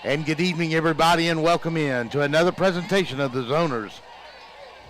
And good evening, everybody, and welcome in to another presentation of the Zoners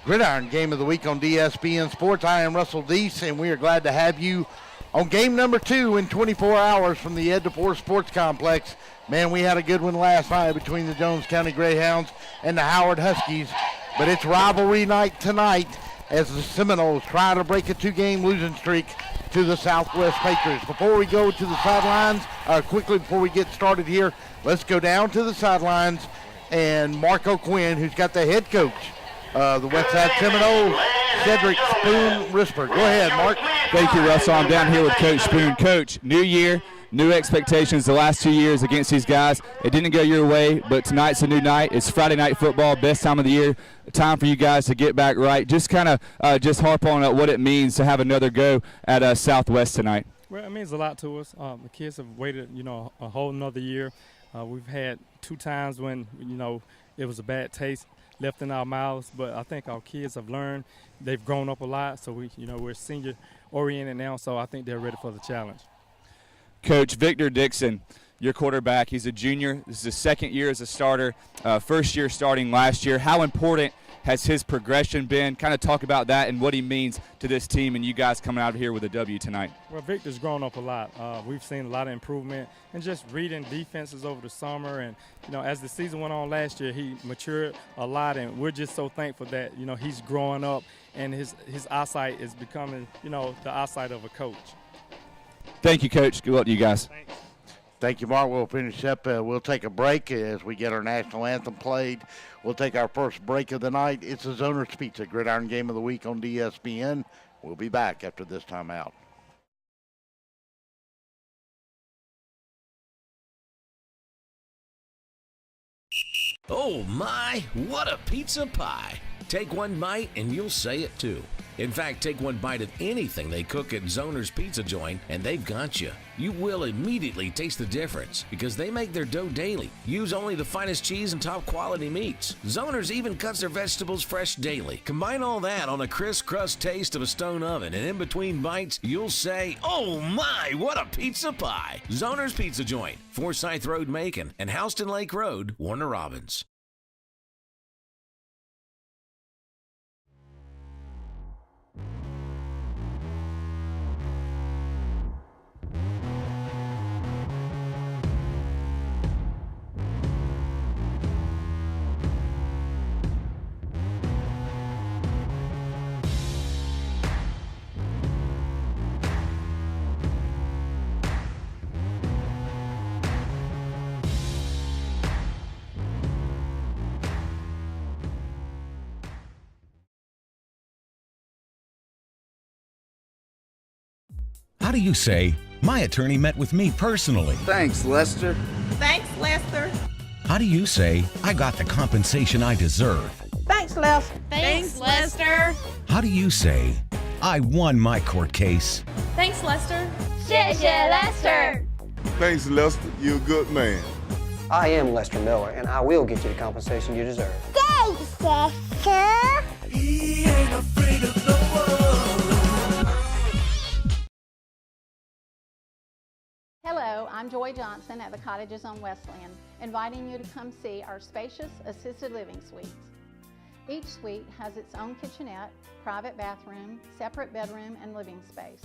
Gridiron Game of the Week on DSBN Sports. I am Russell Deese, and we are glad to have you on game number 2 in 24 hours from the Ed DeForest Sports Complex. Man, we had a good one last night between the Jones County Greyhounds and the Howard Huskies, but it's rivalry night tonight as the Seminoles try to break a 2-game losing streak to the Southwest Patriots. Before we go to the sidelines, quickly before we get started here, let's go down to the sidelines and Mark O'Quinn, who's got the head coach of the Westside Seminoles, Cedric Spoon Risper. Go ahead, Mark. Thank you, Russell. I'm down here with Coach Spoon. Coach, new year, new expectations. The last 2 years against these guys, it didn't go your way, but tonight's a new night. It's Friday night football, best time of the year. Time for you guys to get back right. Just kind of just harp on what it means to have another go at Southwest tonight. Well, it means a lot to us. The kids have waited, a whole another year. We've had 2 times when, it was a bad taste left in our mouths, but I think our kids have learned. They've grown up a lot, so we're senior oriented now, so I think they're ready for the challenge. Coach, Victor Dixon, your quarterback, he's a junior. This is his second year as a starter, first year starting last year. How important has his progression been? Kind of talk about that and what he means to this team and you guys coming out of here with a W tonight. Well, Victor's grown up a lot. We've seen a lot of improvement and just reading defenses over the summer. And, as the season went on last year, he matured a lot, and we're just so thankful that, he's growing up and his eyesight is becoming, the eyesight of a coach. Thank you, Coach. Good luck to you guys. Thanks. Thank you, Mark. We'll finish up. We'll take a break as we get our national anthem played. We'll take our first break of the night. It's the Zoners Pizza Gridiron Game of the Week on DSBN. We'll be back after this time out. Oh my, what a pizza pie. Take one bite and you'll say it too. In fact, take one bite of anything they cook at Zoner's Pizza Joint and they've got you. You will immediately taste the difference because they make their dough daily. Use only the finest cheese and top quality meats. Zoner's even cuts their vegetables fresh daily. Combine all that on a crisp crust taste of a stone oven, and in between bites, you'll say, oh my, what a pizza pie. Zoner's Pizza Joint, Forsyth Road, Macon, and Houston Lake Road, Warner Robins. How do you say, my attorney met with me personally? Thanks, Lester. Thanks, Lester. How do you say, I got the compensation I deserve? Thanks, Lester. Thanks, Lester. How do you say, I won my court case? Thanks, Lester. 谢谢 Lester. Thanks, Lester. You're a good man. I am Lester Miller, and I will get you the compensation you deserve. Thanks, Lester. He ain't afraid of no one. Hello, I'm Joy Johnson at the Cottages on Westland, inviting you to come see our spacious assisted living suites. Each suite has its own kitchenette, private bathroom, separate bedroom, and living space.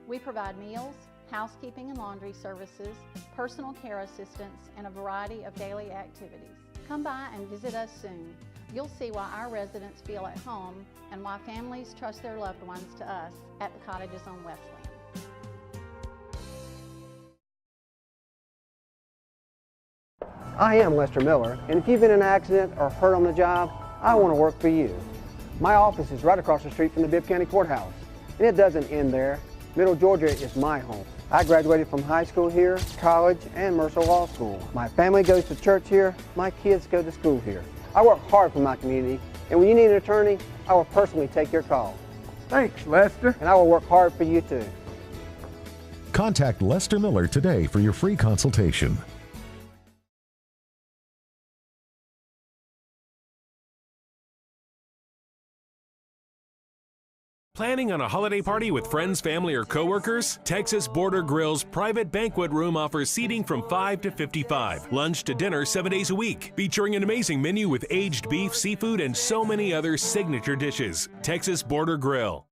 We provide meals, housekeeping and laundry services, personal care assistance, and a variety of daily activities. Come by and visit us soon. You'll see why our residents feel at home and why families trust their loved ones to us at the Cottages on Westland. I am Lester Miller, and if you've been in an accident or hurt on the job, I want to work for you. My office is right across the street from the Bibb County Courthouse, and it doesn't end there. Middle Georgia is my home. I graduated from high school here, college, and Mercer Law School. My family goes to church here, my kids go to school here. I work hard for my community, and when you need an attorney, I will personally take your call. Thanks, Lester. And I will work hard for you too. Contact Lester Miller today for your free consultation. Planning on a holiday party with friends, family, or coworkers? Texas Border Grill's private banquet room offers seating from 5 to 55. Lunch to dinner 7 days a week. Featuring an amazing menu with aged beef, seafood, and so many other signature dishes. Texas Border Grill.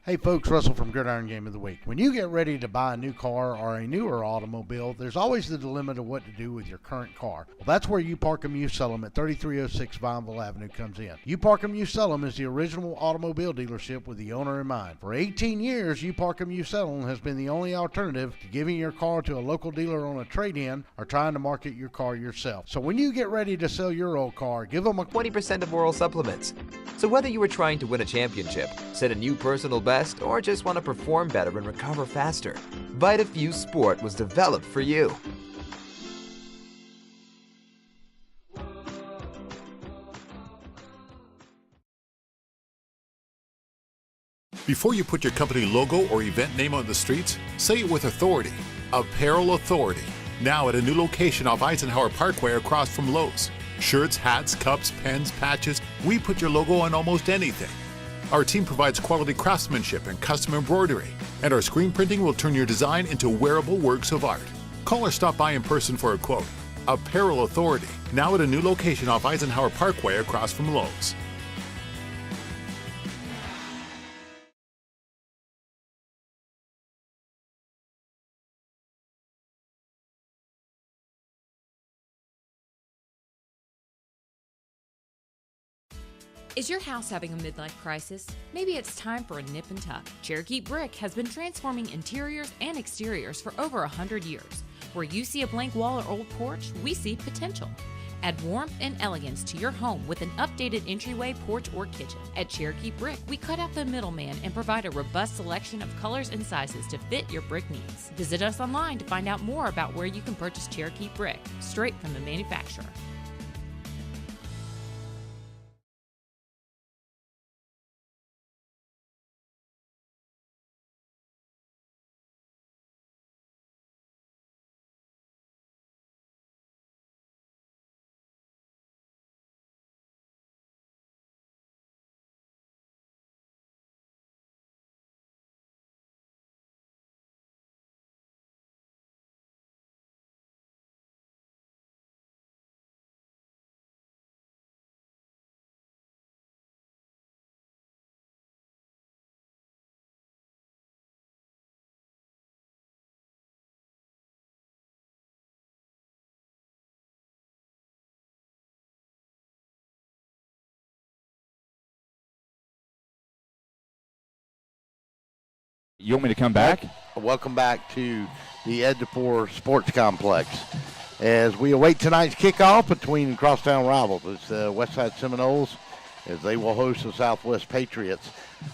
Hey folks, Russell from Gridiron Game of the Week. When you get ready to buy a new car or a newer automobile, there's always the dilemma of what to do with your current car. Well, that's where You Park 'Em, You Sell 'Em at 3306 Vineville Avenue comes in. You Park 'Em, You Sell 'Em is the original automobile dealership with the owner in mind. For 18 years, You Park 'Em, You Sell 'Em has been the only alternative to giving your car to a local dealer on a trade-in or trying to market your car yourself. So when you get ready to sell your old car, give them a 20% of oral supplements. So whether you were trying to win a championship, set a new personal best, or just want to perform better and recover faster, VitaFuse Sport was developed for you. Before you put your company logo or event name on the streets, say it with authority. Apparel Authority. Now at a new location off Eisenhower Parkway across from Lowe's. Shirts, hats, cups, pens, patches, we put your logo on almost anything. Our team provides quality craftsmanship and custom embroidery, and our screen printing will turn your design into wearable works of art. Call or stop by in person for a quote. Apparel Authority, now at a new location off Eisenhower Parkway across from Lowe's. Is your house having a midlife crisis? Maybe it's time for a nip and tuck. Cherokee Brick has been transforming interiors and exteriors for over 100 years. Where you see a blank wall or old porch, we see potential. Add warmth and elegance to your home with an updated entryway, porch, or kitchen. At Cherokee Brick, we cut out the middleman and provide a robust selection of colors and sizes to fit your brick needs. Visit us online to find out more about where you can purchase Cherokee Brick, straight from the manufacturer. You want me to come back? Welcome back to the Ed DePore Sports Complex as we await tonight's kickoff between crosstown rivals. It's the Westside Seminoles as they will host the Southwest Patriots.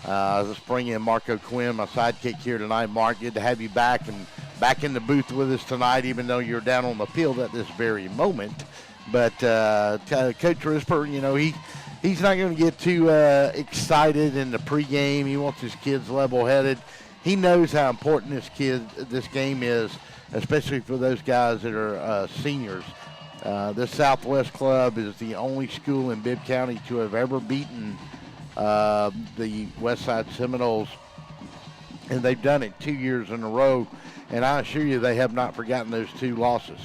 Let's bring in Marco Quinn, my sidekick here tonight. Mark, good to have you back and back in the booth with us tonight, even though you're down on the field at this very moment. But Coach Risper, you know, he's not going to get too excited in the pregame. He wants his kids level-headed. He knows how important this game is, especially for those guys that are seniors. This Southwest club is the only school in Bibb County to have ever beaten the Westside Seminoles, and they've done it 2 years in a row. And I assure you, they have not forgotten those two losses.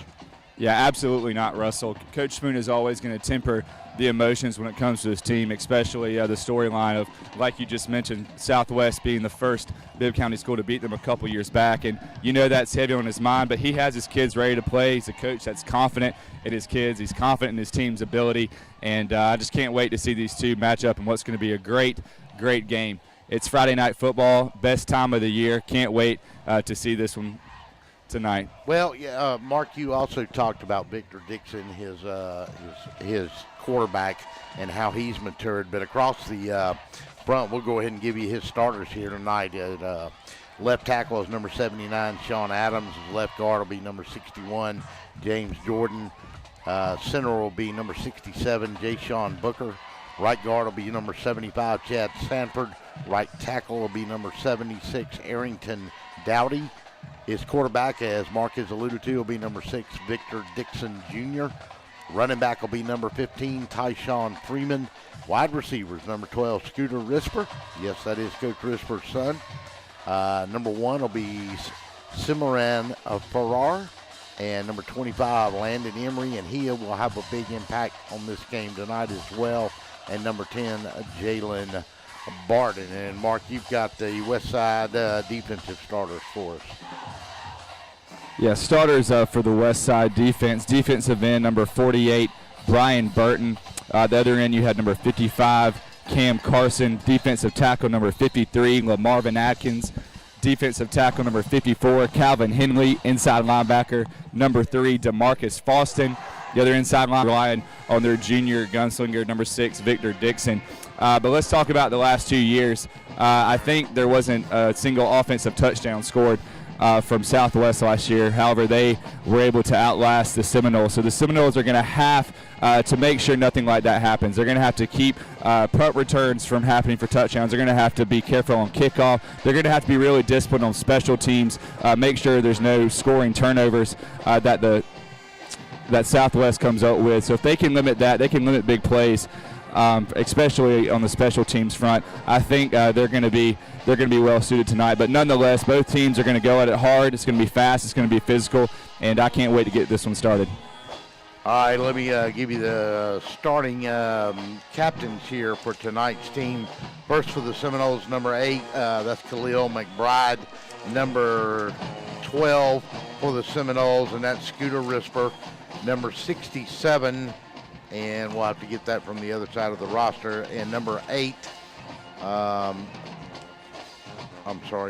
Yeah, absolutely not, Russell. Coach Spoon is always going to temper the emotions when it comes to his team, especially the storyline of, like you just mentioned, Southwest being the first Bibb County school to beat them a couple years back. And you know that's heavy on his mind, but he has his kids ready to play. He's a coach that's confident in his kids. He's confident in his team's ability. And I just can't wait to see these two match up in what's going to be a great, great game. It's Friday night football, best time of the year. Can't wait to see this one tonight. Well, yeah, Mark, you also talked about Victor Dixon, his quarterback, and how he's matured. But across the front, we'll go ahead and give you his starters here tonight. At left tackle is number 79, Sean Adams. Left guard will be number 61, James Jordan. Center will be number 67, Jay-Sean Booker. Right guard will be number 75, Chad Sanford. Right tackle will be number 76, Arrington Dowdy. His quarterback, as Mark has alluded to, will be number 6, Victor Dixon Jr. Running back will be number 15, Tyshawn Freeman. Wide receivers, number 12, Scooter Risper. Yes, that is Coach Risper's son. Number 1 will be Simran Farrar. And number 25, Landon Emery, and he will have a big impact on this game tonight as well. And number 10, Jalen Barden. And Mark, you've got the West Side defensive starters for us. Yeah, starters for the West Side defense. Defensive end, number 48, Brian Burton. The other end, you had number 55, Cam Carson. Defensive tackle, number 53, LaMarvin Atkins. Defensive tackle, number 54, Calvin Henley. Inside linebacker, number 3, DeMarcus Faustin. The other inside line relying on their junior gunslinger, number 6, Victor Dixon. But let's talk about the last 2 years. I think there wasn't a single offensive touchdown scored from Southwest last year. However, they were able to outlast the Seminoles. So the Seminoles are going to have to make sure nothing like that happens. They're going to have to keep punt returns from happening for touchdowns. They're going to have to be careful on kickoff. They're going to have to be really disciplined on special teams, make sure there's no scoring turnovers that Southwest comes up with. So if they can limit that, they can limit big plays. Especially on the special teams front. I think they're going to be well suited tonight. But nonetheless, both teams are going to go at it hard. It's going to be fast. It's going to be physical, and I can't wait to get this one started. All right, let me give you the starting captains here for tonight's team. First for the Seminoles, number 8, that's Khalil McBride. Number 12 for the Seminoles, and that's Scooter Risper. Number 67. And we'll have to get that from the other side of the roster. And number 8,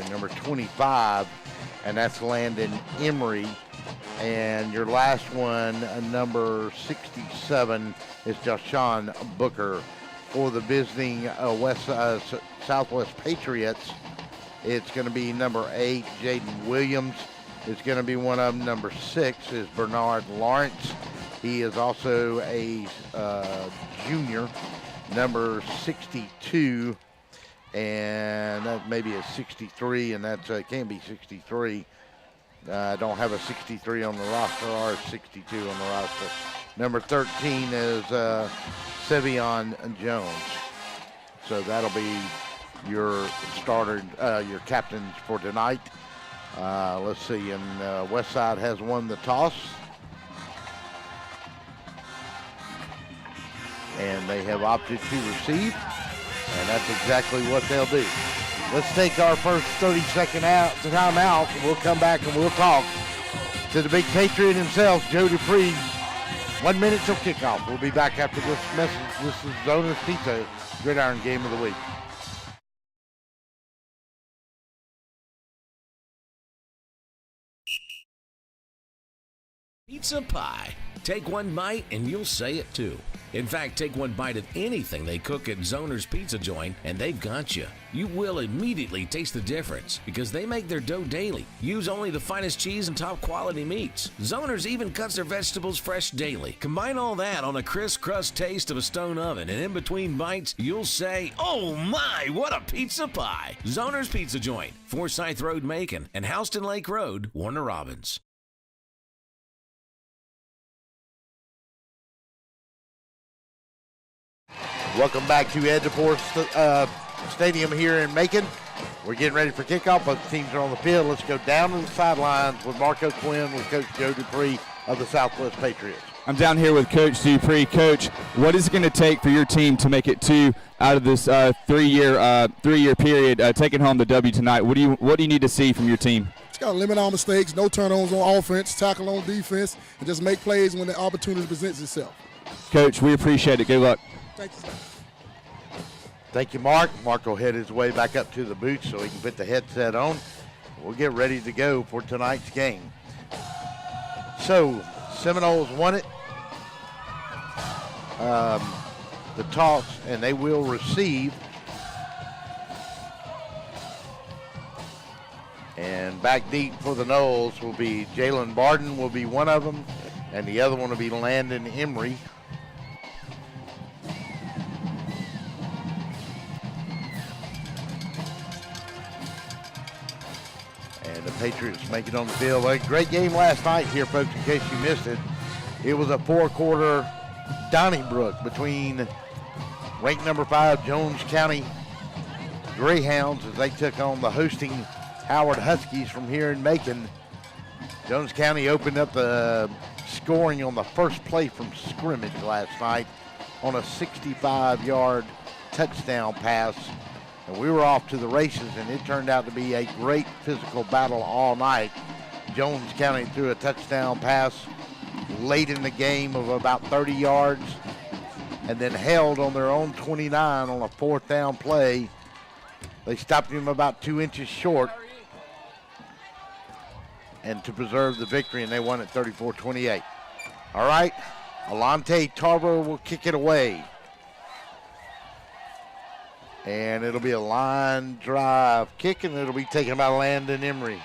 number 25, and that's Landon Emery. And your last one, number 67, is Joshawn Booker. For the visiting Southwest Patriots, it's going to be number 8, Jaden Williams. It's going to be one of them. Number 6 is Bernard Lawrence. He is also a junior, number 62, and that maybe a 63, and that can be 63. I don't have a 63 on the roster or a 62 on the roster. Number 13 is Sevion Jones. So that'll be your starter, your captains for tonight. Let's see, and Westside has won the toss. And they have opted to receive, and that's exactly what they'll do. Let's take our first 30-second time out, and we'll come back and we'll talk to the big Patriot himself, Joe Dupree. 1 minute till kickoff. We'll be back after this message. This is Zoner's Pizza, Gridiron Game of the Week. Pizza pie. Take one bite and you'll say it too. In fact, take one bite of anything they cook at Zoner's Pizza Joint and they've got you. You will immediately taste the difference because they make their dough daily. Use only the finest cheese and top quality meats. Zoner's even cuts their vegetables fresh daily. Combine all that on a crisp crust taste of a stone oven, and in between bites, you'll say, "Oh my, what a pizza pie!" Zoner's Pizza Joint, Forsyth Road, Macon, and Houston Lake Road, Warner Robins. Welcome back to Edgeport's Stadium here in Macon. We're getting ready for kickoff. Both teams are on the field. Let's go down to the sidelines with Marco Quinn with Coach Joe Dupree of the Southwest Patriots. I'm down here with Coach Dupree. Coach, what is it going to take for your team to make it 2 out of this three-year period, taking home the W tonight? What do you need to see from your team? Just got to limit our mistakes, no turnovers on offense, tackle on defense, and just make plays when the opportunity presents itself. Coach, we appreciate it. Good luck. Thank you, sir. Thank you, Mark. Mark will head his way back up to the booth so he can put the headset on. We'll get ready to go for tonight's game. So, Seminoles won it. The toss, and they will receive. And back deep for the Noles will be Jalen Barden will be one of them, and the other one will be Landon Emery. And the Patriots make it on the field. A great game last night here, folks, in case you missed it. It was a four-quarter Donnybrook between ranked number 5 Jones County Greyhounds as they took on the hosting Howard Huskies from here in Macon. Jones County opened up the scoring on the first play from scrimmage last night on a 65-yard touchdown pass. And we were off to the races, and it turned out to be a great physical battle all night. Jones County threw a touchdown pass late in the game of about 30 yards and then held on their own 29 on a fourth down play. They stopped him about 2 inches short and to preserve the victory, and they won at 34-28. All right, Alante Tarver will kick it away. And it'll be a line drive kick, and it'll be taken by Landon Emery.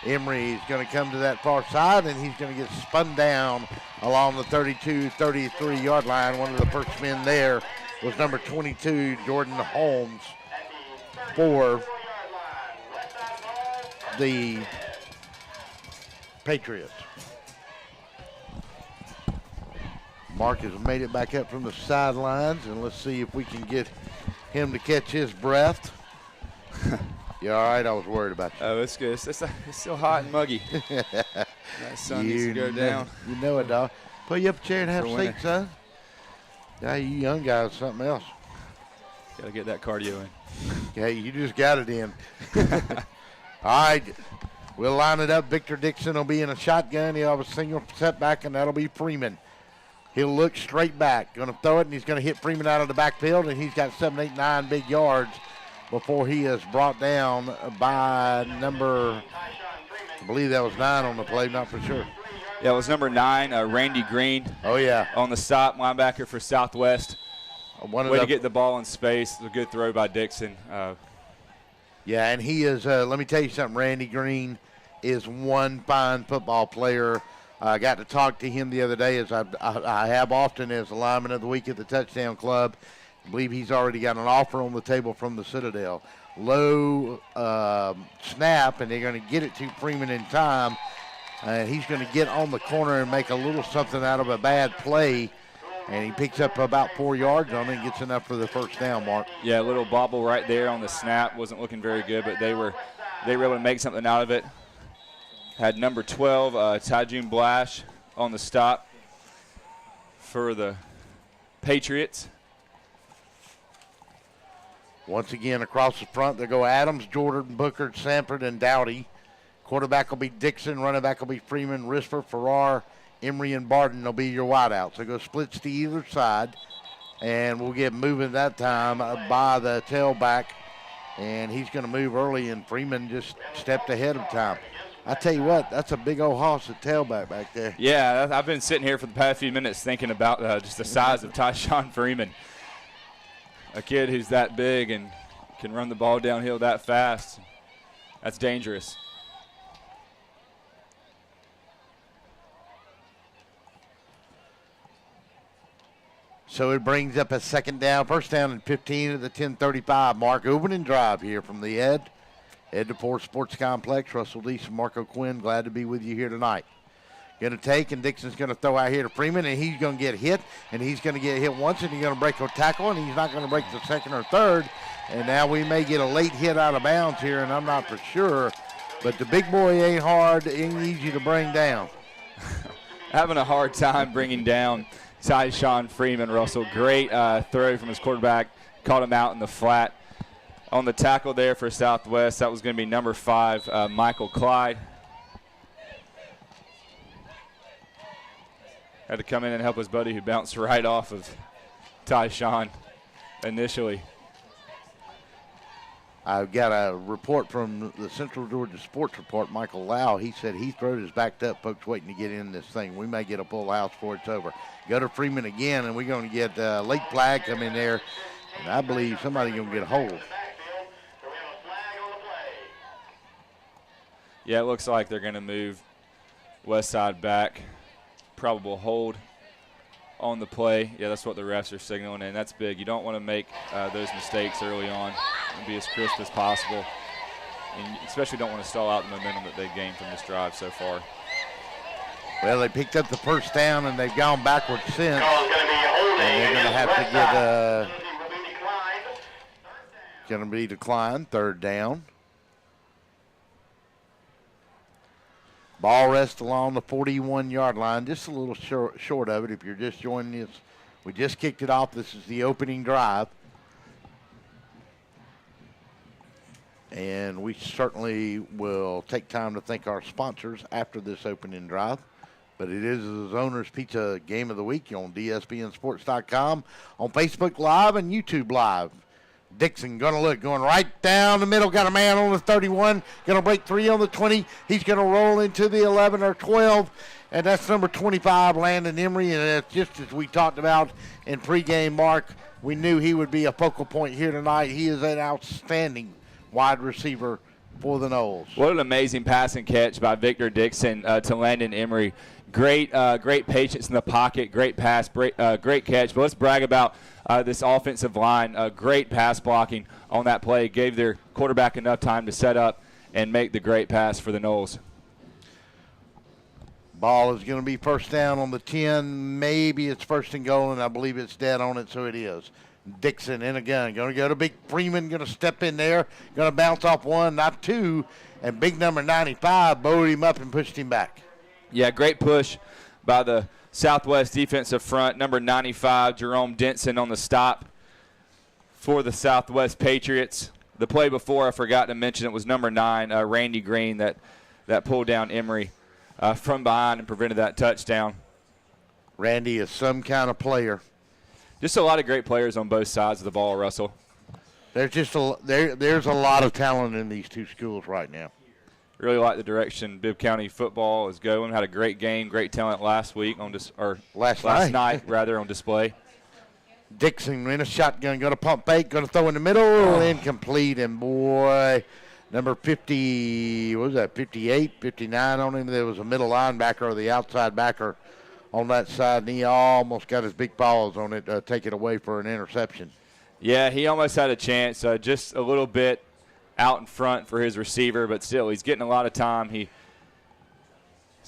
Emery is going to come to that far side, and he's going to get spun down along the 32, 33-yard line. One of the first men there was number 22, Jordan Holmes, for the Patriots. Mark has made it back up from the sidelines, and let's see if we can get him to catch his breath. You all right? I was worried about you. Oh, it's good. It's still hot and muggy. That sun needs to go down. You know it, dog. Pull you up a chair and have a seat, son. Yeah, you young guys, something else. Got to get that cardio in. Okay, you just got it in. All right, we'll line it up. Victor Dixon will be in a shotgun. He'll have a single setback, and that'll be Freeman. He'll look straight back. Going to throw it, and he's going to hit Freeman out of the backfield, and he's got 7, 8, 9 big yards before he is brought down by number, I believe that was 9 on the play, not for sure. Yeah, it was number 9, Randy Green. Oh, yeah. On the stop, linebacker for Southwest. Way to get the ball in space. It was a good throw by Dixon. Yeah, and he is, let me tell you something, Randy Green is one fine football player. I got to talk to him the other day, as I have often as the lineman of the week at the Touchdown Club. I believe he's already got an offer on the table from the Citadel. Low snap, and they're going to get it to Freeman in time. He's going to get on the corner and make a little something out of a bad play. And he picks up about 4 yards on it and gets enough for the first down, Mark. Yeah, a little bobble right there on the snap. Wasn't looking very good, but they were able to make something out of it. Had number 12, Tyjoon Blash, on the stop for the Patriots. Once again, across the front, they go Adams, Jordan, Booker, Sanford, and Dowdy. Quarterback will be Dixon. Running back will be Freeman, Risper, Farrar, Emery, and Barden will be your wideouts. So go splits to either side, and we'll get moving that time by the tailback, and he's going to move early, and Freeman just stepped ahead of time. I tell you what, that's a big old hoss at tailback back there. Yeah, I've been sitting here for the past few minutes thinking about just the size of Tyshawn Freeman. A kid who's that big and can run the ball downhill that fast. That's dangerous. So it brings up a second down, first down and 15 at the 10:35 mark. Opening drive here from the Ed to Ford Sports Complex. Russell Deese and Marco Quinn, glad to be with you here tonight. Going to take, and Dixon's going to throw out here to Freeman, and he's going to get hit, and he's going to get hit once, and he's going to break a tackle, and he's not going to break the second or third. And now we may get a late hit out of bounds here, and I'm not for sure. But the big boy ain't hard, ain't easy to bring down. Having a hard time bringing down Tyshawn Freeman, Russell. Great throw from his quarterback. Caught him out in the flat. On the tackle there for Southwest, that was going to be number 5, Michael Clyde. Had to come in and help his buddy who bounced right off of Tyshawn initially. I've got a report from the Central Georgia Sports Report, Michael Lau. He said Heath Road is backed up, folks waiting to get in this thing. We may get a full house before it's over. Go to Freeman again, and we're going to get late flag come in there, and I believe somebody's going to get a hold. Yeah, it looks like they're going to move West Side back. Probable hold on the play. Yeah, that's what the refs are signaling, and that's big. You don't want to make those mistakes early on and be as crisp as possible, and especially don't want to stall out the momentum that they've gained from this drive so far. Well, they picked up the first down, and they've gone backwards since. And they're going to have to get going to be declined, third down. Ball rests along the 41-yard line, just a little short of it. If you're just joining us, we just kicked it off. This is the opening drive. And we certainly will take time to thank our sponsors after this opening drive. But it is the Zoners Pizza Game of the Week on DSBNSports.com, on Facebook Live and YouTube Live. Dixon going right down the middle, got a man on the 31, going to break 3 on the 20. He's going to roll into the 11 or 12, and that's number 25, Landon Emery. And that's just as we talked about in pregame, Mark, we knew he would be a focal point here tonight. He is an outstanding wide receiver for the Noles. What an amazing pass and catch by Victor Dixon to Landon Emery. Great patience in the pocket, great pass, great catch. But let's brag about this offensive line. Great pass blocking on that play. Gave their quarterback enough time to set up and make the great pass for the Noles. Ball is going to be first down on the 10. Maybe it's first and goal, and I believe it's dead on it, so it is. Dixon in a gun. Going to go to Big Freeman. Going to step in there. Going to bounce off one, not two. And big number 95 bowed him up and pushed him back. Yeah, great push by the Southwest defensive front. Number 95, Jerome Denson on the stop for the Southwest Patriots. The play before, I forgot to mention, it was number 9, Randy Green, that pulled down Emery from behind and prevented that touchdown. Randy is some kind of player. Just a lot of great players on both sides of the ball, Russell. There's just there's a lot of talent in these two schools right now. Really like the direction Bibb County football is going. Had a great game, great talent last week last night on display. Dixon in a shotgun, going to pump fake, going to throw in the middle, incomplete, and boy, number 50, what was that, 58, 59 on him. There was a middle linebacker or the outside backer on that side, and he almost got his big paws on it, take it away for an interception. Yeah, he almost had a chance, just a little bit out in front for his receiver, but still, he's getting a lot of time. He's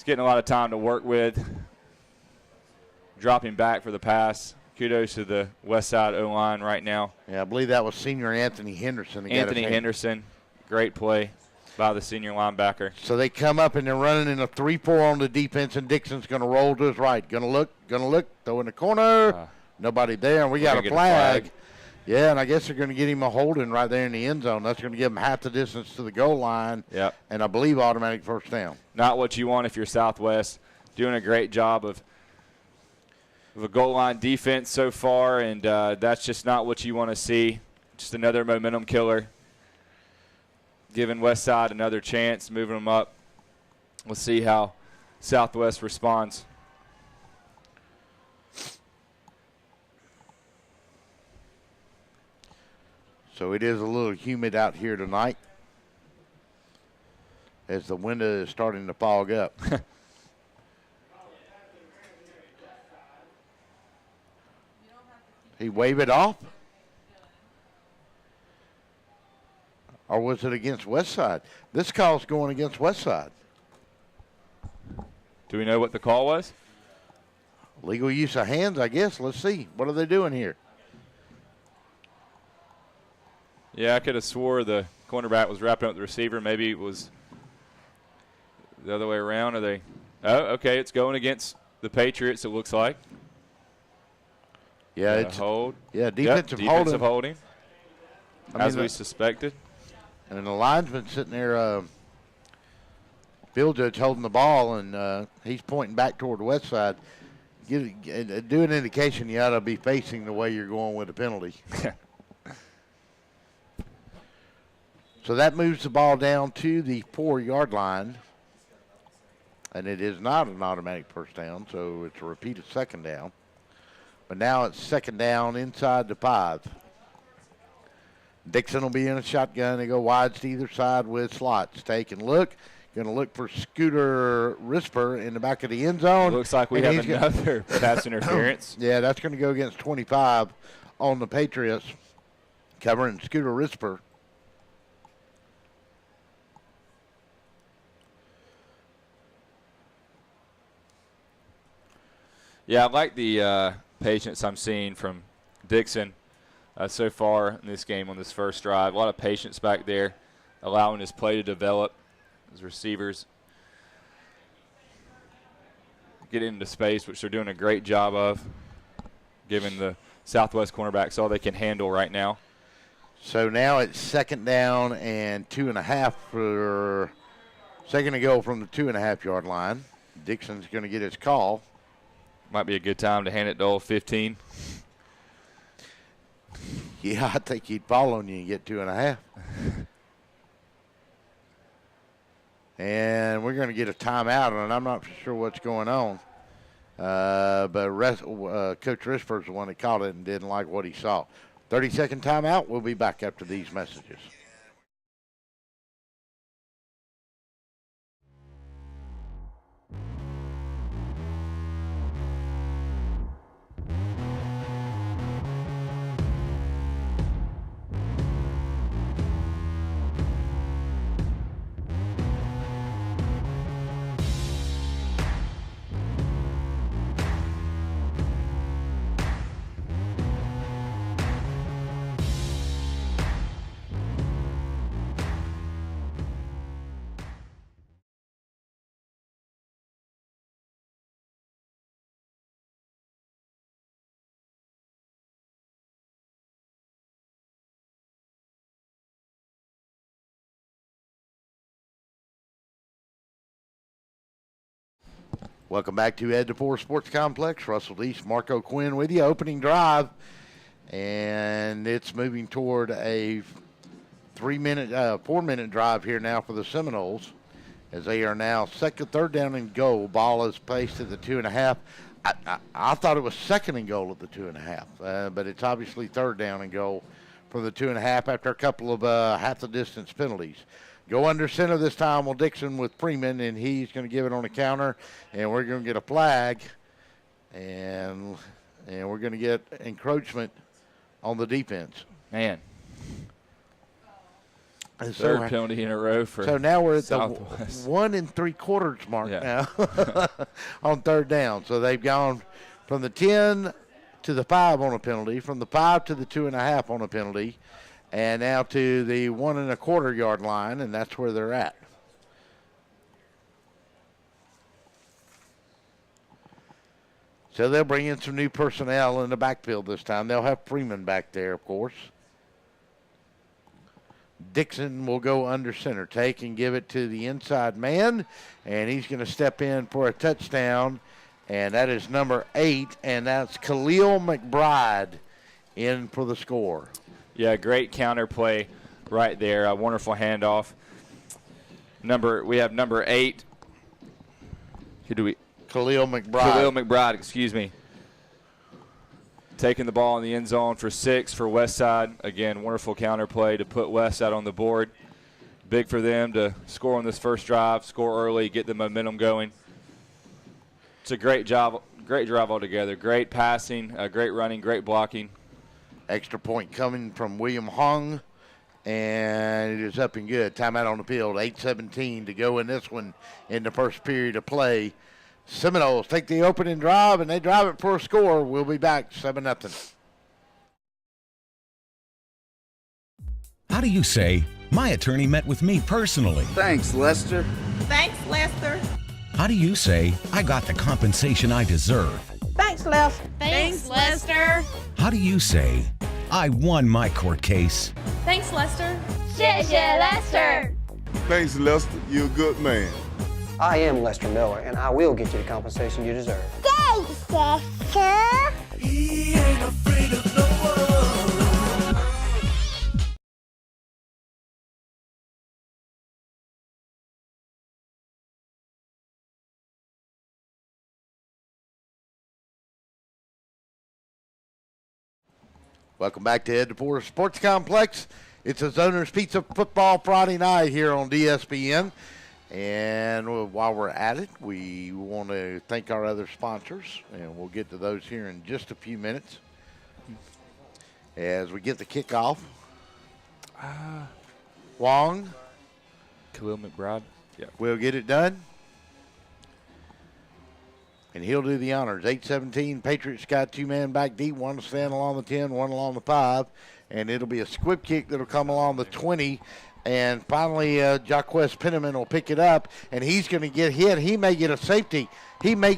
getting a lot of time to work with. Dropping back for the pass. Kudos to the West Side O-line right now. Yeah, I believe that was senior Anthony Henderson. Anthony Henderson, great play by the senior linebacker. So they come up and they're running in a 3-4 on the defense, and Dixon's going to roll to his right. Going to look, throw in the corner. Nobody there, and we got a flag. Yeah, and I guess they're going to get him a holding right there in the end zone. That's going to give him half the distance to the goal line. Yep. And I believe automatic first down. Not what you want if you're Southwest. Doing a great job of a goal line defense so far, and that's just not what you want to see. Just another momentum killer. Giving West Side another chance, moving them up. We'll see how Southwest responds. So it is a little humid out here tonight as the window is starting to fog up. He waved it off? Or was it against Westside? This call's going against Westside. Do we know what the call was? Legal use of hands, I guess. Let's see. What are they doing here? Yeah, I could have swore the cornerback was wrapping up the receiver. Maybe it was the other way around. Are they? Oh, okay. It's going against the Patriots, it looks like. Yeah, it's hold. Yeah, defensive holding. As we suspected. And the linesman sitting there, field judge holding the ball, and he's pointing back toward the west side. Do an indication you ought to be facing the way you're going with the penalty. So that moves the ball down to the 4-yard line. And it is not an automatic first down, so it's a repeated second down. But now it's second down inside the 5. Dixon will be in a shotgun. They go wides to either side with slots. Take and look. Going to look for Scooter Risper in the back of the end zone. Looks like we have another pass interference. Yeah, that's going to go against 25 on the Patriots, covering Scooter Risper. Yeah, I like the patience I'm seeing from Dixon so far in this game on this first drive. A lot of patience back there, allowing his play to develop. His receivers get into space, which they're doing a great job of, giving the Southwest cornerbacks all they can handle right now. So now it's 2nd down and 2.5 for second to go from the 2.5-yard line. Dixon's going to get his call. Might be a good time to hand it to old 15. Yeah, I think he'd fall on you and get 2.5. And we're going to get a timeout, and I'm not sure what's going on. But Coach Risper's the one that called it and didn't like what he saw. 30-second timeout. We'll be back after these messages. Welcome back to Ed DePore Sports Complex. Russell East, Marco Quinn with you. Opening drive, and it's moving toward a 4-minute drive here now for the Seminoles, as they are now 3rd down and goal. Ball is placed at the 2.5. I thought it was 2nd and goal at the 2.5, but it's obviously 3rd down and goal from the 2.5 after a couple of half the distance penalties. Go under center this time with Dixon with Freeman, and he's going to give it on a counter, and we're going to get a flag, and we're going to get encroachment on the defense. Man. And Third penalty in a row for So now we're at Southwest. the 1 3/4 mark Yeah. now on 3rd down. So they've gone from the 10 to the 5 on a penalty, from the 5 to the 2.5 on a penalty, and now to the 1 1/4-yard line, and that's where they're at. So they'll bring in some new personnel in the backfield this time. They'll have Freeman back there, of course. Dixon will go under center, take and give it to the inside man, and he's going to step in for a touchdown, and that is number 8, and that's Khalil McBride in for the score. Yeah, great counter play right there. A wonderful handoff. We have number 8. Who do we? Khalil McBride. Khalil McBride, excuse me. Taking the ball in the end zone for 6 for Westside. Again, wonderful counter play to put Westside on the board. Big for them to score on this first drive, score early, get the momentum going. It's a great drive altogether. Great passing, great running, great blocking. Extra point coming from William Hung, and it is up and good. Timeout on the field, 8:17 to go in this one in the first period of play. Seminoles take the opening drive, and they drive it for a score. We'll be back 7-0. How do you say, my attorney met with me personally? Thanks, Lester. Thanks, Lester. How do you say, I got the compensation I deserve? Thanks, Lester. Thanks, Lester. How do you say, I won my court case? Thanks, Lester. 谢谢 Lester. Thanks, Lester. You're a good man. I am Lester Miller, and I will get you the compensation you deserve. Thanks, Lester. He ain't afraid of no one. Welcome back to Ed DePore Sports Complex. It's a Zoners Pizza Football Friday night here on DSBN. And while we're at it, we want to thank our other sponsors, and we'll get to those here in just a few minutes as we get the kickoff. Wong. Khalil McBride. Yeah. We'll get it done. And he'll do the honors. 8-17, Patriots got 2 men back deep, one to stand along the 10, one along the 5. And it'll be a squib kick that'll come along the 20. And finally, Jaquez Penniman will pick it up, and he's going to get hit. He may get a safety. They may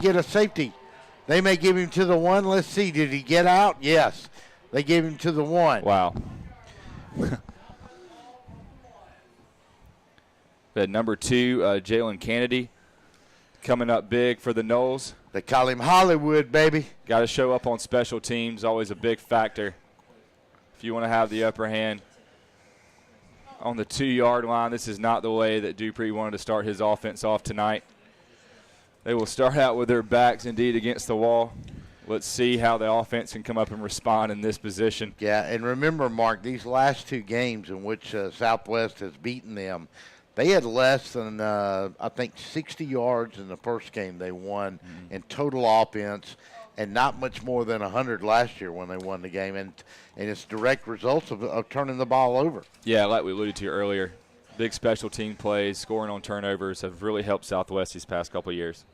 give him to the 1. Let's see. Did he get out? Yes. They gave him to the 1. Wow. The number 2, Jalen Kennedy, coming up big for the Noles. They call him Hollywood, baby. Got to show up on special teams, always a big factor if you want to have the upper hand. On the 2-yard line, this is not the way that Dupree wanted to start his offense off tonight. They will start out with their backs indeed against the wall. Let's see how the offense can come up and respond in this position. Yeah, and remember, Mark, these last 2 games in which Southwest has beaten them, they had less than, I think, 60 yards in the first game they won in total offense, and not much more than 100 last year when they won the game. And it's direct results of turning the ball over. Yeah, like we alluded to earlier, big special team plays, scoring on turnovers have really helped Southwest these past couple of years.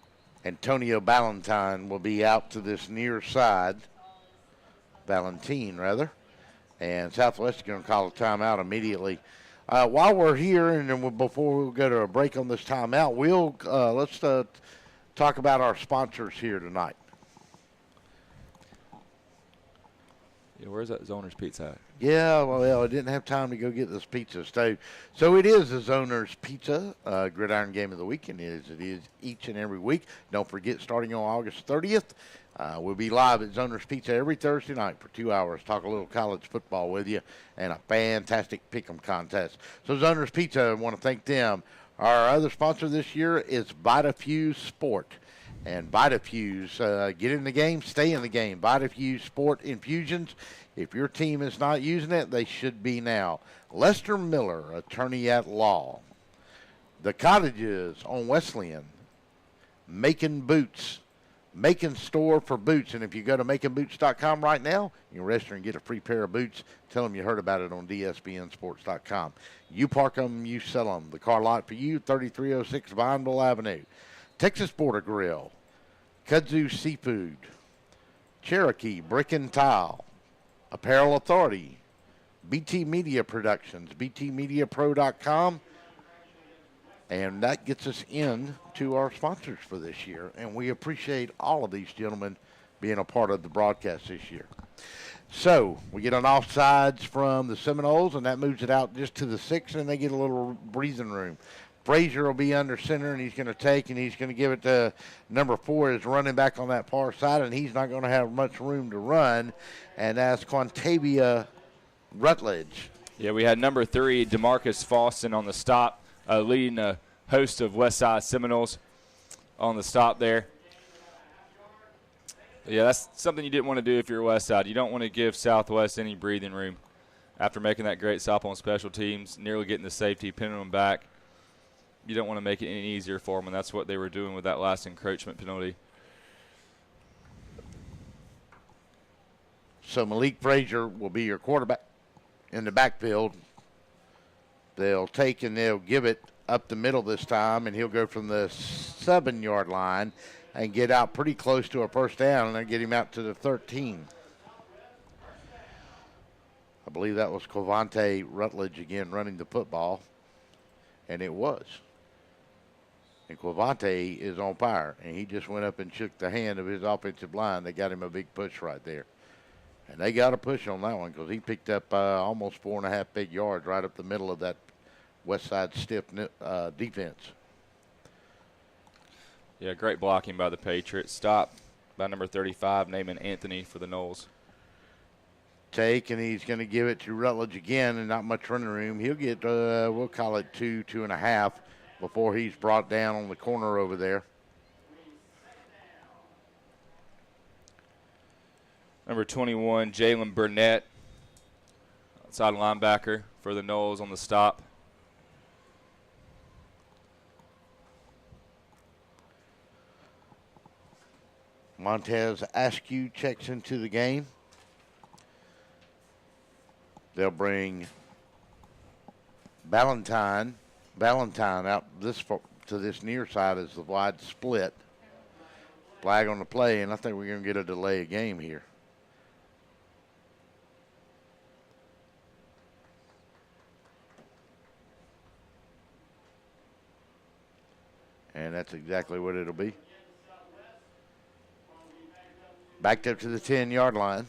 Antonio Ballantyne will be out to this near side. Valentine, rather. And Southwest is going to call a timeout immediately. While we're here, and then before we go to a break on this timeout, let's talk about our sponsors here tonight. Yeah, where's that Zoner's Pizza at? Yeah, well, I didn't have time to go get this pizza stove. So it is the Zoner's Pizza Gridiron Game of the Week, and it is each and every week. Don't forget, starting on August 30th, we'll be live at Zoner's Pizza every Thursday night for 2 hours, talk a little college football with you, and a fantastic pick'em contest. So Zoner's Pizza, I want to thank them. Our other sponsor this year is VitaFuse Sport. And VitaFuse, get in the game, stay in the game. VitaFuse Sport Infusions. If your team is not using it, they should be now. Lester Miller, attorney at law. The Cottages on Wesleyan. Macon Boots. Macon store for boots. And if you go to maconboots.com right now, you can register and get a free pair of boots. Tell them you heard about it on DSBNsports.com. You park them, you sell them. The car lot for you, 3306 Vineville Avenue. Texas Border Grill, Kudzu Seafood, Cherokee Brick and Tile, Apparel Authority, BT Media Productions, btmediapro.com, and that gets us in to our sponsors for this year, and we appreciate all of these gentlemen being a part of the broadcast this year. So we get an offsides from the Seminoles, and that moves it out just to the 6, and they get a little breathing room. Frazier will be under center, and he's going to take, and he's going to give it to number 4, is running back on that far side, and he's not going to have much room to run, and that's Quantavia Rutledge. Yeah, we had number 3, DeMarcus Fawston on the stop, leading a host of Westside Seminoles on the stop there. Yeah, that's something you didn't want to do if you're Westside. You don't want to give Southwest any breathing room after making that great stop on special teams, nearly getting the safety, pinning them back. You don't want to make it any easier for them, and that's what they were doing with that last encroachment penalty. So Malik Frazier will be your quarterback in the backfield. They'll take and they'll give it up the middle this time, and he'll go from the 7-yard line and get out pretty close to a first down, and they'll get him out to the 13. I believe that was Covante Rutledge again running the football, and it was. And Covante is on fire, and he just went up and shook the hand of his offensive line. They got him a big push right there. And they got a push on that one because he picked up almost 4.5 big yards right up the middle of that West Side stiff defense. Yeah, great blocking by the Patriots. Stop by number 35, Naaman Anthony for the Noles. Take, and he's going to give it to Rutledge again, and not much running room. He'll get, we'll call it 2.5 before he's brought down on the corner over there. Number 21, Jalen Burnett, outside linebacker for the Noles on the stop. Montez Askew checks into the game. They'll bring Valentine out to this near side as the wide split. Flag on the play, and I think we're going to get a delay of game here. And that's exactly what it'll be. Backed up to the 10-yard line.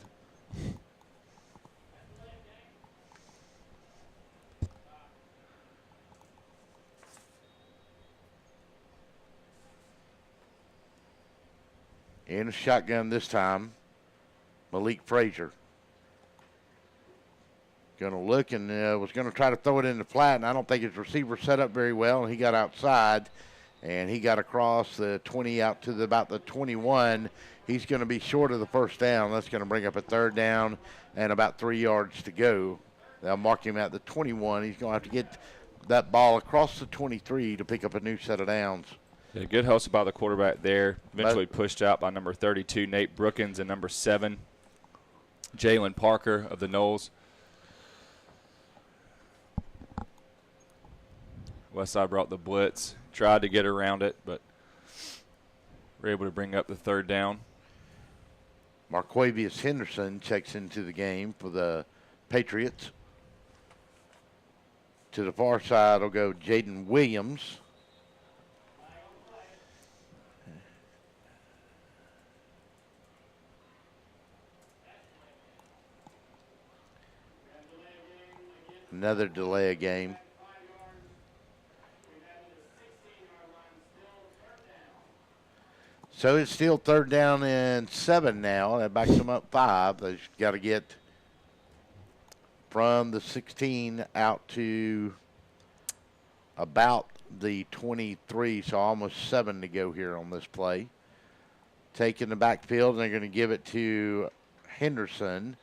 In a shotgun this time, Malik Frazier. Going to look and was going to try to throw it in the flat, and I don't think his receiver set up very well, and he got outside, and he got across the 20 out to about the 21. He's going to be short of the first down. That's going to bring up a third down and about 3 yards to go. They'll mark him at the 21. He's going to have to get that ball across the 23 to pick up a new set of downs. Yeah, good hustle by the quarterback there. Eventually pushed out by number 32, Nate Brookins, and number 7, Jalen Parker of the Knowles. Westside brought the blitz, tried to get around it, but were able to bring up the third down. Marquavius Henderson checks into the game for the Patriots. To the far side will go Jaden Williams. Another delay of game. So it's still third down and 7 now. That backs them up 5. They've got to get from the 16 out to about the 23, so almost 7 to go here on this play. Taking the backfield, and they're going to give it to Henderson.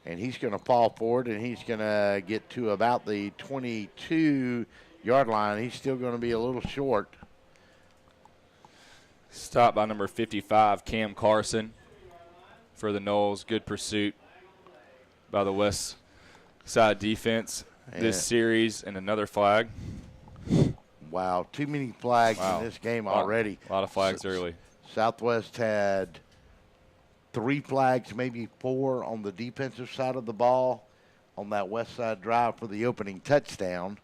And he's going to fall forward, and he's going to get to about the 22-yard line. He's still going to be a little short. Stopped by number 55, Cam Carson, for the Knowles. Good pursuit by the West Side defense this series, and another flag. Wow, too many flags in this game already. A lot of flags early. Southwest had 3 flags, maybe 4 on the defensive side of the ball on that West Side drive for the opening touchdown.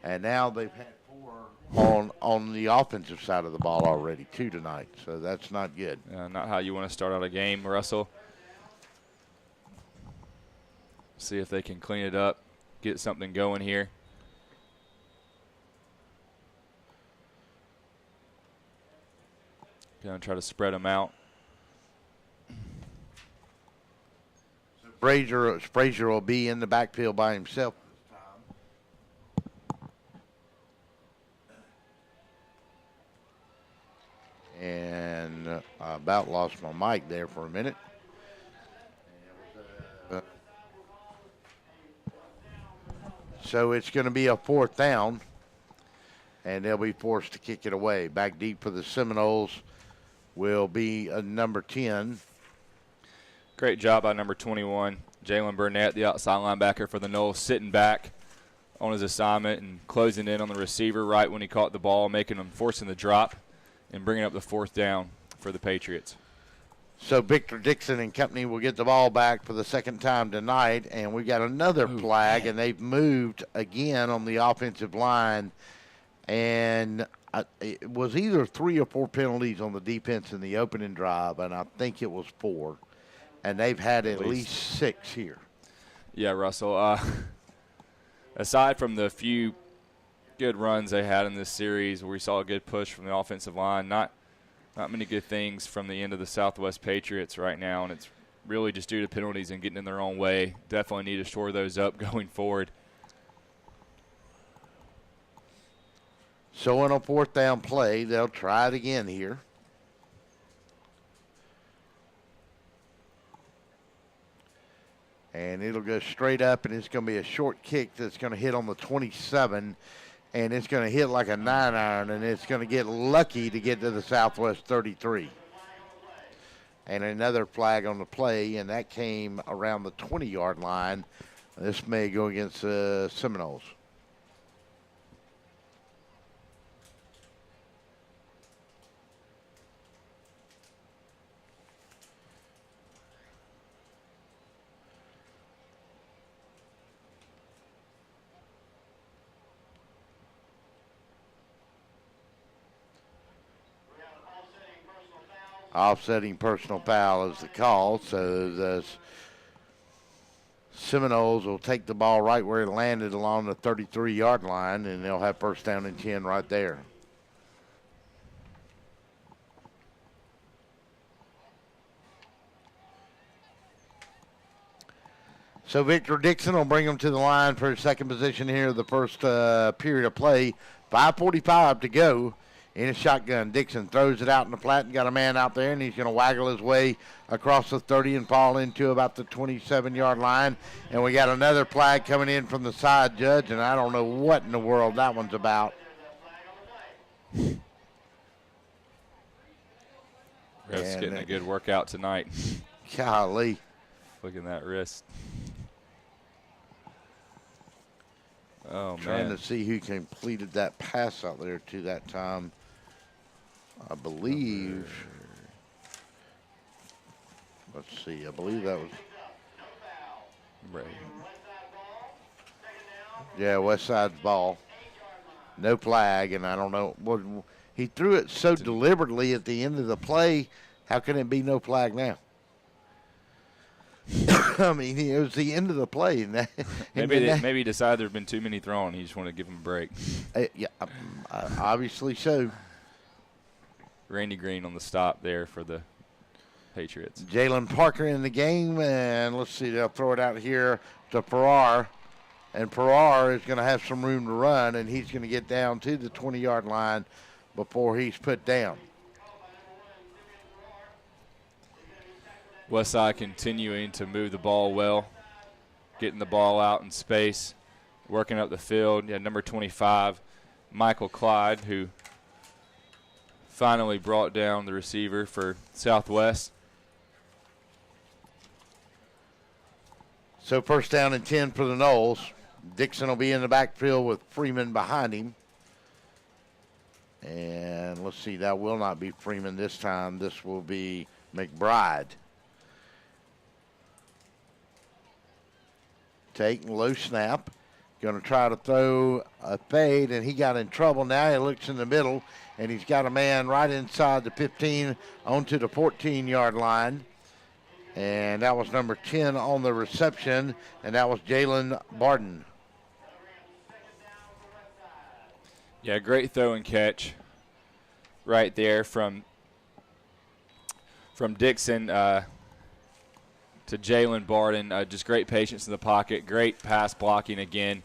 And now they've had 4 on the offensive side of the ball already, 2 tonight. So that's not good. Not how you want to start out a game, Russell. See if they can clean it up, get something going here. Going to try to spread them out. Frazier will be in the backfield by himself this time. And I about lost my mic there for a minute. So it's going to be a 4th down, and they'll be forced to kick it away. Back deep for the Seminoles will be number 10. Great job by number 21, Jalen Burnett, the outside linebacker for the Knowles, sitting back on his assignment and closing in on the receiver right when he caught the ball, forcing the drop and bringing up the 4th down for the Patriots. So Victor Dixon and company will get the ball back for the 2nd time tonight, and we got another flag, and they've moved again on the offensive line, and it was either 3 or 4 penalties on the defense in the opening drive, and I think it was 4. And they've had at least 6 here. Yeah, Russell. Aside from the few good runs they had in this series where we saw a good push from the offensive line, not many good things from the end of the Southwest Patriots right now, and it's really just due to penalties and getting in their own way. Definitely need to shore those up going forward. So on a 4th down play, they'll try it again here. And it'll go straight up, and it's going to be a short kick that's going to hit on the 27, and it's going to hit like a 9-iron, and it's going to get lucky to get to the Southwest 33. And another flag on the play, and that came around the 20-yard line. This may go against the Seminoles. Offsetting personal foul is the call, so the Seminoles will take the ball right where it landed along the 33-yard line, and they'll have first down and 10 right there. So Victor Dixon will bring them to the line for his second position here of the first period of play. 5:45 to go in a shotgun. Dixon throws it out in the flat and got a man out there, and he's going to waggle his way across the 30 and fall into about the 27-yard line. And we got another flag coming in from the side, Judge, and I don't know what in the world that one's about. Ref's getting a good workout tonight. Golly. Look at that wrist. Oh, Trying man. to see who completed that pass out there to that time. I believe. Let's see. I believe that was. Right. Yeah, West Side's ball. No flag, and I don't know. Well, he threw it so deliberately at the end of the play. How can it be no flag now? I mean, it was the end of the play. And maybe he decided there had been too many thrown. He just wanted to give him a break. Yeah, obviously so. Randy Green on the stop there for the Patriots. Jalen Parker in the game, and let's see, they'll throw it out here to Farrar. And Farrar is going to have some room to run, and he's going to get down to the 20-yard line before he's put down. Westside continuing to move the ball well, getting the ball out in space, working up the field. Yeah, number 25, Michael Clyde, who finally brought down the receiver for Southwest. So first down and 10 for the Noles. Dixon will be in the backfield with Freeman behind him. And let's see, that will not be Freeman this time. This will be McBride. Take low snap. Going to try to throw a fade, and he got in trouble. Now he looks in the middle, and he's got a man right inside the 15 onto the 14-yard line. And that was number 10 on the reception, and that was Jalen Barden. Yeah, great throw and catch right there from Dixon to Jalen Barden. Just great patience in the pocket, great pass blocking again.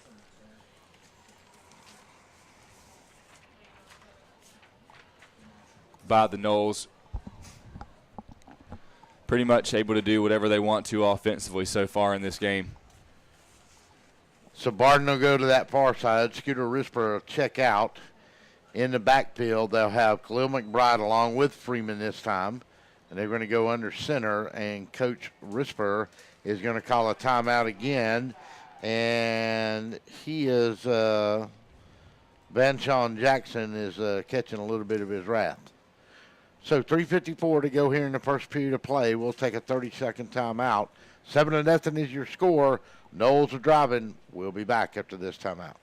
By the Noles. Pretty much able to do whatever they want to offensively so far in this game. So Barden will go to that far side. Scooter Risper will check out. In the backfield, they'll have Khalil McBride along with Freeman this time. And they're going to go under center, and Coach Risper is going to call a timeout again. And he is, Vanshawn Jackson is catching a little bit of his wrath. So 3:54 to go here in the first period of play. We'll take a 30-second timeout. 7-0 is your score. Noles are driving. We'll be back after this timeout.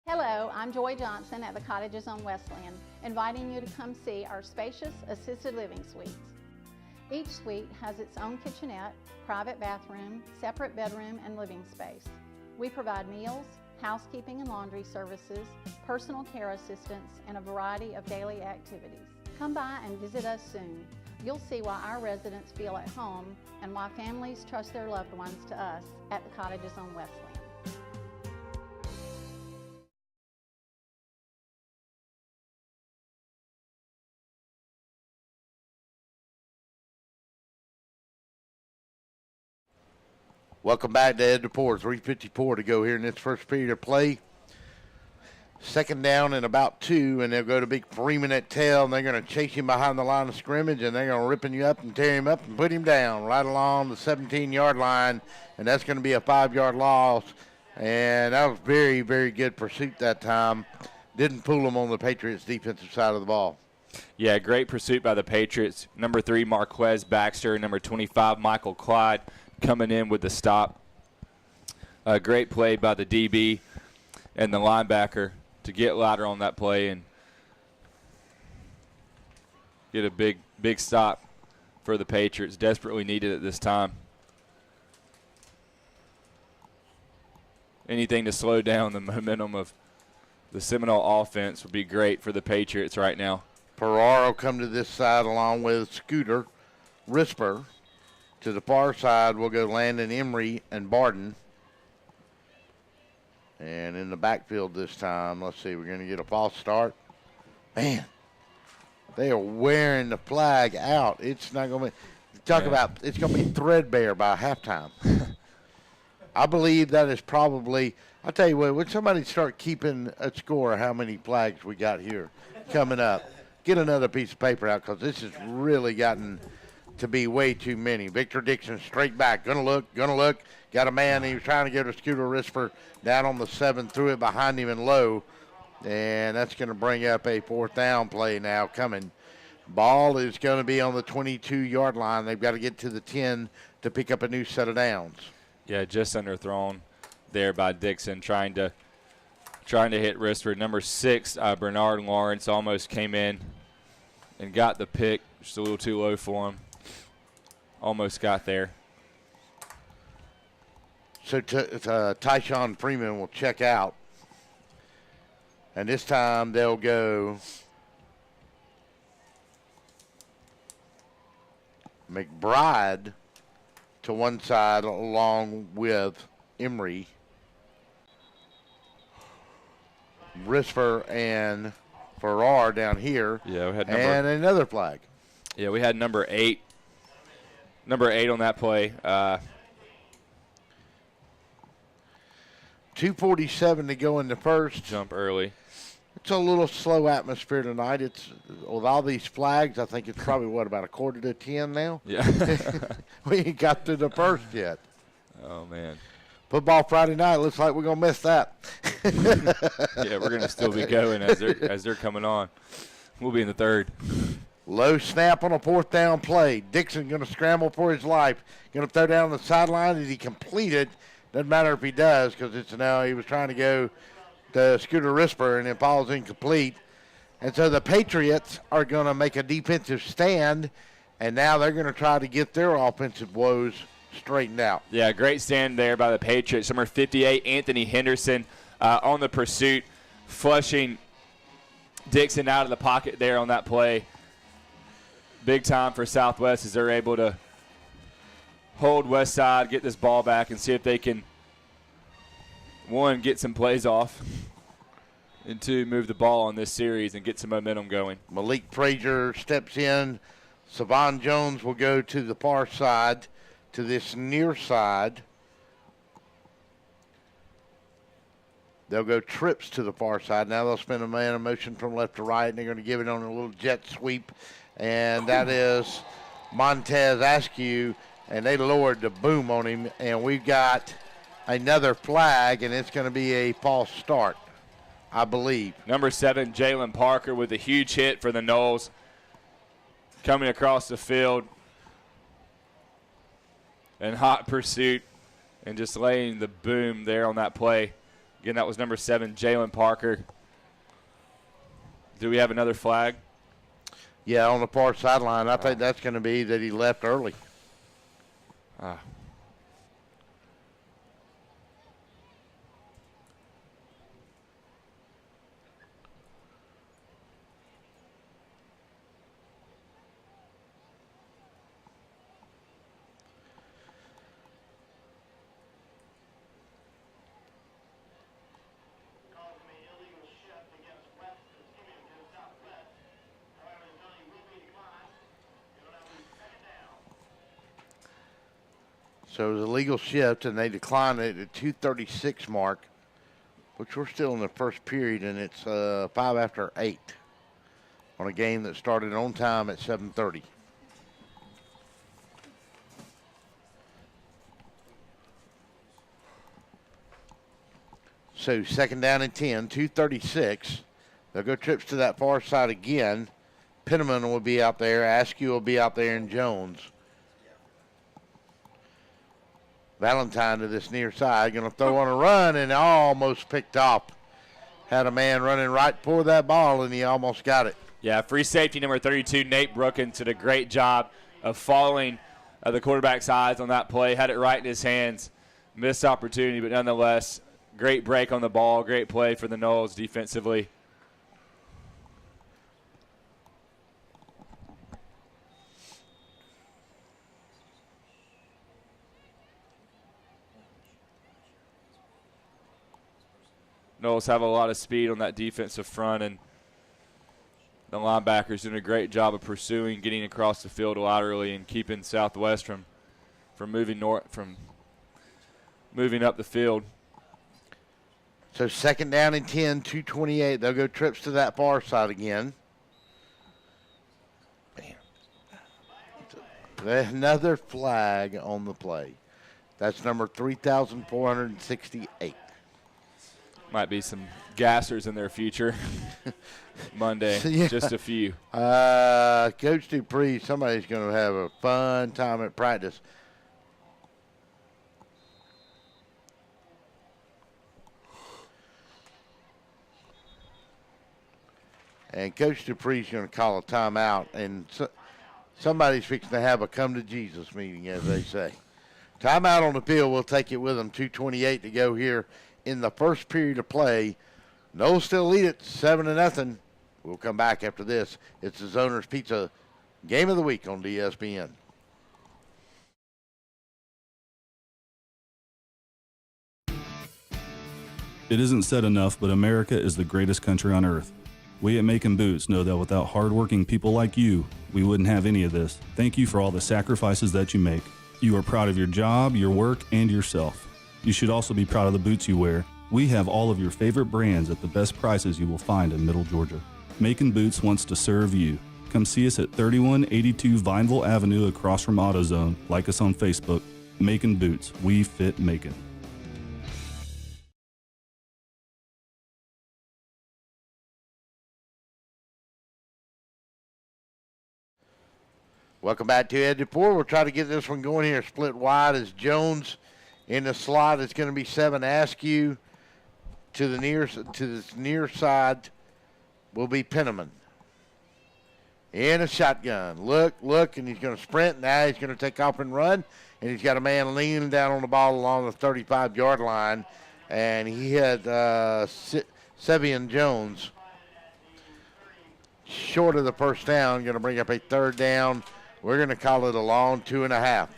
Hello, I'm Joy Johnson at the Cottages on Westland, inviting you to come see our spacious assisted living suites. Each suite has its own kitchenette, private bathroom, separate bedroom, and living space. We provide meals, housekeeping and laundry services, personal care assistance, and a variety of daily activities. Come by and visit us soon. You'll see why our residents feel at home and why families trust their loved ones to us at the Cottages on Westland. Welcome back to Ed DePore. 3:54 to go here in this first period of play. Second down and about 2, and they'll go to Big Freeman at tail, and they're going to chase him behind the line of scrimmage, and they're going to rip you up and tear him up and put him down right along the 17-yard line, and that's going to be a 5-yard loss. And that was very, very good pursuit that time. Didn't fool them on the Patriots' defensive side of the ball. Yeah, great pursuit by the Patriots. Number 3, Marquez Baxter. Number 25, Michael Clyde, coming in with the stop. A great play by the DB and the linebacker to get louder on that play and get a big stop for the Patriots. Desperately needed at this time. Anything to slow down the momentum of the Seminole offense would be great for the Patriots right now. Farrar will come to this side along with Scooter Risper. To the far side, we'll go Landon Emery and Barden. And in the backfield this time, let's see, we're going to get a false start. Man, they are wearing the flag out. It's not going to be, it's going to be threadbare by halftime. I believe that is probably, I'll tell you what, when somebody start keeping a score of how many flags we got here coming up, get another piece of paper out because this has really gotten to be way too many. Victor Dixon straight back, gonna look, got a man, he was trying to go to Scooter Risper down on the 7, threw it behind him and low, and that's gonna bring up a 4th down play now coming. Ball is gonna be on the 22-yard line. They've got to get to the 10 to pick up a new set of downs. Yeah, just underthrown there by Dixon, trying to hit Risper. Number 6, Bernard Lawrence almost came in and got the pick, just a little too low for him. Almost got there. So Tyshawn Freeman will check out. And this time they'll go McBride to one side along with Emery. Risper and Farrar down here. Yeah, we had and another flag. Yeah, we had number 8. Number 8 on that play. 2:47 to go in the first. Jump early. It's a little slow atmosphere tonight. It's with all these flags. I think it's probably about 9:45 now. Yeah, we ain't got to the first yet. Oh man, football Friday night looks like we're gonna miss that. Yeah, we're gonna still be going as they're coming on. We'll be in the 3rd. Low snap on a 4th down play. Dixon going to scramble for his life. Going to throw down the sideline. Did he complete it? Doesn't matter if he does because it's now he was trying to go to Scooter Risper and it falls incomplete. And so the Patriots are going to make a defensive stand, and now they're going to try to get their offensive woes straightened out. Yeah, great stand there by the Patriots. Number 58, Anthony Henderson on the pursuit, flushing Dixon out of the pocket there on that play. Big time for Southwest as they're able to hold West Side, get this ball back, and see if they can, 1, get some plays off, and 2, move the ball on this series and get some momentum going. Malik Frazier steps in. Savon Jones will go to the far side, to this near side. They'll go trips to the far side. Now they'll spin a man in motion from left to right, and they're going to give it on a little jet sweep. And that is Montez Askew, and they lowered the boom on him. And we've got another flag, and it's going to be a false start, I believe. Number 7, Jalen Parker with a huge hit for the Noles. Coming across the field in hot pursuit and just laying the boom there on that play. Again, that was number 7, Jalen Parker. Do we have another flag? Yeah, on the far sideline. I think that's going to be that he left early. So it was a legal shift, and they declined it at 2:36 mark, which we're still in the first period, and it's 5 after 8 on a game that started on time at 7:30. So 2nd down and 10, 2:36. They'll go trips to that far side again. Penniman will be out there. Askew will be out there, and Jones. Valentine to this near side, going to throw on a run, and almost picked off. Had a man running right for that ball, and he almost got it. Yeah, free safety number 32, Nate Brookins, did a great job of following the quarterback's eyes on that play. Had it right in his hands. Missed opportunity, but nonetheless, great break on the ball. Great play for the Noles defensively. Noles have a lot of speed on that defensive front, and the linebackers doing a great job of pursuing, getting across the field laterally, and keeping Southwest from moving moving up the field. So 2nd down and 10, 2:28. They'll go trips to that far side again. Another flag on the play. That's number 3,468. Might be some gassers in their future. Monday, yeah. Just a few. Coach Dupree, somebody's going to have a fun time at practice. And Coach Dupree's going to call a timeout, and somebody's fixing to have a come-to-Jesus meeting, as they say. Timeout on the field. We'll take it with them. 2:28 to go here in the first period of play. Noles still lead it 7-0. We'll come back after this. It's the Zoners Pizza Game of the Week on DSBN. It isn't said enough, but America is the greatest country on earth. We at Macon Boots know that without hardworking people like you, we wouldn't have any of this. Thank you for all the sacrifices that you make. You are proud of your job, your work, and yourself. You should also be proud of the boots you wear. We have all of your favorite brands at the best prices you will find in Middle Georgia. Macon Boots wants to serve you. Come see us at 3182 Vineville Avenue across from AutoZone. Like us on Facebook. Macon Boots. We fit Macon. Welcome back to Ed DePore. We'll try to get this one going here. Split wide as Jones in the slot. It's going to be 7 Askew. To the near side will be Penniman. In a shotgun. Look, and he's going to sprint. Now he's going to take off and run. And he's got a man leaning down on the ball along the 35-yard line. And he had Sevian Jones short of the first down. Going to bring up a 3rd down. We're going to call it a long 2.5.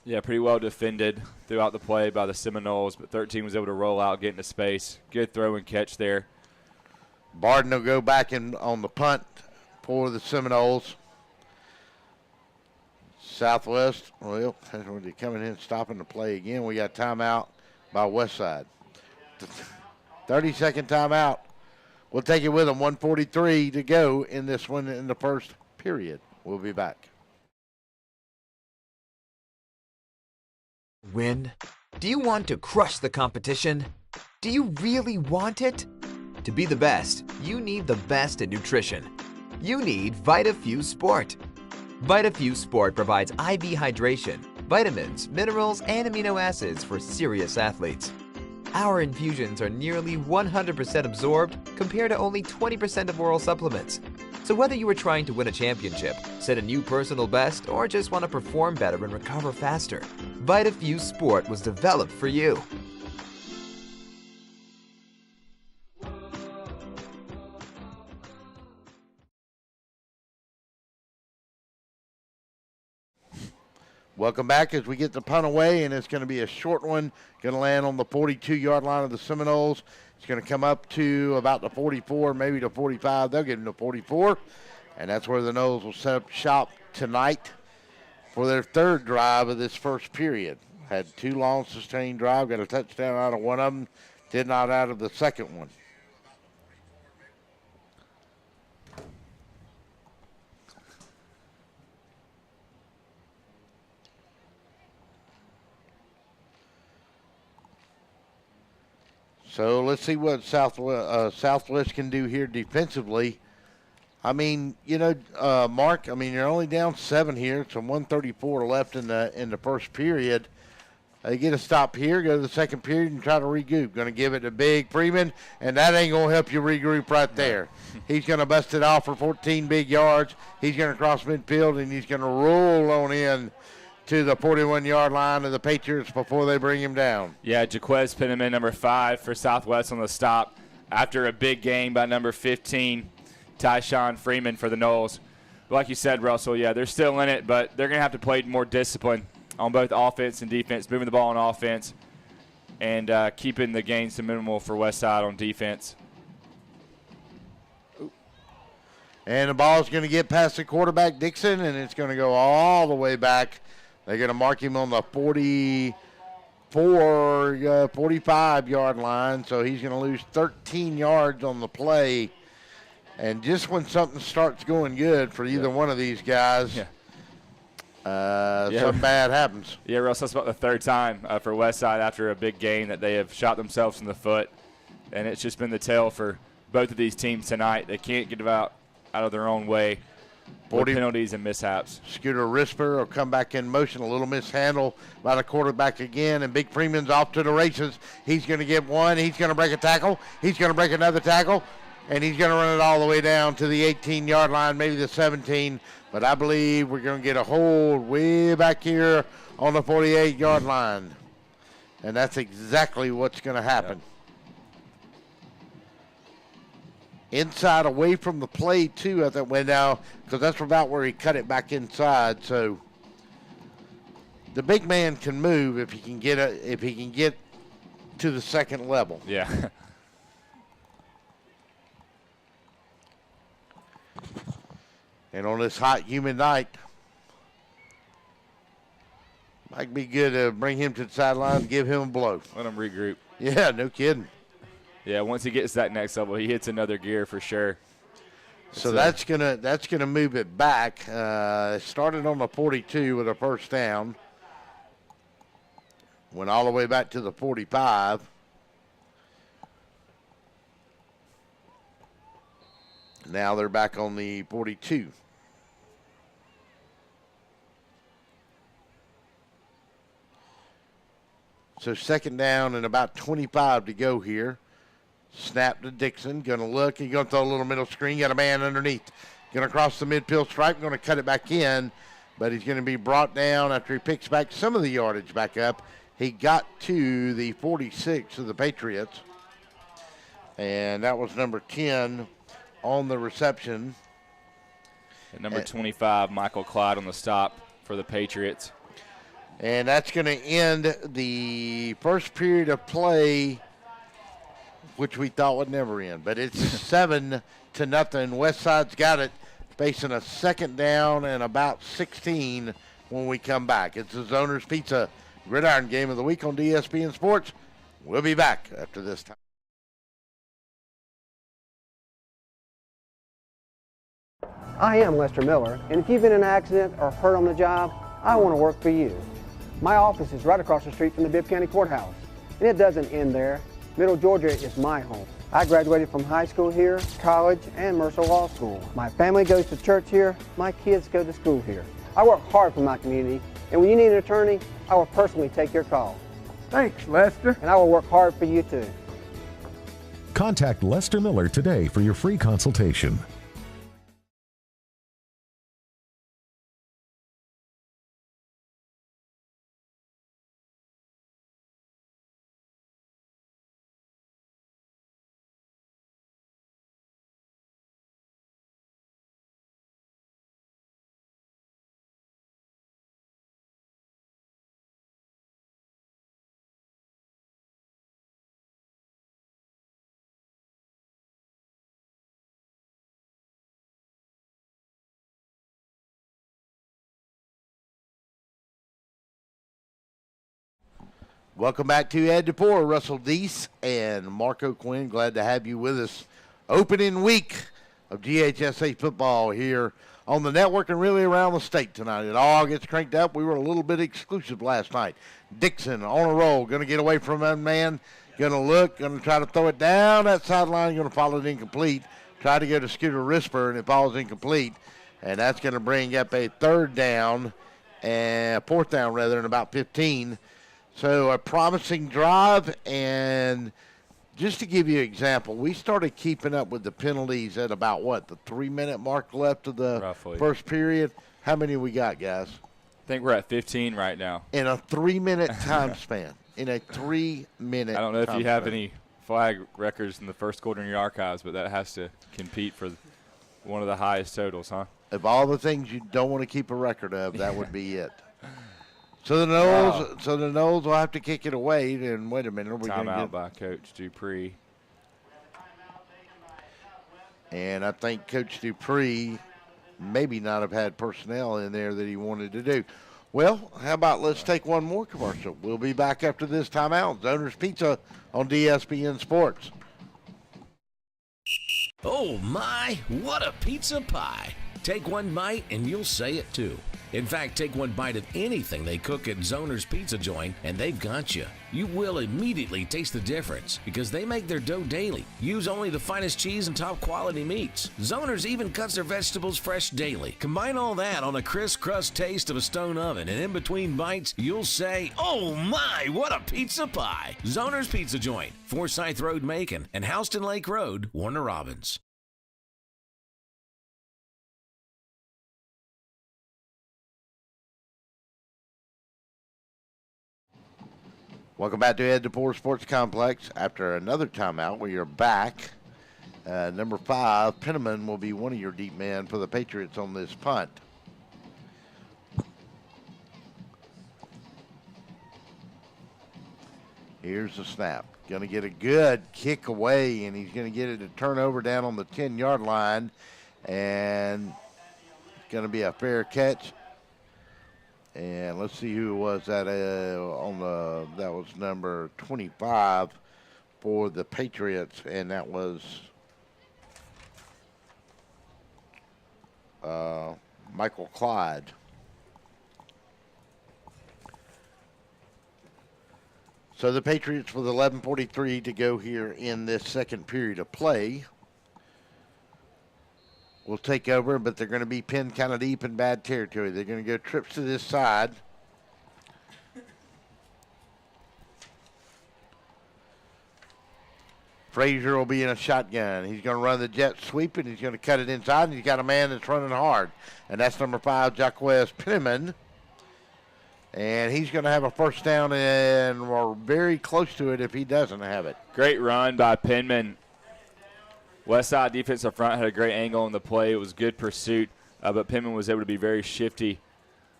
Yeah, pretty well defended throughout the play by the Seminoles, but 13 was able to roll out, get into space. Good throw and catch there. Barden will go back in on the punt for the Seminoles. Southwest, well, they're coming in, stopping the play again. We got timeout by Westside. 30-second timeout. We'll take it with them. 1:43 to go in this one in the first period. We'll be back. Win? Do you want to crush the competition? Do you really want it? To be the best, you need the best in nutrition. You need VitaFuse Sport. VitaFuse Sport provides IV hydration, vitamins, minerals, and amino acids for serious athletes. Our infusions are nearly 100% absorbed compared to only 20% of oral supplements. So whether you are trying to win a championship, set a new personal best, or just want to perform better and recover faster, VitaFuse Sport was developed for you. Welcome back as we get the punt away, and it's going to be a short one. Going to land on the 42-yard line of the Seminoles. It's going to come up to about the 44, maybe the 45. They'll get him to 44, and that's where the Noles will set up shop tonight for their 3rd drive of this first period. Had 2 long sustained drives, got a touchdown out of one of them, did not out of the second one. So let's see what Southwest can do here defensively. I mean, Mark, you're only down 7 here. It's 1:34 left in the first period. They get a stop here, go to the second period, and try to regroup. Going to give it to Big Freeman, and that ain't going to help you regroup right there. He's going to bust it off for 14 big yards. He's going to cross midfield, and he's going to roll on in to the 41-yard line of the Patriots before they bring him down. Yeah, Jaquez Penniman, number 5 for Southwest on the stop after a big gain by number 15, Tyshawn Freeman for the Noles. Like you said, Russell, yeah, they're still in it, but they're going to have to play more discipline on both offense and defense, moving the ball on offense and keeping the gains to minimal for Westside on defense. And the ball is going to get past the quarterback, Dixon, and it's going to go all the way back. They're going to mark him on the 45-yard line, so he's going to lose 13 yards on the play. And just when something starts going good for either one of these guys, something bad happens. Yeah, Russ, that's about the third time for Westside after a big gain that they have shot themselves in the foot. And it's just been the tale for both of these teams tonight. They can't get out of their own way with penalties and mishaps. Scooter Risper will come back in motion. A little mishandle by the quarterback again, and Big Freeman's off to the races. He's going to get one. He's going to break a tackle. He's going to break another tackle, and he's going to run it all the way down to the 18-yard line, maybe the 17. But I believe we're going to get a hold way back here on the 48-yard line. And that's exactly what's going to happen. Inside away from the play, too, I think, went down, because that's about where he cut it back inside. So the big man can move if he can get to the second level. Yeah. And on this hot, humid night, might be good to bring him to the sideline and give him a blow. Let him regroup. Yeah, no kidding. Yeah, once he gets to that next level, he hits another gear for sure. So that's gonna move it back. Started on the 42 with a first down. Went all the way back to the 45. Now they're back on the 42. So second down and about 25 to go here. Snap to Dixon. Going to look. He's going to throw a little middle screen. Got a man underneath. Going to cross the midfield stripe. Going to cut it back in. But he's going to be brought down after he picks back some of the yardage back up. He got to the 46 of the Patriots. And that was number 10 on the reception. And number 25, Michael Clyde on the stop for the Patriots. And that's going to end the first period of play, which we thought would never end. But it's 7-0. Westside's got it, facing a second down and about 16 when we come back. It's the Zoners Pizza Gridiron Game of the Week on DSBN Sports. We'll be back after this time. I am Lester Miller, and if you've been in an accident or hurt on the job, I want to work for you. My office is right across the street from the Bibb County Courthouse, and it doesn't end there. Middle Georgia is my home. I graduated from high school here, college, and Mercer Law School. My family goes to church here. My kids go to school here. I work hard for my community, and when you need an attorney, I will personally take your call. Thanks, Lester. And I will work hard for you, too. Contact Lester Miller today for your free consultation. Welcome back to Ed DePore, Russell Deese, and Marco Quinn. Glad to have you with us. Opening week of GHSA football here on the network and really around the state tonight. It all gets cranked up. We were a little bit exclusive last night. Dixon on a roll, going to get away from that man, going to look, going to try to throw it down that sideline, going to follow it incomplete. Try to go to Scooter Risper, and it falls incomplete. And that's going to bring up a fourth down, rather, in about 15. So a promising drive, and just to give you an example, we started keeping up with the penalties at about, the 3-minute mark left of the first period. How many we got, guys? I think we're at 15 right now. In a 3-minute time span. In a 3-minute I don't know if you have span. any flag records in the first quarter in your archives, but that has to compete for one of the highest totals, huh? Of all the things you don't want to keep a record of, that would be it. So the Noles will have to kick it away. And wait a minute, Timeout by Coach Dupree. And I think Coach Dupree maybe not have had personnel in there that he wanted to do. Well, how about let's take one more commercial. We'll be back after this timeout. Zoner's Pizza on DSBN Sports. Oh my, what a pizza pie. Take one bite and you'll say it too. In fact, take one bite of anything they cook at Zoner's Pizza Joint and they've got you. You will immediately taste the difference because they make their dough daily. Use only the finest cheese and top quality meats. Zoner's even cuts their vegetables fresh daily. Combine all that on a crisp crust taste of a stone oven, and in between bites, you'll say, oh my, what a pizza pie. Zoner's Pizza Joint, Forsyth Road, Macon, and Houston Lake Road, Warner Robins. Welcome back to Ed DePore Sports Complex. After another timeout, we are back. Number 5, Penniman will be one of your deep men for the Patriots on this punt. Here's the snap. Going to get a good kick away, and he's going to get it to turn over down on the 10-yard line. And it's going to be a fair catch. And let's see who it was that that was number 25 for the Patriots, and that was Michael Clyde. So the Patriots with 11:43 to go here in this second period of play will take over, but they're going to be pinned kind of deep in bad territory. They're going to go trips to this side. Frazier will be in a shotgun. He's going to run the jet sweep, and he's going to cut it inside, and he's got a man that's running hard. And that's number 5, Jaquez Penniman. And he's going to have a first down, and we're very close to it if he doesn't have it. Great run by Penman. Westside defensive front had a great angle on the play. It was good pursuit, but Penman was able to be very shifty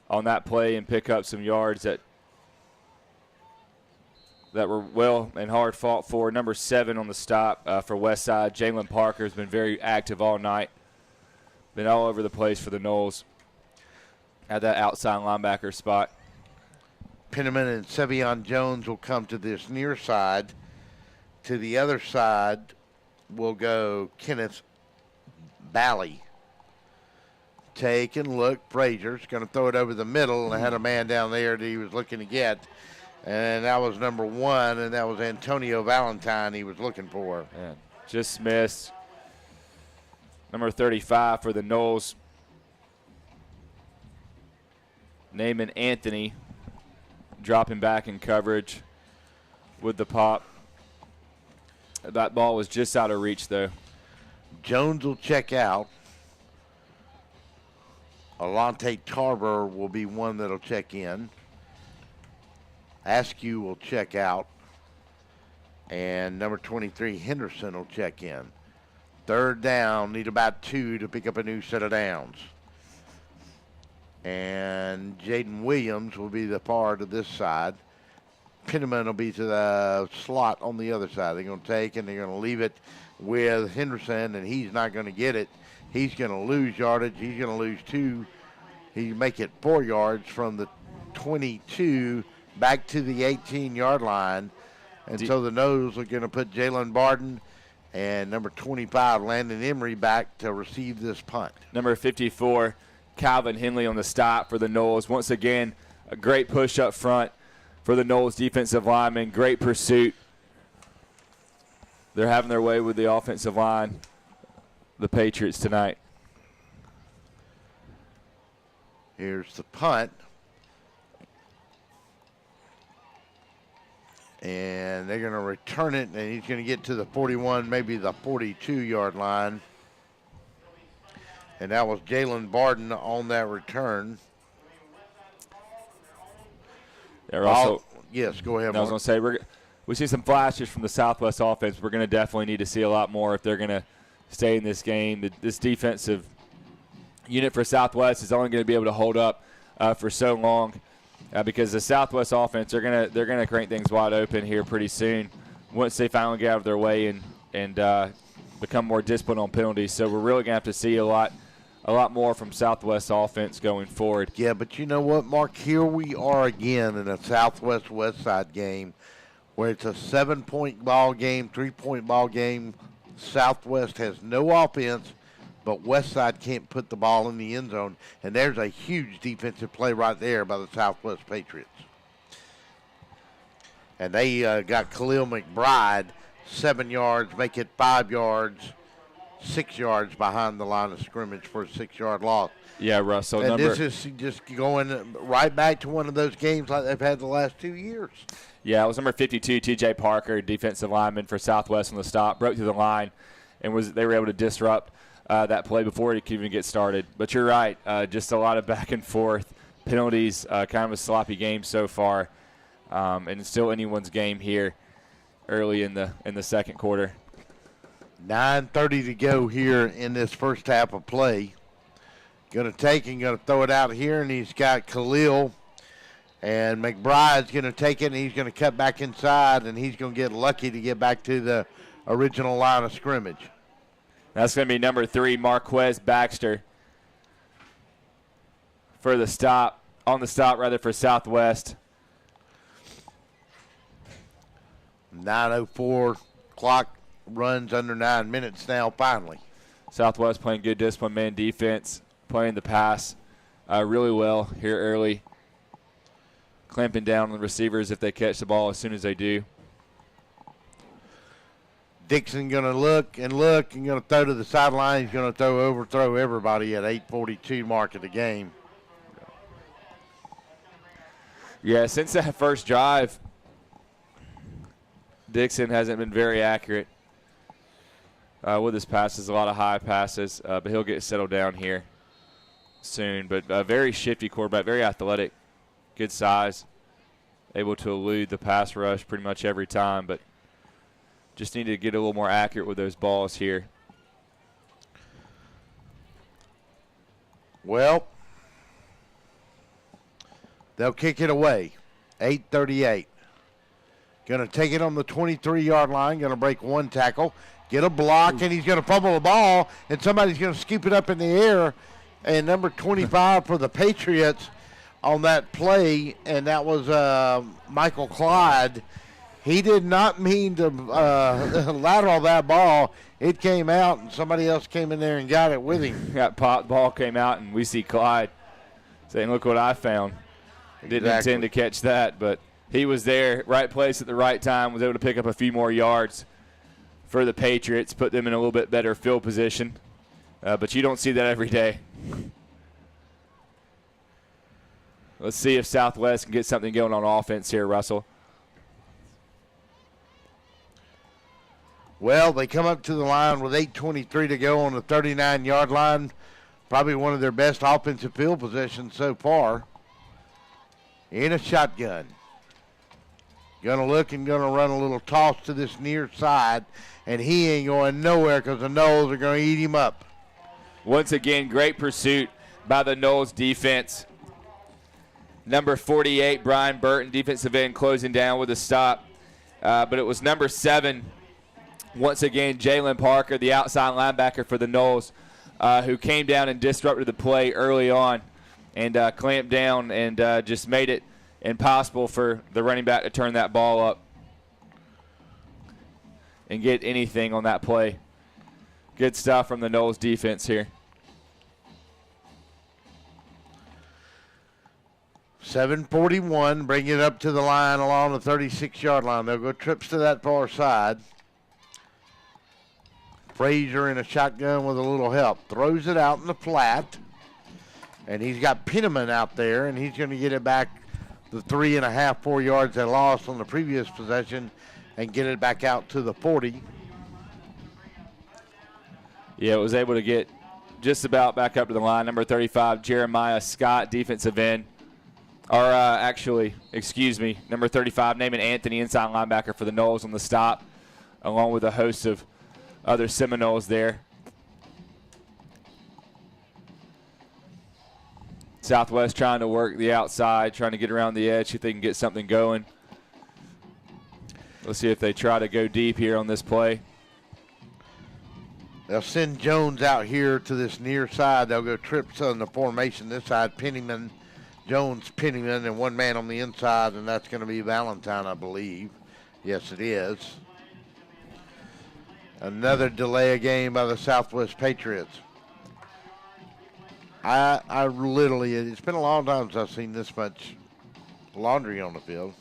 on that play and pick up some yards that were well and hard fought for. Number 7 on the stop for Westside. Jalen Parker has been very active all night. Been all over the place for the Noles at that outside linebacker spot. Penniman and Sevion Jones will come to this near side. To the other side will go Kenneth Bally. Take and look. Frazier's going to throw it over the middle, and I had a man down there that he was looking to get. And that was number 1, and that was Antonio Valentine he was looking for. Man, just missed. Number 35 for the Noles. Naaman Anthony dropping back in coverage with the pop. That ball was just out of reach, though. Jones will check out. Alante Tarver will be one that'll check in. Askew will check out. And number 23, Henderson, will check in. Third down, need about 2 to pick up a new set of downs. And Jaden Williams will be the far to this side. Penniman will be to the slot on the other side. They're going to take and they're going to leave it with Henderson, and he's not going to get it. He's going to lose yardage. He's going to lose 2. He make it 4 yards from the 22 back to the 18-yard line. And so the Noles are going to put Jalen Barden and number 25, Landon Emery, back to receive this punt. Number 54, Calvin Henley on the stop for the Noles. Once again, a great push up front for the Noles defensive linemen. Great pursuit. They're having their way with the offensive line, the Patriots, tonight. Here's the punt. And they're going to return it, and he's going to get to the 41, maybe the 42-yard line. And that was Jalen Barden on that return. Yeah, Russell. Yes, go ahead, I was going to say, we see some flashes from the Southwest offense. We're going to definitely need to see a lot more if they're going to stay in this game. This defensive unit for Southwest is only going to be able to hold up for so long because the Southwest offense, they're going to crank things wide open here pretty soon once they finally get out of their way and become more disciplined on penalties. So we're really going to have to see a lot more from Southwest offense going forward. Yeah, but you know what, Mark? Here we are again in a Southwest-West Side game where it's a 7-point ball game, 3-point ball game. Southwest has no offense, but West Side can't put the ball in the end zone. And there's a huge defensive play right there by the Southwest Patriots. And they got Khalil McBride 7 yards, make it 5 yards, 6 yards behind the line of scrimmage for a 6-yard loss. Yeah, Russell. And this is just going right back to one of those games like they've had the last 2 years. Yeah, it was number 52, T.J. Parker, defensive lineman for Southwest on the stop, broke through the line, and they were able to disrupt that play before it could even get started. But you're right, just a lot of back and forth penalties, kind of a sloppy game so far, and it's still anyone's game here early in the second quarter. 9:30 to go here in this first half of play. Going to take and going to throw it out here, and he's got Khalil. And McBride's going to take it, and he's going to cut back inside, and he's going to get lucky to get back to the original line of scrimmage. That's going to be number 3, Marquez Baxter, for the stop, for Southwest. 9:04 clock runs under 9 minutes now, finally. Southwest playing good discipline man defense, playing the pass really well here early, clamping down on the receivers if they catch the ball as soon as they do. Dixon going to look and going to throw to the sideline. He's going to overthrow everybody at 8:42 mark of the game. Yeah, since that first drive, Dixon hasn't been very accurate with his passes, a lot of high passes, but he'll get settled down here soon. But a very shifty quarterback, very athletic, good size, able to elude the pass rush pretty much every time, but just need to get a little more accurate with those balls here. Well, they'll kick it away. 8:38. Going to take it on the 23-yard line, going to break one tackle, get a block, and he's going to fumble the ball, and somebody's going to scoop it up in the air. And number 25 for the Patriots on that play, and that was Michael Clyde. He did not mean to lateral that ball. It came out, and somebody else came in there and got it with him. Got popped, ball came out, and we see Clyde saying, "Look what I found." Didn't intend to catch that, but he was there, right place at the right time, was able to pick up a few more yards for the Patriots, put them in a little bit better field position. But you don't see that every day. Let's see if Southwest can get something going on offense here, Russell. Well, they come up to the line with 8:23 to go on the 39-yard line. Probably one of their best offensive field positions so far. In a shotgun. Going to look and going to run a little toss to this near side, and he ain't going nowhere because the Noles are going to eat him up. Once again, great pursuit by the Noles defense. Number 48, Brian Burton, defensive end, closing down with a stop. But it was number 7, once again, Jalen Parker, the outside linebacker for the Noles, who came down and disrupted the play early on and clamped down and just made it impossible for the running back to turn that ball up and get anything on that play. Good stuff from the Noles defense here. 7:41, bring it up to the line along the 36-yard line. They'll go trips to that far side. Frazier in a shotgun with a little help. Throws it out in the flat. And he's got Penniman out there, and he's going to get it back the 3.5, 4 yards they lost on the previous possession and get it back out to the 40. Yeah, it was able to get just about back up to the line. Number 35, Jeremiah Scott, defensive end. Or number 35, Naaman Anthony, inside linebacker for the Noles on the stop, along with a host of other Seminoles there. Southwest trying to work the outside, trying to get around the edge, see if they can get something going. Let's see if they try to go deep here on this play. They'll send Jones out here to this near side. They'll go trips on the formation this side. Pennyman, Jones, Pennyman, and one man on the inside, and that's going to be Valentine, I believe. Yes, it is. Another delay of game by the Southwest Patriots. I literally, it's been a long time since I've seen this much laundry on the field.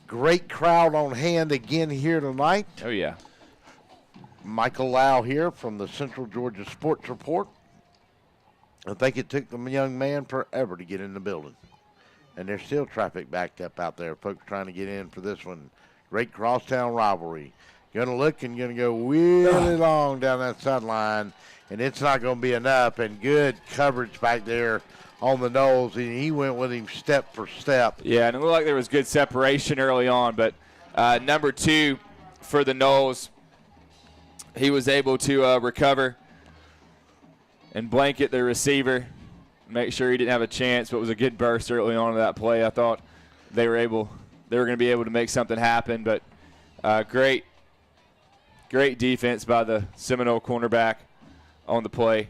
Great crowd on hand again here tonight. Oh, yeah. Michael Lau here from the Central Georgia Sports Report. I think it took the young man forever to get in the building. And there's still traffic backed up out there, folks trying to get in for this one. Great crosstown rivalry. Going to look and going to go really long down that sideline, and it's not going to be enough. And good coverage back there on the Noles, and he went with him step for step. Yeah, and it looked like there was good separation early on, but number 2 for the Noles, he was able to recover and blanket the receiver, make sure he didn't have a chance, but it was a good burst early on in that play. I thought they were going to be able to make something happen, but great defense by the Seminole cornerback on the play.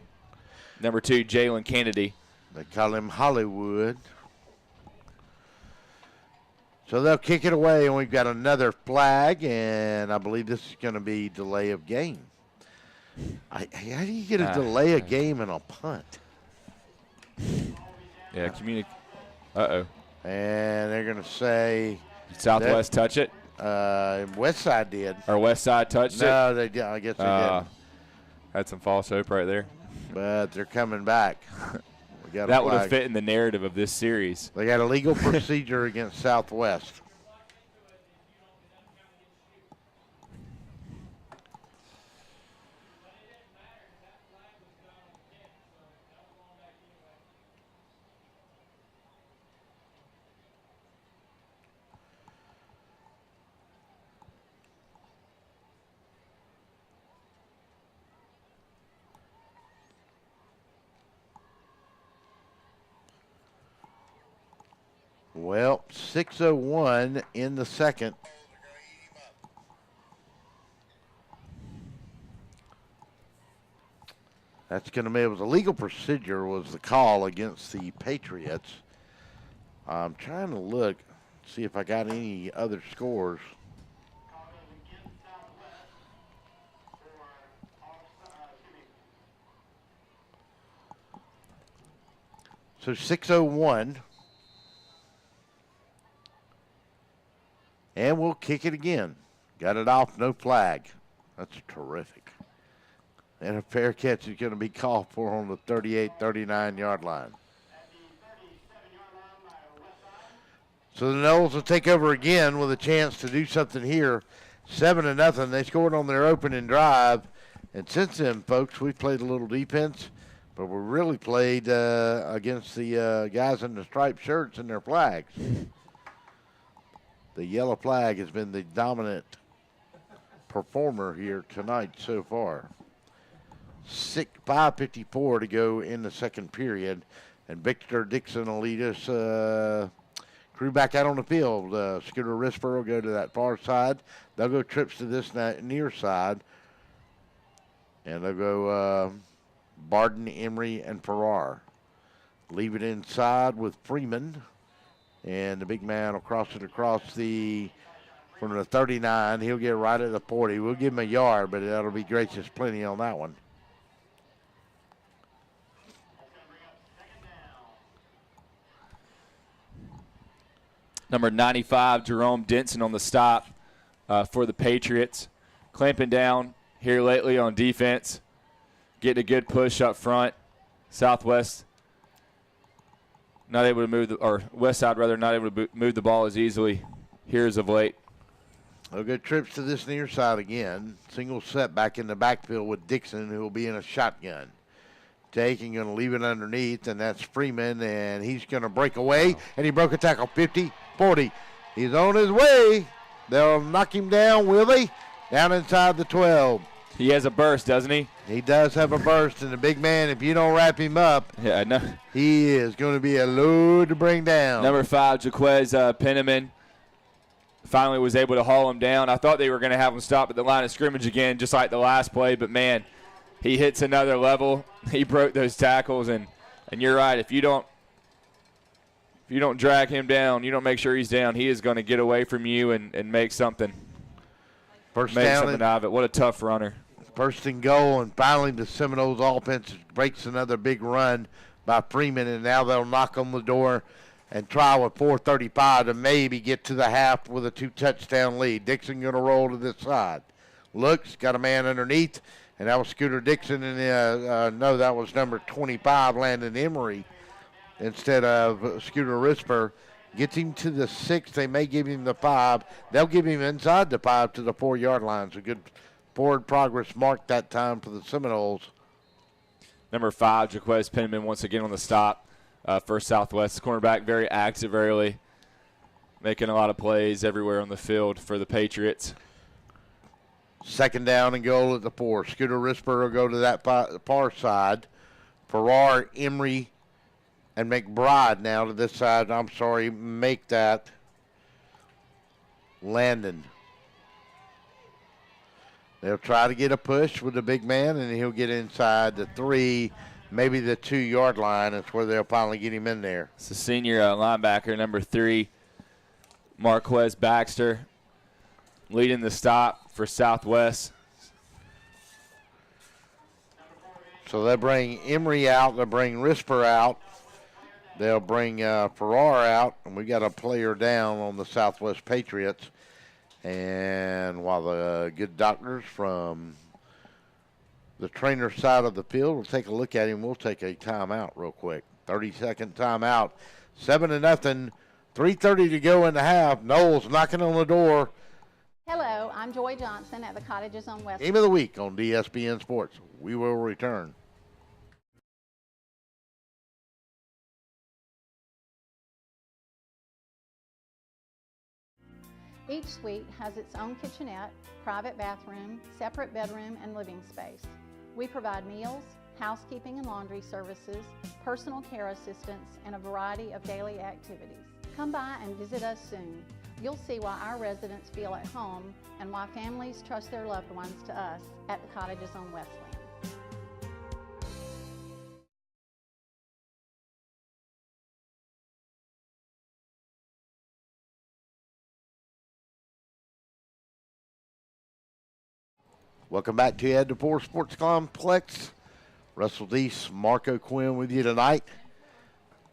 Number 2, Jalen Kennedy. They call him Hollywood. So they'll kick it away, and we've got another flag, and I believe this is going to be delay of game. How do you get a delay of game and a punt? Yeah, uh-oh. And they're going to say Southwest touch it? West Side did. Or West Side touched it? No, they did. I guess they didn't. Had some false hope right there. But they're coming back. That would have fit in the narrative of this series. They got a legal procedure against Southwest. Well, 6:01 in the second. That's going to be, it was a legal procedure was the call against the Patriots. I'm trying to look, see if I got any other scores. So 6:01. And we'll kick it again. Got it off, no flag. That's terrific. And a fair catch is going to be called for on the 38, 39-yard line. So the Noles will take over again with a chance to do something here. 7-0. They scored on their opening drive. And since then, folks, we've played a little defense, but we really played against the guys in the striped shirts and their flags. The yellow flag has been the dominant performer here tonight so far. 5:54 to go in the second period, and Victor Dixon will lead us crew back out on the field. Scooter Risper will go to that far side. They'll go trips to this near side, and they'll go Barden, Emery, and Farrar. Leave it inside with Freeman. And the big man will cross it across from the 39. He'll get right at the 40. We'll give him a yard, but that'll be gracious plenty on that one. Number 95, Jerome Denson on the stop for the Patriots. Clamping down here lately on defense. Getting a good push up front. Southwest not able to move, or West Side rather, not able to move the ball as easily here as of late. A good trips to this near side again. Single set back in the backfield with Dixon, who will be in a shotgun. Taking, going to leave it underneath, and that's Freeman, and he's going to break away, and he broke a tackle, 50, 40. He's on his way. They'll knock him down, will they? Down inside the 12. He has a burst, doesn't he? He does have a burst, and the big man, if you don't wrap him up, yeah, no. He is going to be a load to bring down. Number 5, Jaquez Penniman, finally was able to haul him down. I thought they were going to have him stop at the line of scrimmage again, just like the last play, but, man, he hits another level. He broke those tackles, and you're right. If you don't drag him down, you don't make sure he's down, he is going to get away from you and make something. Make something out of it. What a tough runner. First and goal, and finally the Seminoles offense breaks another big run by Freeman, and now they'll knock on the door and try with 4:35 to maybe get to the half with a 2-touchdown lead. Dixon going to roll to this side. Looks, got a man underneath, and that was Scooter Dixon, and no, that was number 25, Landon Emery, instead of Scooter Risper. Gets him to the 6. They may give him the 5. They'll give him inside the 5 to the 4-yard line. So good forward progress marked that time for the Seminoles. Number 5, Jaquez Penniman once again on the stop for Southwest. Cornerback very active early, making a lot of plays everywhere on the field for the Patriots. Second down and goal at the 4. Scooter Risper will go to that far side. Farrar, Emery, and McBride now to this side. I'm sorry, make that Landon. They'll try to get a push with the big man, and he'll get inside the 3, maybe the 2-yard line. That's where they'll finally get him in there. It's the senior linebacker, number 3, Marquez Baxter, leading the stop for Southwest. So they'll bring Emery out. They'll bring Risper out. They'll bring Farrar out, and we got a player down on the Southwest Patriots. And while the good doctors from the trainer side of the field will take a look at him, we'll take a timeout real quick. 30-second timeout. 7-0. 3:30 to go in the half. Knowles knocking on the door. Hello, I'm Joy Johnson at the Cottages on West. Game of the week on DSBN Sports. We will return. Each suite has its own kitchenette, private bathroom, separate bedroom, and living space. We provide meals, housekeeping and laundry services, personal care assistance, and a variety of daily activities. Come by and visit us soon. You'll see why our residents feel at home and why families trust their loved ones to us at the Cottages on Westland. Welcome back to Ed DeVore Sports Complex. Russell Deese, Marco Quinn with you tonight.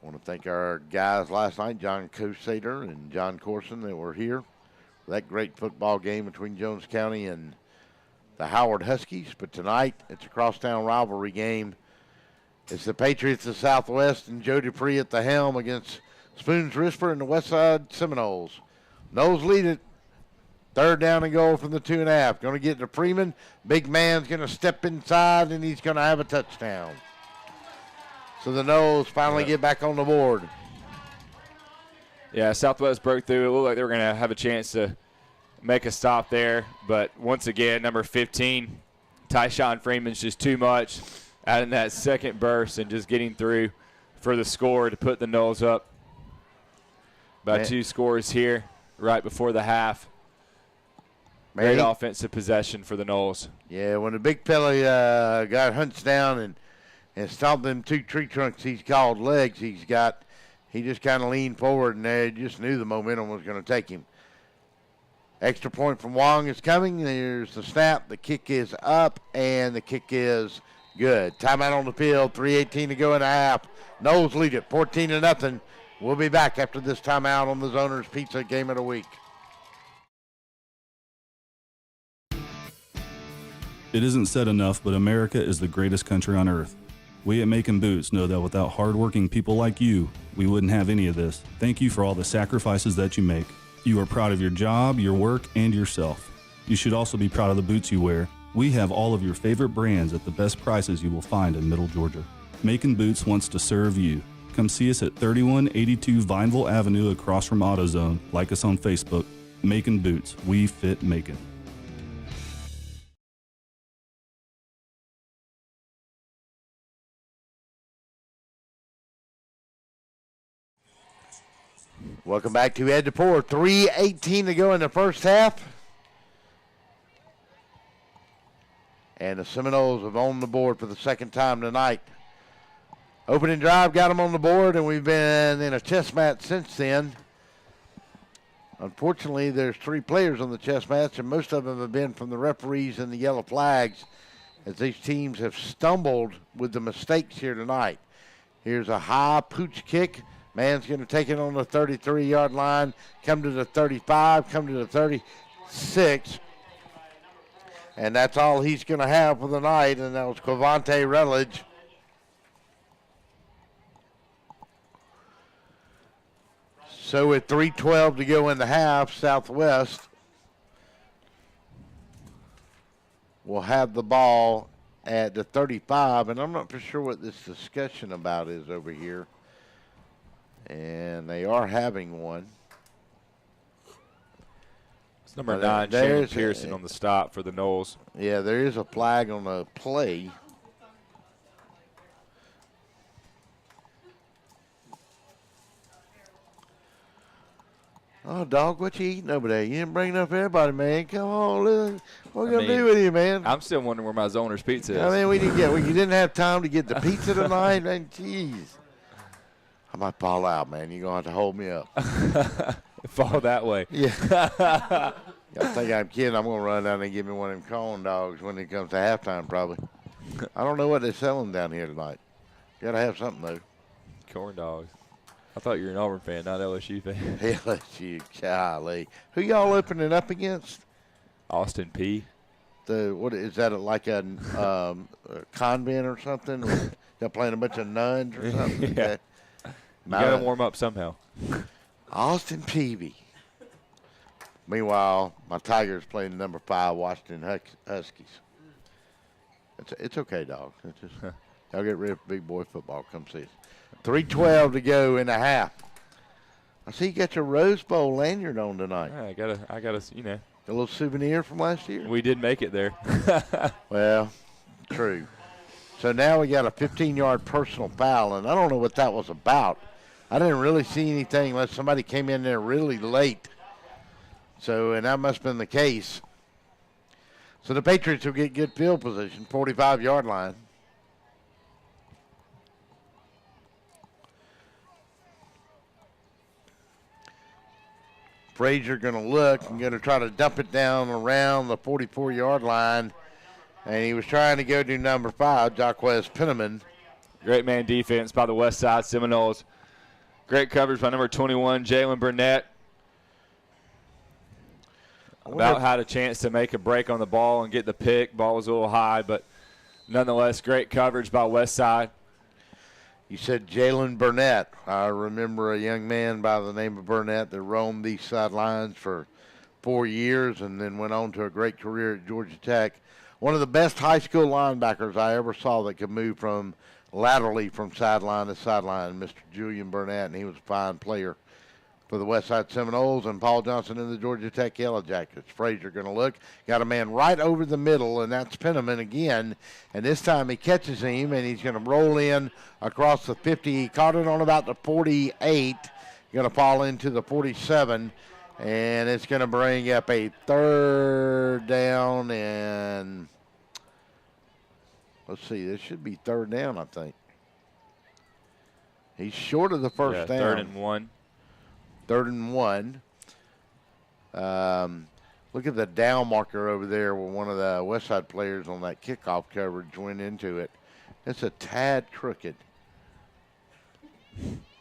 I want to thank our guys last night, John Cosader and John Corson, that were here for that great football game between Jones County and the Howard Huskies. But tonight, it's a crosstown rivalry game. It's the Patriots of Southwest and Joe Dupree at the helm against Spoons Risper and the Westside Seminoles. Knowles lead it. 3rd down and goal from the 2.5. Going to get to Freeman. Big man's going to step inside, and he's going to have a touchdown. So the Knowles finally get back on the board. Yeah, Southwest broke through. It looked like they were going to have a chance to make a stop there. But once again, number 15, Tyshawn Freeman's just too much, adding that second burst and just getting through for the score to put the Knowles up by 2 scores here right before the half. Great offensive possession for the Knowles. Yeah, when the big fella got hunched down and stomped them 2 tree trunks he's called legs he just kind of leaned forward, and they just knew the momentum was going to take him. Extra point from Wong is coming. There's the snap. The kick is up, and the kick is good. Timeout on the field, 3:18 to go in the half. Knowles lead it 14-0. We'll be back after this timeout on the Zoners Pizza Game of the Week. It isn't said enough, but America is the greatest country on earth. We at Macon Boots know that without hardworking people like you, we wouldn't have any of this. Thank you for all the sacrifices that you make. You are proud of your job, your work, and yourself. You should also be proud of the boots you wear. We have all of your favorite brands at the best prices you will find in Middle Georgia. Macon Boots wants to serve you. Come see us at 3182 Vineville Avenue across from AutoZone. Like us on Facebook. Macon Boots. We fit Macon. Welcome back to Ed DePore. 3:18 to go in the first half. And the Seminoles have on the board for the second time tonight. Opening drive got them on the board, and we've been in a chess match since then. Unfortunately, there's 3 players on the chess match, and most of them have been from the referees and the yellow flags, as these teams have stumbled with the mistakes here tonight. Here's a high pooch kick. Man's going to take it on the 33-yard line, come to the 35, come to the 36. And that's all he's going to have for the night, and that was Quavante Rutledge. So with 3:12 to go in the half, Southwest will have the ball at the 35, and I'm not for sure what this discussion about is over here. And they are having one. It's number 9, Shannon Pearson on the stop for the Noles. Yeah, there is a flag on the play. Oh, dog, what you eating over there? You didn't bring enough for everybody, man. Come on, look. What we going to do with you, man? I'm still wondering where my Zoner's pizza is. I mean, we didn't have time to get the pizza tonight, man. Jeez. I might fall out, man. You're going to have to hold me up. Fall that way. Yeah. Y'all think I'm kidding. I'm going to run down and give me one of them corn dogs when it comes to halftime, probably. I don't know what they're selling down here tonight. Got to have something, though. Corn dogs. I thought you were an Auburn fan, not LSU fan. LSU, golly. Who y'all opening up against? Austin P. What is that, like a convent or something? They're playing a bunch of nuns or something? Yeah. You got to warm up somehow. Austin Peavy. Meanwhile, my Tigers playing number 5 Washington Huskies. It's okay, dog. It's just, y'all get ready for big boy football. Come see us. 3:12 to go in the half. I see you got your Rose Bowl lanyard on tonight. Yeah, I got a, you know. A little souvenir from last year? We did make it there. Well, true. So now we got a 15-yard personal foul, and I don't know what that was about. I didn't really see anything unless somebody came in there really late. So, and that must have been the case. So the Patriots will get good field position, 45-yard line. Frazier going to look and going to try to dump it down around the 44-yard line. And he was trying to go to number 5, Jaquez Penniman. Great man defense by the West Side Seminoles. Great coverage by number 21, Jalen Burnett. About had a chance to make a break on the ball and get the pick. Ball was a little high, but nonetheless, great coverage by West Side. You said Jalen Burnett. I remember a young man by the name of Burnett that roamed these sidelines for 4 years and then went on to a great career at Georgia Tech. One of the best high school linebackers I ever saw that could move from laterally from sideline to sideline, Mr. Julian Burnett, and he was a fine player for the Westside Seminoles, and Paul Johnson in the Georgia Tech Yellow Jackets. Frazier going to look. Got a man right over the middle, and that's Penniman again. And this time he catches him, and he's going to roll in across the 50. He caught it on about the 48. Going to fall into the 47, and it's going to bring up a 3rd down, and let's see, this should be 3rd down, I think. He's short of the first down. 3rd and 1. 3rd and 1. Look at the down marker over there where one of the Westside players on that kickoff coverage went into it. It's a tad crooked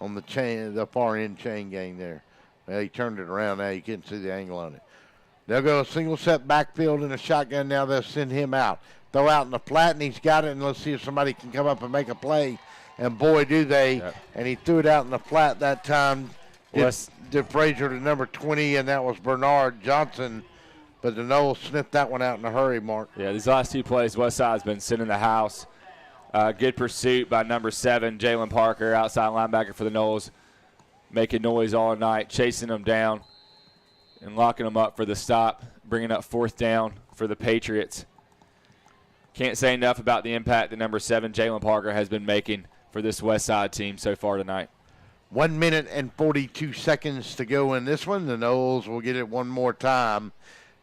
on the chain, the far end chain gang there. Well, he turned it around now. You can't see the angle on it. They'll go a single set backfield in a shotgun now. They'll send him out. throw out in the flat, and he's got it, and let's see if somebody can come up and make a play. And boy, do they. Yep. And he threw it out in the flat that time. Did Frazier to number 20, and that was Bernard Johnson. But the Noles sniffed that one out in a hurry, Mark. Yeah, these last 2 plays, Westside's been sitting in the house. Good pursuit by number 7, Jalen Parker, outside linebacker for the Noles, making noise all night, chasing them down and locking them up for the stop, bringing up 4th down for the Patriots. Can't say enough about the impact that number 7, Jalen Parker, has been making for this Westside team so far tonight. 1 minute and 42 seconds to go in this one. The Noles will get it one more time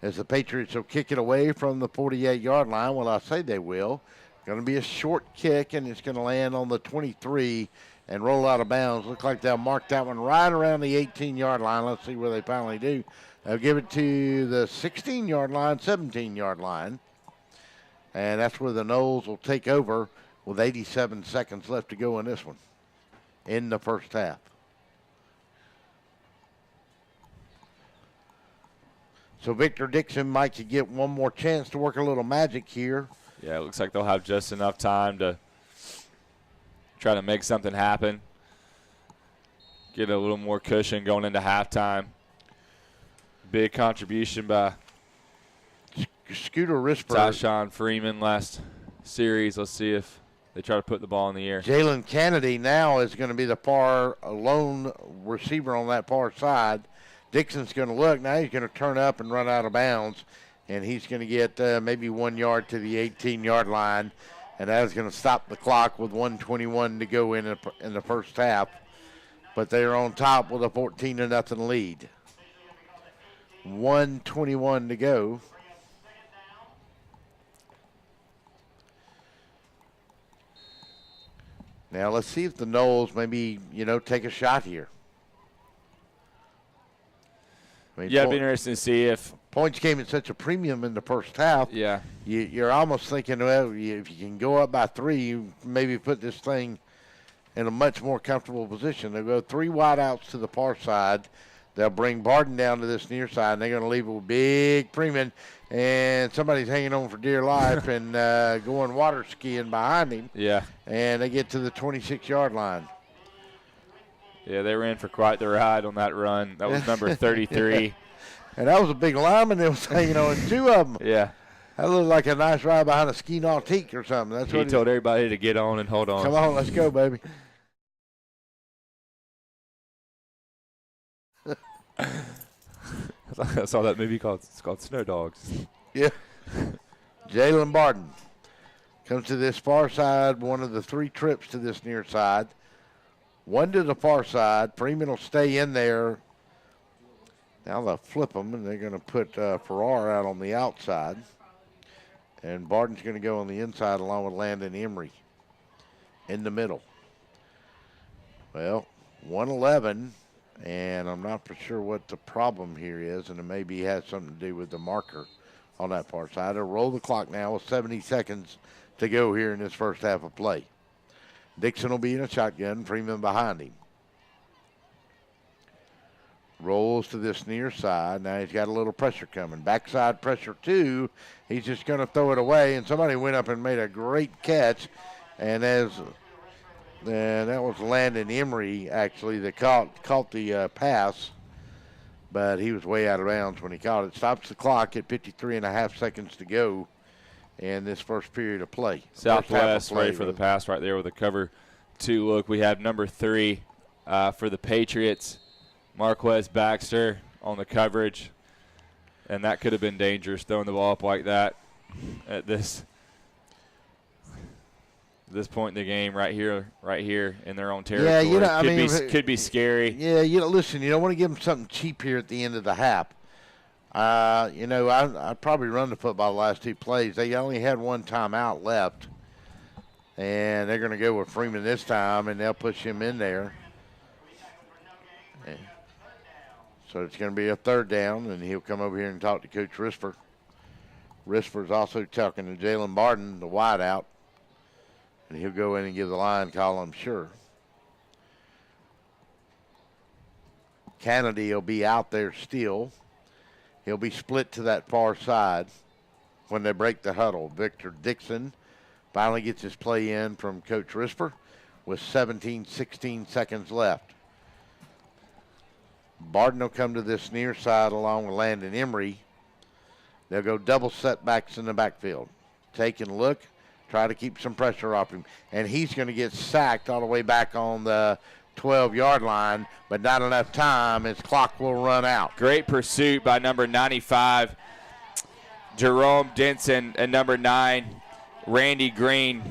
as the Patriots will kick it away from the 48-yard line. Well, I say they will. Going to be a short kick, and it's going to land on the 23 and roll out of bounds. Look like they'll mark that one right around the 18-yard line. Let's see where they finally do. They'll give it to the 16-yard line, 17-yard line. And that's where the Noles will take over with 87 seconds left to go in this one in the first half. So Victor Dixon might get one more chance to work a little magic here. Yeah, it looks like they'll have just enough time to try to make something happen, get a little more cushion going into halftime. Big contribution by Scooter Risper. Tyshawn Freeman last series. Let's see if they try to put the ball in the air. Jalen Kennedy now is going to be the far lone receiver on that far side. Dixon's going to look. Now he's going to turn up and run out of bounds, and he's going to get maybe 1 yard to the 18-yard line, and that is going to stop the clock with 1:21 to go in the first half. But they're on top with a 14-0 lead. 1:21 to go. Now let's see if the Noles maybe, take a shot here. Yeah, it'd be interesting to see if points came at such a premium in the first half. Yeah, you're almost thinking, well, if you can go up by 3, you maybe put this thing in a much more comfortable position. They'll go 3 wideouts to the far side. They'll bring Barden down to this near side, and they're going to leave it with big Freeman, and somebody's hanging on for dear life and going water skiing behind him. Yeah. And they get to the 26-yard line. Yeah, they ran for quite the ride on that run. That was number 33. Yeah. And that was a big lineman that was hanging on, 2 of them. Yeah. That looked like a nice ride behind a ski nautique or something. That's he told everybody to get on and hold on. Come on, let's go, baby. I saw that movie called Snow Dogs. Yeah. Jalen Barden comes to this far side, one of the 3 trips to this near side. 1 to the far side. Freeman will stay in there. Now they'll flip them, and they're going to put Farrar out on the outside. And Barden's going to go on the inside along with Landon Emery in the middle. Well, 111, and I'm not for sure what the problem here is, and it maybe has something to do with the marker on that far side. They'll roll the clock now with 70 seconds to go here in this first half of play. Dixon will be in a shotgun, Freeman behind him. Rolls to this near side. Now he's got a little pressure coming. Backside pressure 2. He's just going to throw it away, and somebody went up and made a great catch. And that was Landon Emery, actually, that caught the pass. But he was way out of bounds when he caught it. Stops the clock at 53.5 seconds to go in this first period of play. Southwest ready for the pass right there with a cover 2 look. We have number 3 for the Patriots, Marquez Baxter on the coverage, and that could have been dangerous throwing the ball up like that at this point in the game right here in their own territory. Yeah, could be scary. Yeah, listen, you don't want to give them something cheap here at the end of the half. I probably run the football the last 2 plays. They only had 1 timeout left, and they're going to go with Freeman this time, and they'll push him in there. So it's going to be a 3rd down, and he'll come over here and talk to Coach Risper. Risper's also talking to Jalen Barden, the wideout, and he'll go in and give the line call, I'm sure. Kennedy will be out there still. He'll be split to that far side. when they break the huddle. Victor Dixon finally gets his play in from Coach Risper with 16 seconds left. Barden will come to this near side along with Landon Emery. They'll go double setbacks in the backfield. Take and look, try to keep some pressure off him. And he's going to get sacked all the way back on the 12-yard line, but not enough time. His clock will run out. Great pursuit by number 95, Jerome Denson, and number 9, Randy Green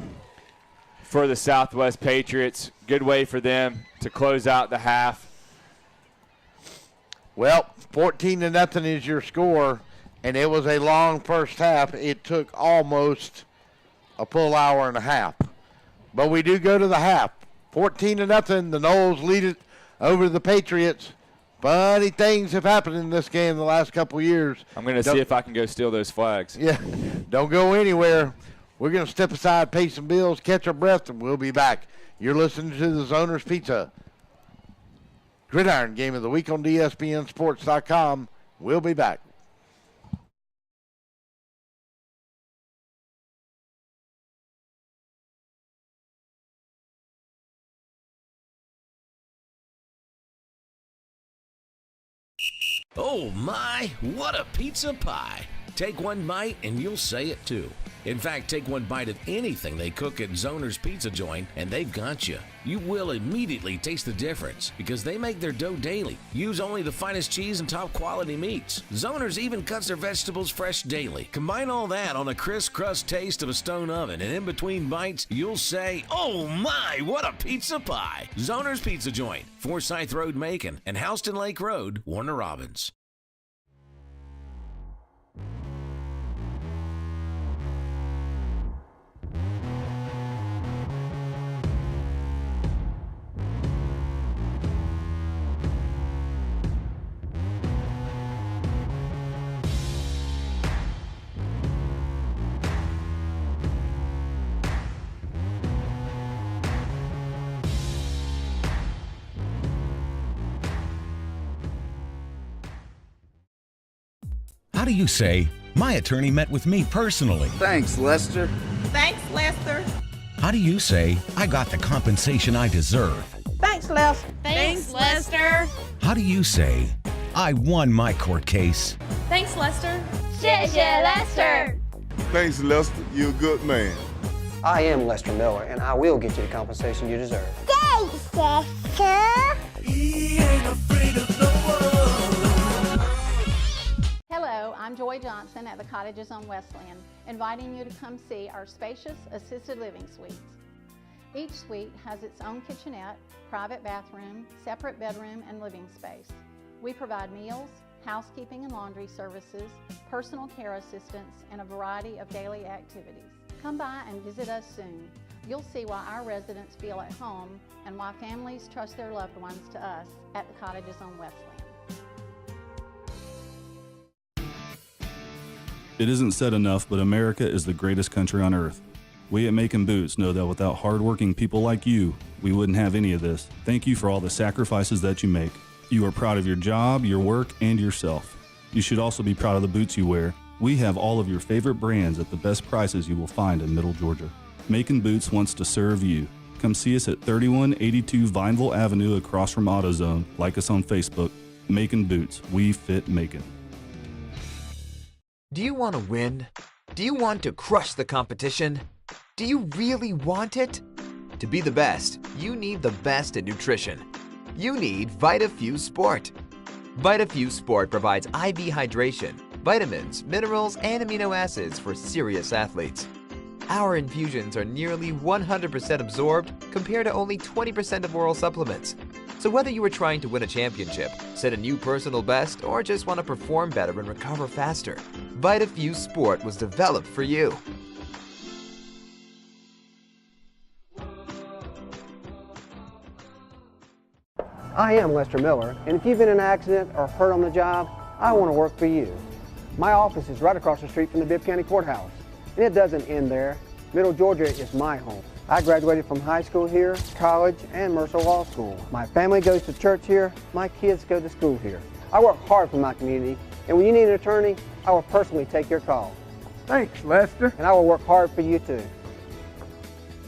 for the Southwest Patriots. Good way for them to close out the half. Well, 14-0 is your score, and it was a long first half. It took almost a full hour and a half. But we do go to the half. 14-0, the Noles lead it over the Patriots. Funny things have happened in this game the last couple years. I'm going to see if I can go steal those flags. Yeah, don't go anywhere. We're going to step aside, pay some bills, catch our breath, and we'll be back. You're listening to the Zoners Pizza Gridiron Game of the Week on DSBNSports.com. We'll be back. Oh my, what a pizza pie. Take one bite and you'll say it too. In fact, take one bite of anything they cook at Zoner's Pizza Joint and they've got you. You will immediately taste the difference because they make their dough daily. Use only the finest cheese and top quality meats. Zoner's even cuts their vegetables fresh daily. Combine all that on a crisp crust taste of a stone oven, and in between bites, you'll say, oh my, what a pizza pie. Zoner's Pizza Joint, Forsyth Road, Macon, and Houston Lake Road, Warner Robins. How do you say, my attorney met with me personally? Thanks, Lester. Thanks, Lester. How do you say, I got the compensation I deserve? Thanks, Lester. Thanks, Lester. How do you say, I won my court case? Thanks, Lester. 谢谢 Lester. Thanks, Lester. You're a good man. I am Lester Miller, and I will get you the compensation you deserve. Thanks, Lester. He ain't afraid of no one. Hello, I'm Joy Johnson at the Cottages on Westland, inviting you to come see our spacious assisted living suites. Each suite has its own kitchenette, private bathroom, separate bedroom, and living space. We provide meals, housekeeping and laundry services, personal care assistance, and a variety of daily activities. Come by and visit us soon. You'll see why our residents feel at home and why families trust their loved ones to us at the Cottages on Westland. It isn't said enough, but America is the greatest country on earth. We at Macon Boots know that without hardworking people like you, we wouldn't have any of this. Thank you for all the sacrifices that you make. You are proud of your job, your work, and yourself. You should also be proud of the boots you wear. We have all of your favorite brands at the best prices you will find in Middle Georgia. Macon Boots wants to serve you. Come see us at 3182 Vineville Avenue across from AutoZone. Like us on Facebook. Macon Boots. We fit Macon. Do you want to win? Do you want to crush the competition? Do you really want it? To be the best, you need the best in nutrition. You need VitaFuse Sport. VitaFuse Sport provides IV hydration, vitamins, minerals, and amino acids for serious athletes. Our infusions are nearly 100% absorbed compared to only 20% of oral supplements. So whether you are trying to win a championship, set a new personal best, or just want to perform better and recover faster, VitaFuse Sport was developed for you. I am Lester Miller, and if you've been in an accident or hurt on the job, I want to work for you. My office is right across the street from the Bibb County Courthouse, and it doesn't end there. Middle Georgia is my home. I graduated from high school here, college, and Mercer Law School. My family goes to church here. My kids go to school here. I work hard for my community, and when you need an attorney, I will personally take your call. Thanks, Lester. And I will work hard for you too.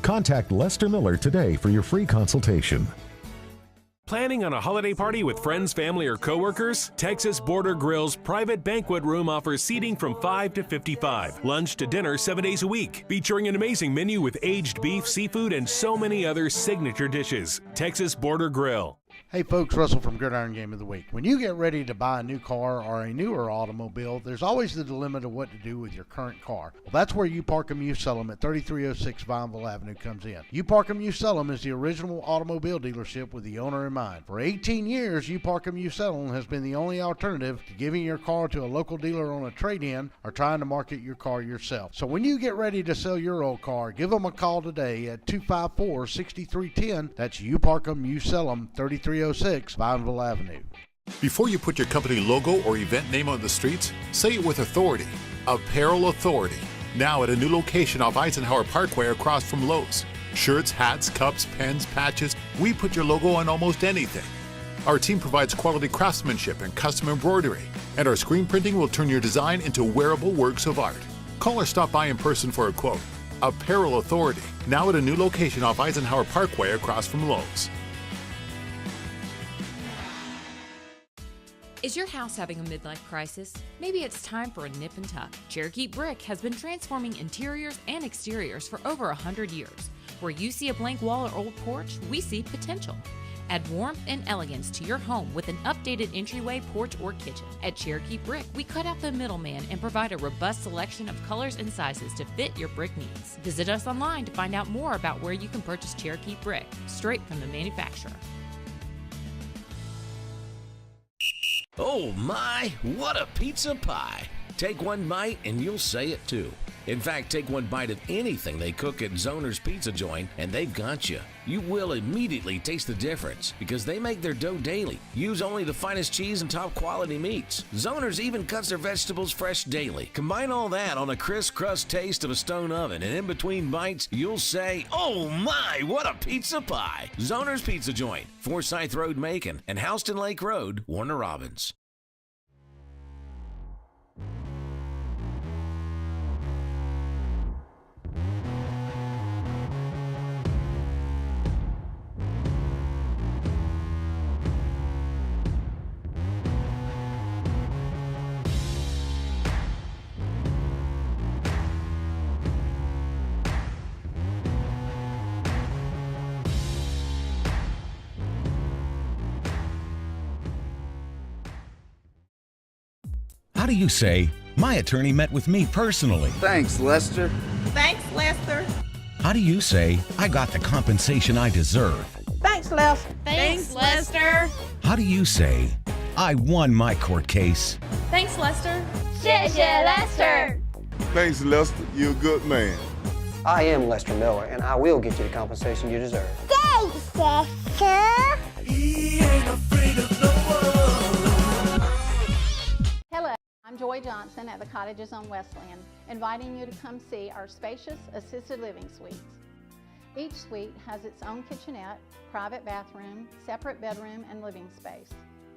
Contact Lester Miller today for your free consultation. Planning on a holiday party with friends, family, or coworkers? Texas Border Grill's private banquet room offers seating from 5 to 55. Lunch to dinner 7 days a week. Featuring an amazing menu with aged beef, seafood, and so many other signature dishes. Texas Border Grill. Hey folks, Russell from Gridiron Game of the Week. When you get ready to buy a new car or a newer automobile, there's always the dilemma of what to do with your current car. Well, that's where You Park 'Em, You Sell 'Em at 3306 Vineville Avenue comes in. You Park 'Em, You Sell 'Em is the original automobile dealership with the owner in mind. For 18 years, You Park 'Em, You Sell 'Em has been the only alternative to giving your car to a local dealer on a trade-in or trying to market your car yourself. So when you get ready to sell your old car, give them a call today at 254-6310. That's You Park 'Em, You Sell 'Em, 3306 Vineville Avenue. Before you put your company logo or event name on the streets, say it with authority. Apparel Authority. Now at a new location off Eisenhower Parkway across from Lowe's. Shirts, hats, cups, pens, patches. We put your logo on almost anything. Our team provides quality craftsmanship and custom embroidery. And our screen printing will turn your design into wearable works of art. Call or stop by in person for a quote. Apparel Authority. Now at a new location off Eisenhower Parkway across from Lowe's. Is your house having a midlife crisis? Maybe it's time for a nip and tuck. Cherokee Brick has been transforming interiors and exteriors for over 100 years. Where you see a blank wall or old porch, we see potential. Add warmth and elegance to your home with an updated entryway, porch, or kitchen. At Cherokee Brick, we cut out the middleman and provide a robust selection of colors and sizes to fit your brick needs. Visit us online to find out more about where you can purchase Cherokee Brick, straight from the manufacturer. Oh my, what a pizza pie! Take one bite and you'll say it too. In fact, take one bite of anything they cook at Zoner's Pizza Joint and they've got you. You will immediately taste the difference because they make their dough daily. Use only the finest cheese and top quality meats. Zoner's even cuts their vegetables fresh daily. Combine all that on a crisp crust taste of a stone oven and in between bites, you'll say, oh my, what a pizza pie! Zoner's Pizza Joint, Forsyth Road, Macon, and Houston Lake Road, Warner Robins. How do you say, my attorney met with me personally? Thanks, Lester. Thanks, Lester. How do you say, I got the compensation I deserve? Thanks, Lester. Thanks, Lester. How do you say, I won my court case? Thanks, Lester. 谢谢 Lester. Thanks, Lester. You're a good man. I am Lester Miller, and I will get you the compensation you deserve. Thanks, Lester. He ain't afraid of no one. Hello, I'm Joy Johnson at the Cottages on Westland, inviting you to come see our spacious assisted living suites. Each suite has its own kitchenette, private bathroom, separate bedroom, and living space.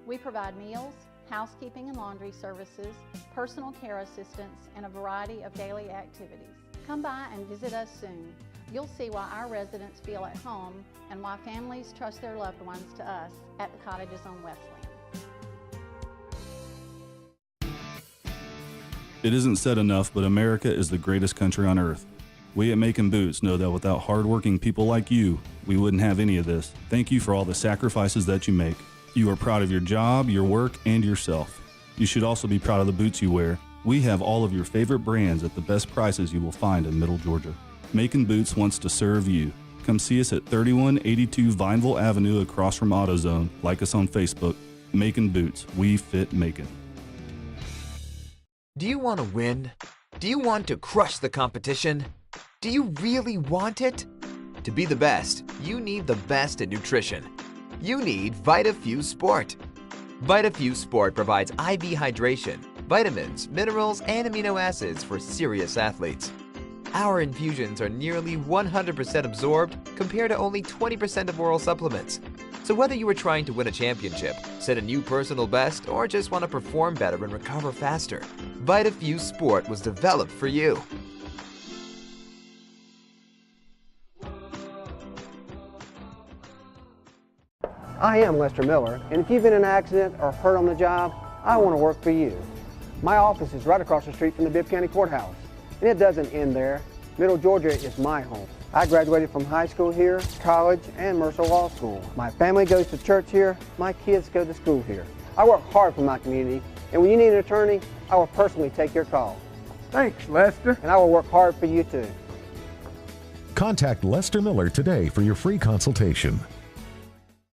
We provide meals, housekeeping and laundry services, personal care assistance, and a variety of daily activities. Come by and visit us soon. You'll see why our residents feel at home and why families trust their loved ones to us at the Cottages on Westland. It isn't said enough, but America is the greatest country on earth. We at Macon Boots know that without hardworking people like you, we wouldn't have any of this. Thank you for all the sacrifices that you make. You are proud of your job, your work, and yourself. You should also be proud of the boots you wear. We have all of your favorite brands at the best prices you will find in Middle Georgia. Macon Boots wants to serve you. Come see us at 3182 Vineville Avenue across from AutoZone. Like us on Facebook. Macon Boots. We fit Macon. Do you want to win? Do you want to crush the competition? Do you really want it? To be the best, you need the best in nutrition. You need VitaFuse Sport. VitaFuse Sport provides IV hydration, vitamins, minerals, and amino acids for serious athletes. Our infusions are nearly 100% absorbed compared to only 20% of oral supplements. So whether you are trying to win a championship, set a new personal best, or just want to perform better and recover faster, VitaFuse Sport was developed for you. I am Lester Miller, and if you've been in an accident or hurt on the job, I want to work for you. My office is right across the street from the Bibb County Courthouse, and it doesn't end there. Middle Georgia is my home. I graduated from high school here, college, and Mercer Law School. My family goes to church here. My kids go to school here. I work hard for my community, and when you need an attorney, I will personally take your call. Thanks, Lester. And I will work hard for you too. Contact Lester Miller today for your free consultation.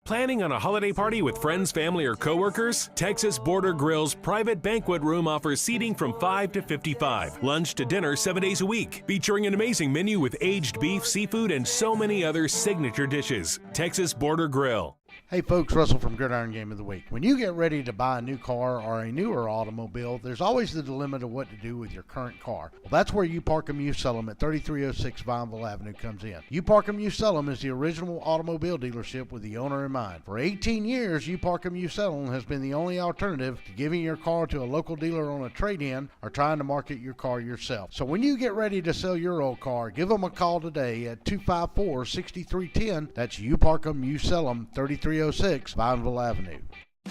Planning on a holiday party with friends, family, or coworkers? Texas Border Grill's private banquet room offers seating from 5 to 55. Lunch to dinner 7 days a week. Featuring an amazing menu with aged beef, seafood, and so many other signature dishes. Texas Border Grill. Hey folks, Russell from Gridiron Game of the Week. When you get ready to buy a new car or a newer automobile, there's always the dilemma of what to do with your current car. Well, that's where You Park 'Em, You Sell 'Em at 3306 Vineville Avenue comes in. You Park 'Em, You Sell 'Em is the original automobile dealership with the owner in mind. For 18 years, You Park 'Em, You Sell 'Em has been the only alternative to giving your car to a local dealer on a trade-in or trying to market your car yourself. So when you get ready to sell your old car, give them a call today at 254-6310. That's You Park 'Em, You Sell 'Em, 3306 Vineville Avenue.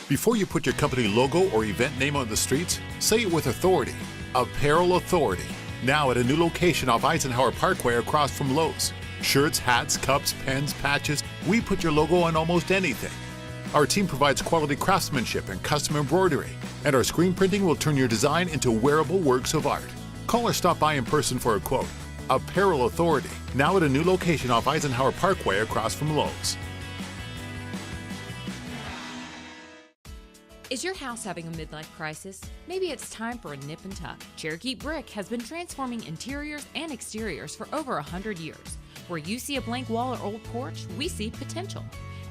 Before you put your company logo or event name on the streets, say it with authority. Apparel Authority. Now at a new location off Eisenhower Parkway across from Lowe's. Shirts, hats, cups, pens, patches. We put your logo on almost anything. Our team provides quality craftsmanship and custom embroidery. And our screen printing will turn your design into wearable works of art. Call or stop by in person for a quote. Apparel Authority. Now at a new location off Eisenhower Parkway across from Lowe's. Is your house having a midlife crisis? Maybe it's time for a nip and tuck. Cherokee Brick has been transforming interiors and exteriors for over 100 years. Where you see a blank wall or old porch, we see potential.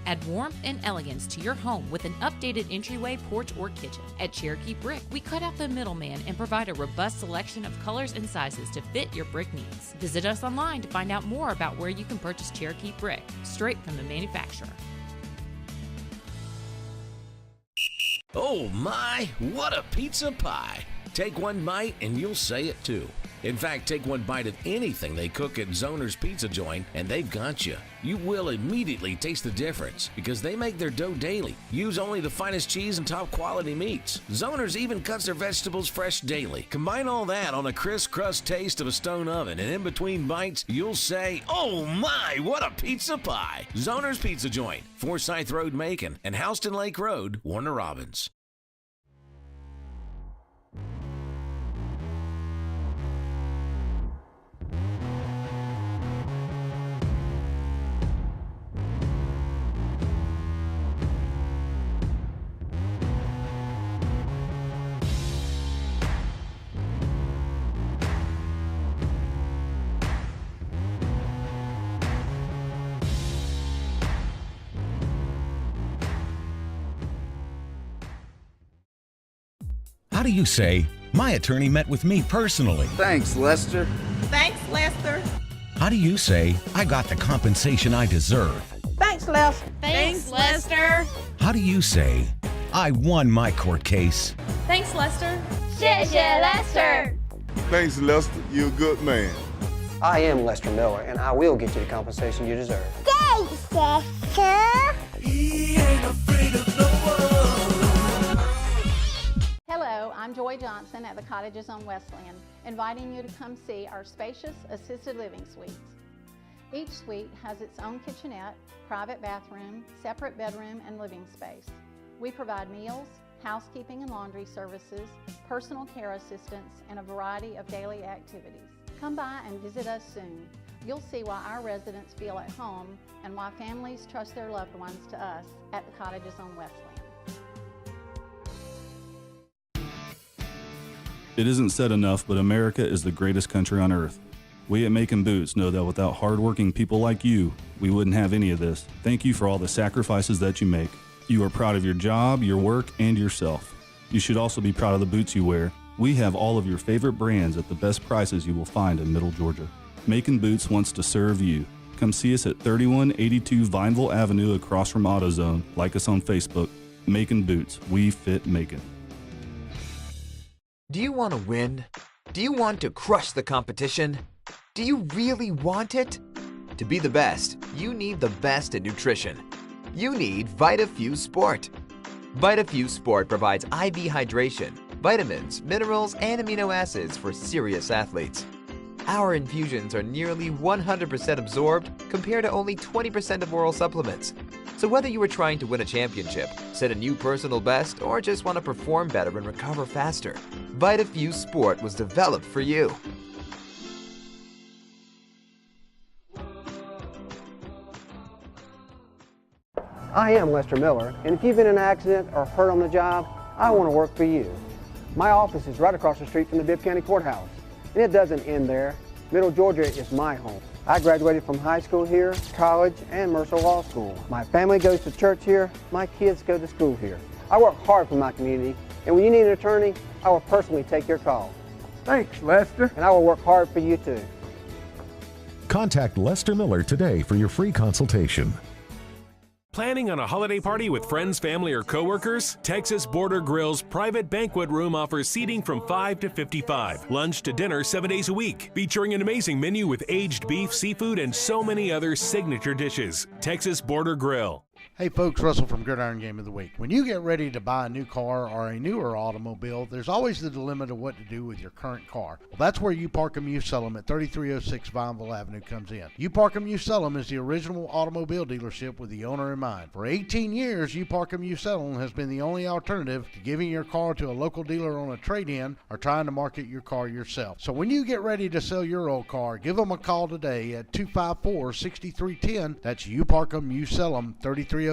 Add warmth and elegance to your home with an updated entryway, porch, or kitchen. At Cherokee Brick, we cut out the middleman and provide a robust selection of colors and sizes to fit your brick needs. Visit us online to find out more about where you can purchase Cherokee Brick, straight from the manufacturer. Oh my, what a pizza pie! Take one bite and you'll say it too. In fact, take one bite of anything they cook at Zoner's Pizza Joint and they've got you. You will immediately taste the difference because they make their dough daily. Use only the finest cheese and top quality meats. Zoner's even cuts their vegetables fresh daily. Combine all that on a crisp crust taste of a stone oven and in between bites, you'll say, oh my, what a pizza pie! Zoner's Pizza Joint, Forsyth Road, Macon, and Houston Lake Road, Warner Robins. How do you say, my attorney met with me personally? Thanks, Lester. Thanks, Lester. How do you say, I got the compensation I deserve? Thanks, Lester. Thanks, Lester. How do you say, I won my court case? Thanks, Lester. 谢谢 Lester. Thanks, Lester. You're a good man. I am Lester Miller, and I will get you the compensation you deserve. Thanks, Lester. He ain't afraid of no one. Hello, I'm Joy Johnson at the Cottages on Westland, inviting you to come see our spacious assisted living suites. Each suite has its own kitchenette, private bathroom, separate bedroom, and living space. We provide meals, housekeeping and laundry services, personal care assistance, and a variety of daily activities. Come by and visit us soon. You'll see why our residents feel at home and why families trust their loved ones to us at the Cottages on Westland. It isn't said enough, but America is the greatest country on earth. We at Macon Boots know that without hardworking people like you, we wouldn't have any of this. Thank you for all the sacrifices that you make. You are proud of your job, your work, and yourself. You should also be proud of the boots you wear. We have all of your favorite brands at the best prices you will find in Middle Georgia. Macon Boots wants to serve you. Come see us at 3182 Vineville Avenue across from AutoZone. Like us on Facebook. Macon Boots. We fit Macon. Do you want to win? Do you want to crush the competition? Do you really want it? To be the best, you need the best in nutrition. You need VitaFuse Sport. VitaFuse Sport provides IV hydration, vitamins, minerals, and amino acids for serious athletes. Our infusions are nearly 100% absorbed compared to only 20% of oral supplements. So whether you are trying to win a championship, set a new personal best, or just want to perform better and recover faster, VitaFuse Sport was developed for you. I am Lester Miller, and if you've been in an accident or hurt on the job, I want to work for you. My office is right across the street from the Bibb County Courthouse, and it doesn't end there. Middle Georgia is my home. I graduated from high school here, college, and Mercer Law School. My family goes to church here. My kids go to school here. I work hard for my community, and when you need an attorney, I will personally take your call. Thanks, Lester. And I will work hard for you too. Contact Lester Miller today for your free consultation. Planning on a holiday party with friends, family, or coworkers? Texas Border Grill's private banquet room offers seating from 5 to 55. Lunch to dinner 7 days a week. Featuring an amazing menu with aged beef, seafood, and so many other signature dishes. Texas Border Grill. Hey folks, Russell from Gridiron Game of the Week. When you get ready to buy a new car or a newer automobile, there's always the dilemma of what to do with your current car. Well, that's where You Park 'Em, You Sell 'Em at 3306 Vineville Avenue comes in. You Park 'Em, You Sell 'Em is the original automobile dealership with the owner in mind. For 18 years, You Park 'Em, You Sell 'Em has been the only alternative to giving your car to a local dealer on a trade-in or trying to market your car yourself. So when you get ready to sell your old car, give them a call today at 254-6310. That's You Park 'Em, You Sell 'Em, 3306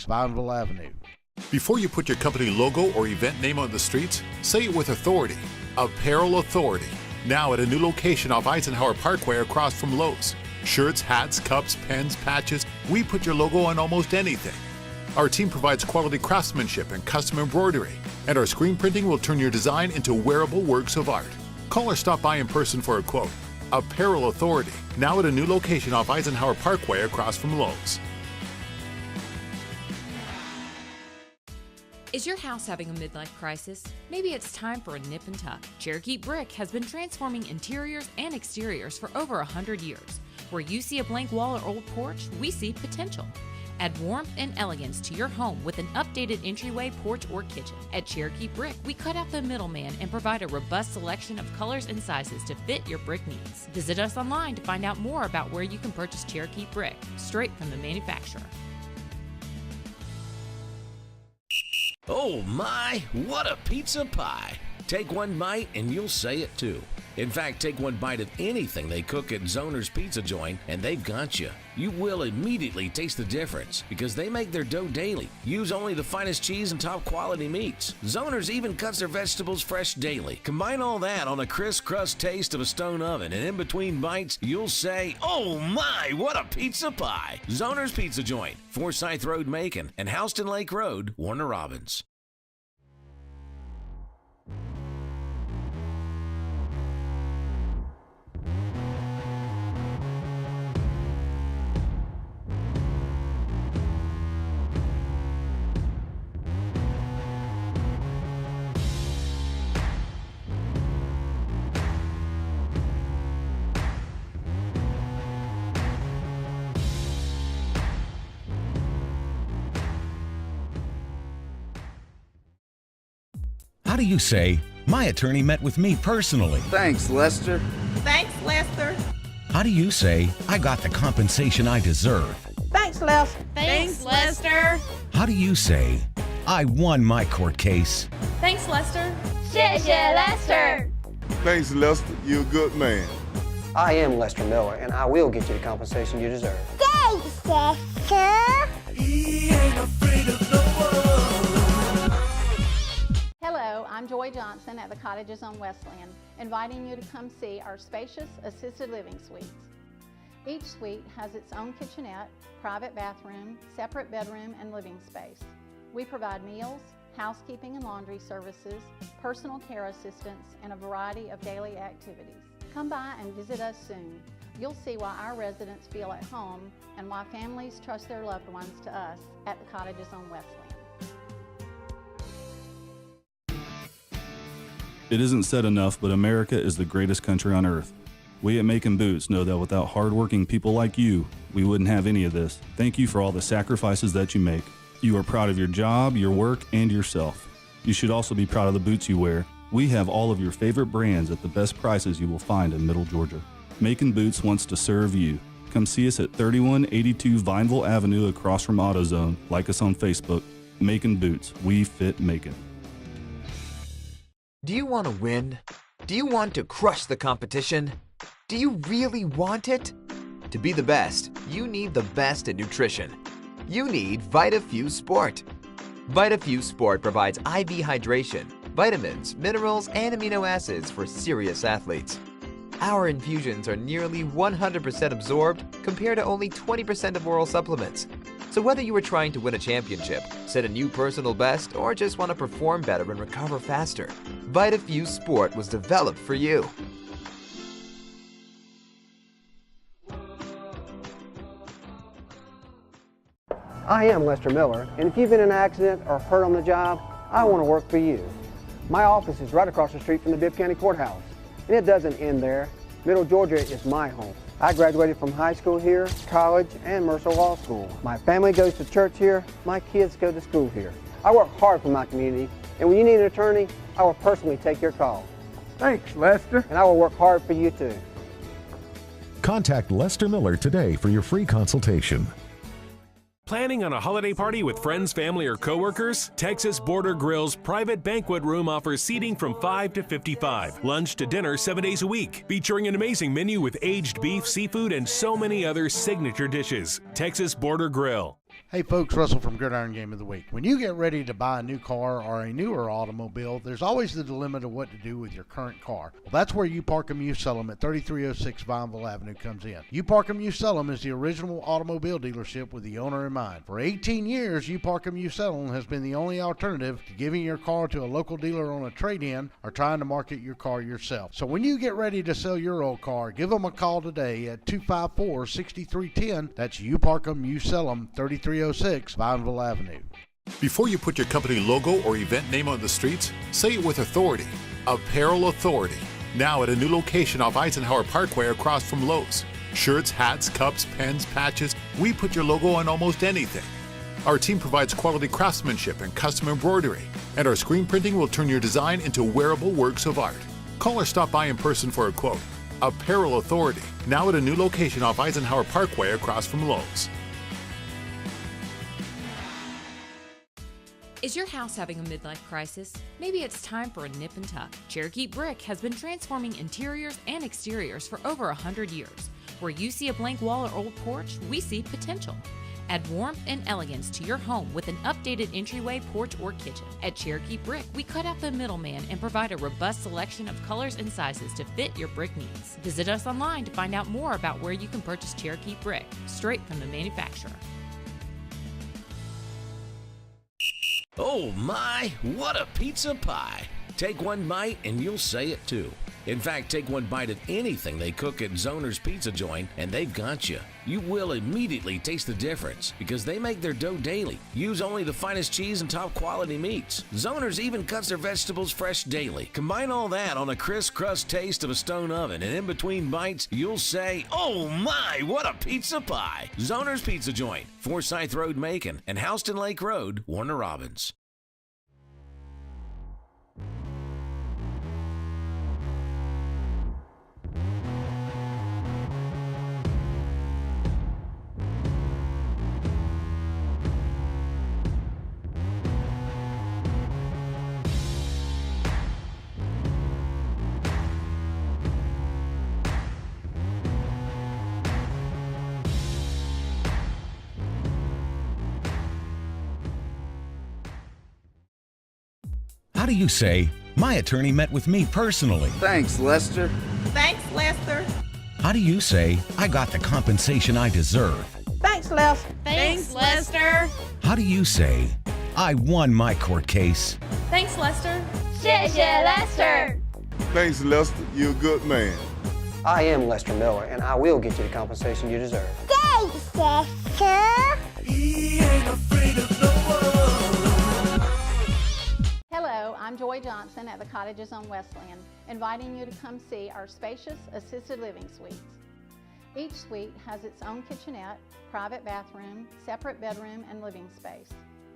Vineville Avenue. Before you put your company logo or event name on the streets, say it with authority. Apparel Authority. Now at a new location off Eisenhower Parkway across from Lowe's. Shirts, hats, cups, pens, patches. We put your logo on almost anything. Our team provides quality craftsmanship and custom embroidery. And our screen printing will turn your design into wearable works of art. Call or stop by in person for a quote. Apparel Authority. Now at a new location off Eisenhower Parkway across from Lowe's. Is your house having a midlife crisis? Maybe it's time for a nip and tuck. Cherokee Brick has been transforming interiors and exteriors for over 100 years. Where you see a blank wall or old porch, we see potential. Add warmth and elegance to your home with an updated entryway, porch, or kitchen. At Cherokee Brick, we cut out the middleman and provide a robust selection of colors and sizes to fit your brick needs. Visit us online to find out more about where you can purchase Cherokee Brick, straight from the manufacturer. Oh my, what a pizza pie! Take one bite and you'll say it too. In fact, take one bite of anything they cook at Zoner's Pizza Joint and they've got you. You will immediately taste the difference because they make their dough daily, use only the finest cheese and top quality meats. Zoner's even cuts their vegetables fresh daily. Combine all that on a crisp crust taste of a stone oven and in between bites, you'll say, oh my, what a pizza pie! Zoner's Pizza Joint, Forsyth Road, Macon, and Houston Lake Road, Warner Robins. How do you say, my attorney met with me personally? Thanks, Lester. Thanks, Lester. How do you say, I got the compensation I deserve? Thanks, Lester. Thanks, Lester. How do you say, I won my court case? Thanks, Lester. 谢谢 Lester. Thanks, Lester. You're a good man. I am Lester Miller, and I will get you the compensation you deserve. Thanks, Lester. He ain't afraid of no one. Hello, I'm Joy Johnson at the Cottages on Westland, inviting you to come see our spacious assisted living suites. Each suite has its own kitchenette, private bathroom, separate bedroom, and living space. We provide meals, housekeeping and laundry services, personal care assistance, and a variety of daily activities. Come by and visit us soon. You'll see why our residents feel at home and why families trust their loved ones to us at the Cottages on Westland. It isn't said enough, but America is the greatest country on earth. We at Macon Boots know that without hardworking people like you, we wouldn't have any of this. Thank you for all the sacrifices that you make. You are proud of your job, your work, and yourself. You should also be proud of the boots you wear. We have all of your favorite brands at the best prices you will find in Middle Georgia. Macon Boots wants to serve you. Come see us at 3182 Vineville Avenue across from AutoZone. Like us on Facebook. Macon Boots. We fit Macon. Do you want to win? Do you want to crush the competition? Do you really want it? To be the best, you need the best in nutrition. You need VitaFuse Sport. VitaFuse Sport provides IV hydration, vitamins, minerals, and amino acids for serious athletes. Our infusions are nearly 100% absorbed compared to only 20% of oral supplements. So whether you are trying to win a championship, set a new personal best, or just want to perform better and recover faster, VitaFuse Sport was developed for you. I am Lester Miller, and if you've been in an accident or hurt on the job, I want to work for you. My office is right across the street from the Bibb County Courthouse, and it doesn't end there. Middle Georgia is my home. I graduated from high school here, college, and Mercer Law School. My family goes to church here. My kids go to school here. I work hard for my community, and when you need an attorney, I will personally take your call. Thanks, Lester. And I will work hard for you too. Contact Lester Miller today for your free consultation. Planning on a holiday party with friends, family, or coworkers? Texas Border Grill's private banquet room offers seating from 5 to 55. Lunch to dinner 7 days a week. Featuring an amazing menu with aged beef, seafood, and so many other signature dishes. Texas Border Grill. Hey folks, Russell from Gridiron Game of the Week. When you get ready to buy a new car or a newer automobile, there's always the dilemma of what to do with your current car. Well, that's where You Park 'em, You Sell 'em at 3306 Vineville Avenue comes in. You Park 'em, You Sell 'em is the original automobile dealership with the owner in mind. For 18 years, You Park 'em, You Sell 'em has been the only alternative to giving your car to a local dealer on a trade-in or trying to market your car yourself. So when you get ready to sell your old car, give them a call today at 254-6310. That's You Park 'em, You Sell 'em, 3306 Vineville Avenue. Before you put your company logo or event name on the streets, say it with authority. Apparel Authority. Now at a new location off Eisenhower Parkway across from Lowe's. Shirts, hats, cups, pens, patches. We put your logo on almost anything. Our team provides quality craftsmanship and custom embroidery. And our screen printing will turn your design into wearable works of art. Call or stop by in person for a quote. Apparel Authority. Now at a new location off Eisenhower Parkway across from Lowe's. Is your house having a midlife crisis? Maybe it's time for a nip and tuck. Cherokee Brick has been transforming interiors and exteriors for over 100 years. Where you see a blank wall or old porch, we see potential. Add warmth and elegance to your home with an updated entryway, porch, or kitchen. At Cherokee Brick, we cut out the middleman and provide a robust selection of colors and sizes to fit your brick needs. Visit us online to find out more about where you can purchase Cherokee Brick, straight from the manufacturer. Oh my, what a pizza pie! Take one bite and you'll say it too. In fact, take one bite of anything they cook at Zoner's Pizza Joint and they've got you. You will immediately taste the difference because they make their dough daily. Use only the finest cheese and top quality meats. Zoner's even cuts their vegetables fresh daily. Combine all that on a crisp crust taste of a stone oven and in between bites, you'll say, oh my, what a pizza pie! Zoner's Pizza Joint, Forsyth Road, Macon, and Houston Lake Road, Warner Robins. How do you say, my attorney met with me personally? Thanks, Lester. Thanks, Lester. How do you say, I got the compensation I deserve? Thanks, Lester. Thanks, Lester. How do you say, I won my court case? Thanks, Lester. 谢谢 Lester. Thanks, Lester. You're a good man. I am Lester Miller, and I will get you the compensation you deserve. Thanks, Lester. He ain't afraid of no one. Hello, I'm I'm Joy Johnson at the Cottages on Wesleyan, inviting you to come see our spacious assisted living suites. Each suite has its own kitchenette, private bathroom, separate bedroom, and living space.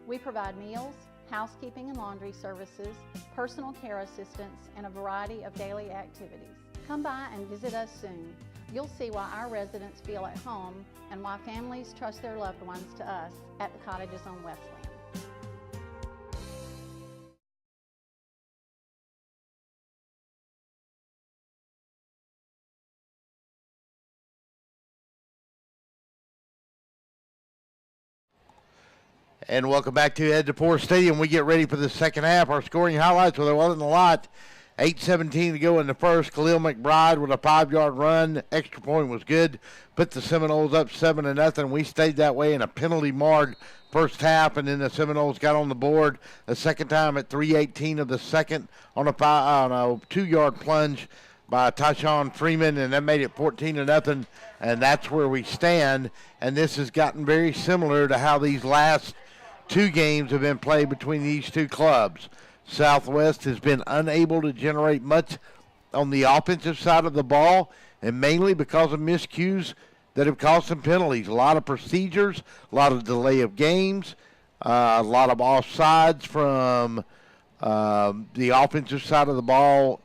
We provide meals, housekeeping and laundry services, personal care assistance, and a variety of daily activities. Come by and visit us soon. You'll see why our residents feel at home and why families trust their loved ones to us at the Cottages on Wesleyan. And welcome back to Ed DePore Stadium. We get ready for the second half. Our scoring highlights, well, there wasn't a lot. 8:17 to go in the first. Khalil McBride with a 5-yard run. Extra point was good. Put the Seminoles up 7-0. We stayed that way in a penalty-marred first half, and then the Seminoles got on the board the second time at 3:18 of the second on a 2-yard plunge by Tyshawn Freeman, and that made it 14-0. And that's where we stand. And this has gotten very similar to how these last two games have been played between these two clubs. Southwest has been unable to generate much on the offensive side of the ball, and mainly because of miscues that have caused some penalties. A lot of procedures, a lot of delay of games, a lot of offsides from the offensive side of the ball,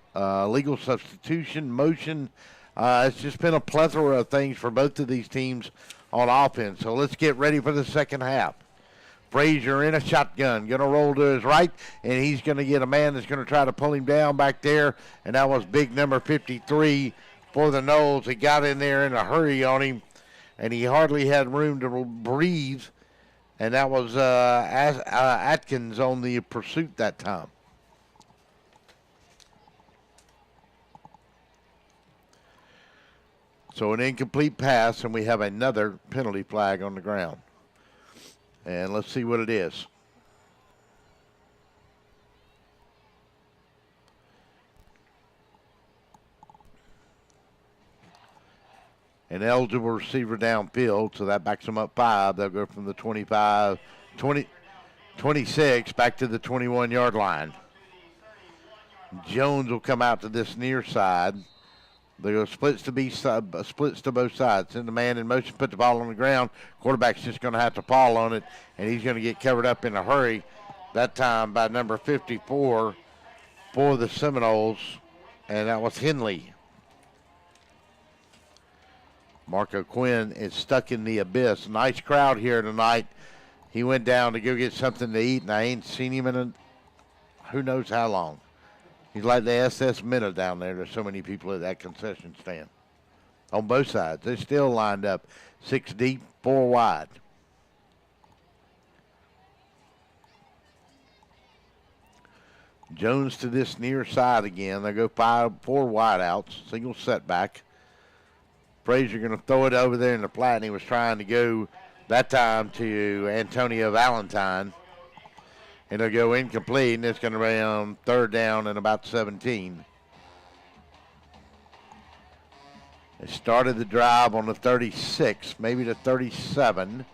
legal substitution, motion. It's just been a plethora of things for both of these teams on offense. So let's get ready for the second half. Frazier in a shotgun, going to roll to his right, and he's going to get a man that's going to try to pull him down back there, and that was big number 53 for the Noles. He got in there in a hurry on him, and he hardly had room to breathe, and that was Atkins on the pursuit that time. So an incomplete pass, and we have another penalty flag on the ground. And let's see what it is. An eligible receiver downfield, so that backs them up 5. They'll go from the 26 back to the 21-yard line. Jones will come out to this near side. They go splits to both sides. Send the man in motion, put the ball on the ground. Quarterback's just going to have to fall on it, and he's going to get covered up in a hurry. That time by number 54 for the Seminoles, and that was Henley. Marco Quinn is stuck in the abyss. Nice crowd here tonight. He went down to go get something to eat, and I ain't seen him in who knows how long. He's like the SS Minnow down there. There's so many people at that concession stand. On both sides. They're still lined up 6 deep, 4 wide. Jones to this near side again. They go 4 wide outs. Single setback. Frazier going to throw it over there in the flat, and he was trying to go that time to Antonio Valentine. And they'll go incomplete, and it's going to be on 3rd down and about 17. They started the drive on the 36, maybe the 37.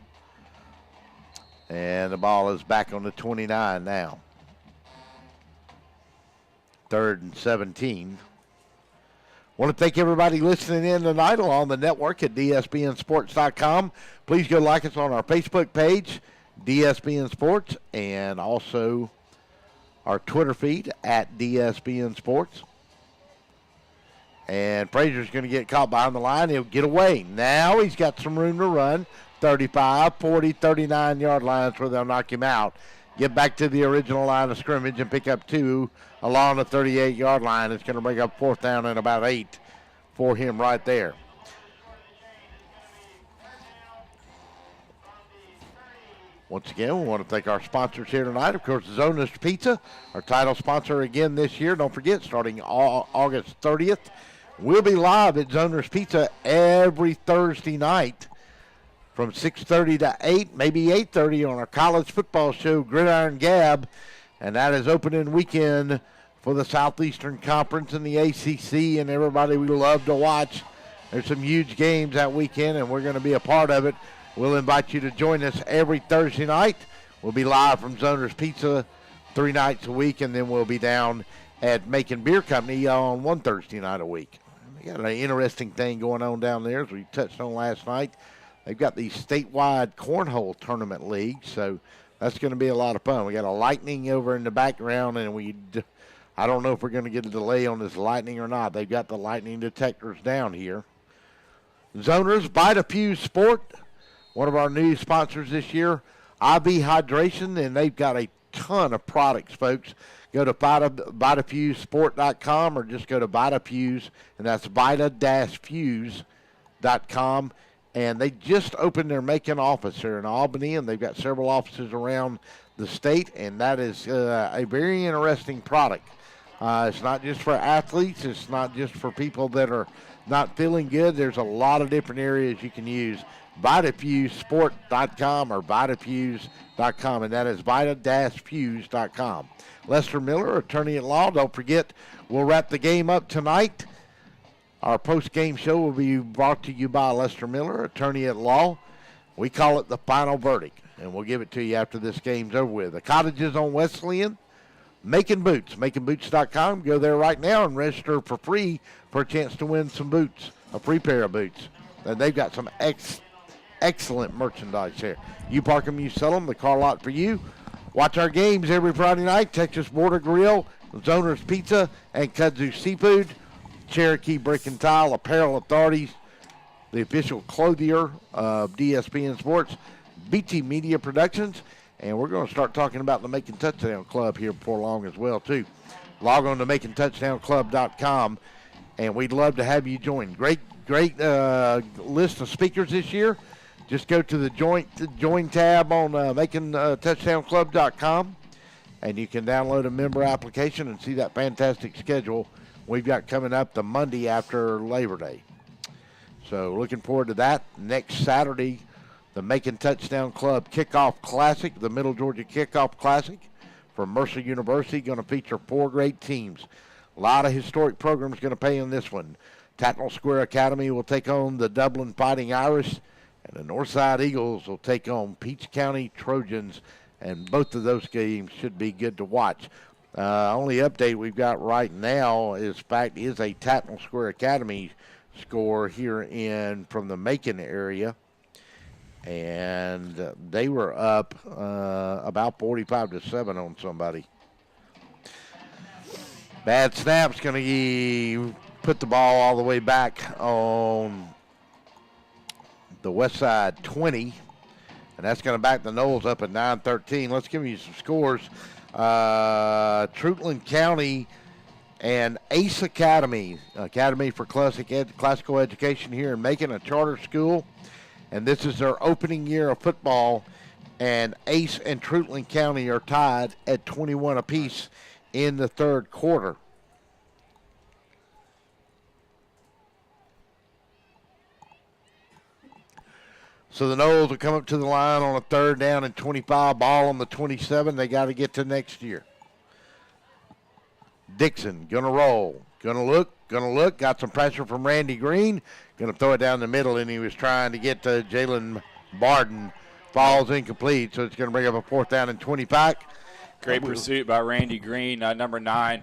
And the ball is back on the 29 now. 3rd and 17. Want to thank everybody listening in tonight along the network at DSBNsports.com. Please go like us on our Facebook page, DSBN Sports, and also our Twitter feed at DSBN Sports. And Frazier's going to get caught behind the line. He'll get away. Now he's got some room to run. 35, 40, 39-yard lines where they'll knock him out. Get back to the original line of scrimmage and pick up 2 along the 38-yard line. It's going to bring up 4th down and about 8 for him right there. Once again, we want to thank our sponsors here tonight. Of course, Zona's Pizza, our title sponsor again this year. Don't forget, starting August 30th, we'll be live at Zona's Pizza every Thursday night from 6:30 to 8, maybe 8:30 on our college football show, Gridiron Gab. And that is opening weekend for the Southeastern Conference and the ACC, and everybody we love to watch. There's some huge games that weekend, and we're going to be a part of it. We'll invite you to join us every Thursday night. We'll be live from Zoner's Pizza 3 nights a week, and then we'll be down at Macon Beer Company on one Thursday night a week. We got an interesting thing going on down there, as we touched on last night. They've got these statewide cornhole tournament leagues, so that's going to be a lot of fun. We got a lightning over in the background, and I don't know if we're going to get a delay on this lightning or not. They've got the lightning detectors down here. Zoners, Vitafuse Sport, one of our new sponsors this year, IV Hydration, and they've got a ton of products, folks. Go to VitaFuseSport.com or just go to Vitafuse, and that's Vita-Fuse.com. And they just opened their Macon office here in Albany, and they've got several offices around the state, and that is a very interesting product. It's not just for athletes. It's not just for people that are not feeling good. There's a lot of different areas you can use. VitaFuseSport.com or VitaFuse.com, and that is Vita-Fuse.com. Lester Miller, attorney at law. Don't forget, we'll wrap the game up tonight. Our post-game show will be brought to you by Lester Miller, attorney at law. We call it the final verdict, and we'll give it to you after this game's over with. The Cottages on Wesleyan, Macon Boots, MaconBoots.com. Go there right now and register for free for a chance to win some boots, a free pair of boots. And they've got some excellent merchandise there. You park them, you sell them, the car lot for you. Watch our games every Friday night, Texas Border Grill, Zoner's Pizza, and Kudzu Seafood. Cherokee Brick and Tile, Apparel Authorities, the official clothier of DSBN Sports, BT Media Productions, and we're going to start talking about the Macon Touchdown Club here before long as well, too. Log on to MaconTouchdownClub.com, and we'd love to have you join. Great list of speakers this year. Just go to the join tab on MaconTouchdownClub.com, and you can download a member application and see that fantastic schedule we've got coming up the Monday after Labor Day. So looking forward to that. Next Saturday, the Macon Touchdown Club Kickoff Classic, the Middle Georgia Kickoff Classic from Mercer University, going to feature 4 great teams. A lot of historic programs going to play in this one. Tatnall Square Academy will take on the Dublin Fighting Irish, and the Northside Eagles will take on Peach County Trojans, and both of those games should be good to watch. Only update we've got right now is a Tatnall Square Academy score here from the Macon area, and they were up about 45-7 on somebody. Bad snap's going to put the ball all the way back on the west side 20, and that's going to back the Knowles up at 9-13. Let's give you some scores. Trutland County and Ace Academy for classical education here in Macon, a charter school, and this is their opening year of football, and Ace and Trutland County are tied at 21 apiece in the third quarter. So the Knowles will come up to the line on a 3rd down and 25, ball on the 27. They got to get to next year. Dixon going to roll, going to look, got some pressure from Randy Green, going to throw it down the middle, and he was trying to get to Jalen Barden. Falls incomplete, so it's going to bring up a 4th down and 25. Great pursuit by Randy Green, number 9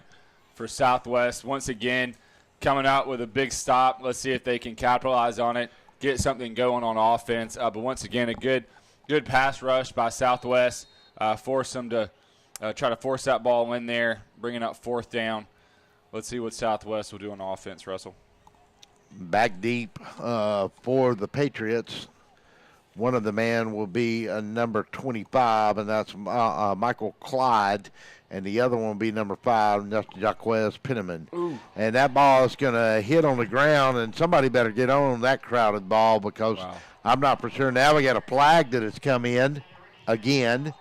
for Southwest. Once again, coming out with a big stop. Let's see if they can capitalize on it, get something going on offense. But once again, a good pass rush by Southwest. Force them to try to force that ball in there, bringing up 4th down. Let's see what Southwest will do on offense, Russell. Back deep for the Patriots. One of the men will be number 25, and that's Michael Clyde. And the other one will be number 5, that's Jaquez Penniman. Ooh. And that ball is going to hit on the ground, and somebody better get on that crowded ball because I'm not for sure. Now we got a flag that has come in again.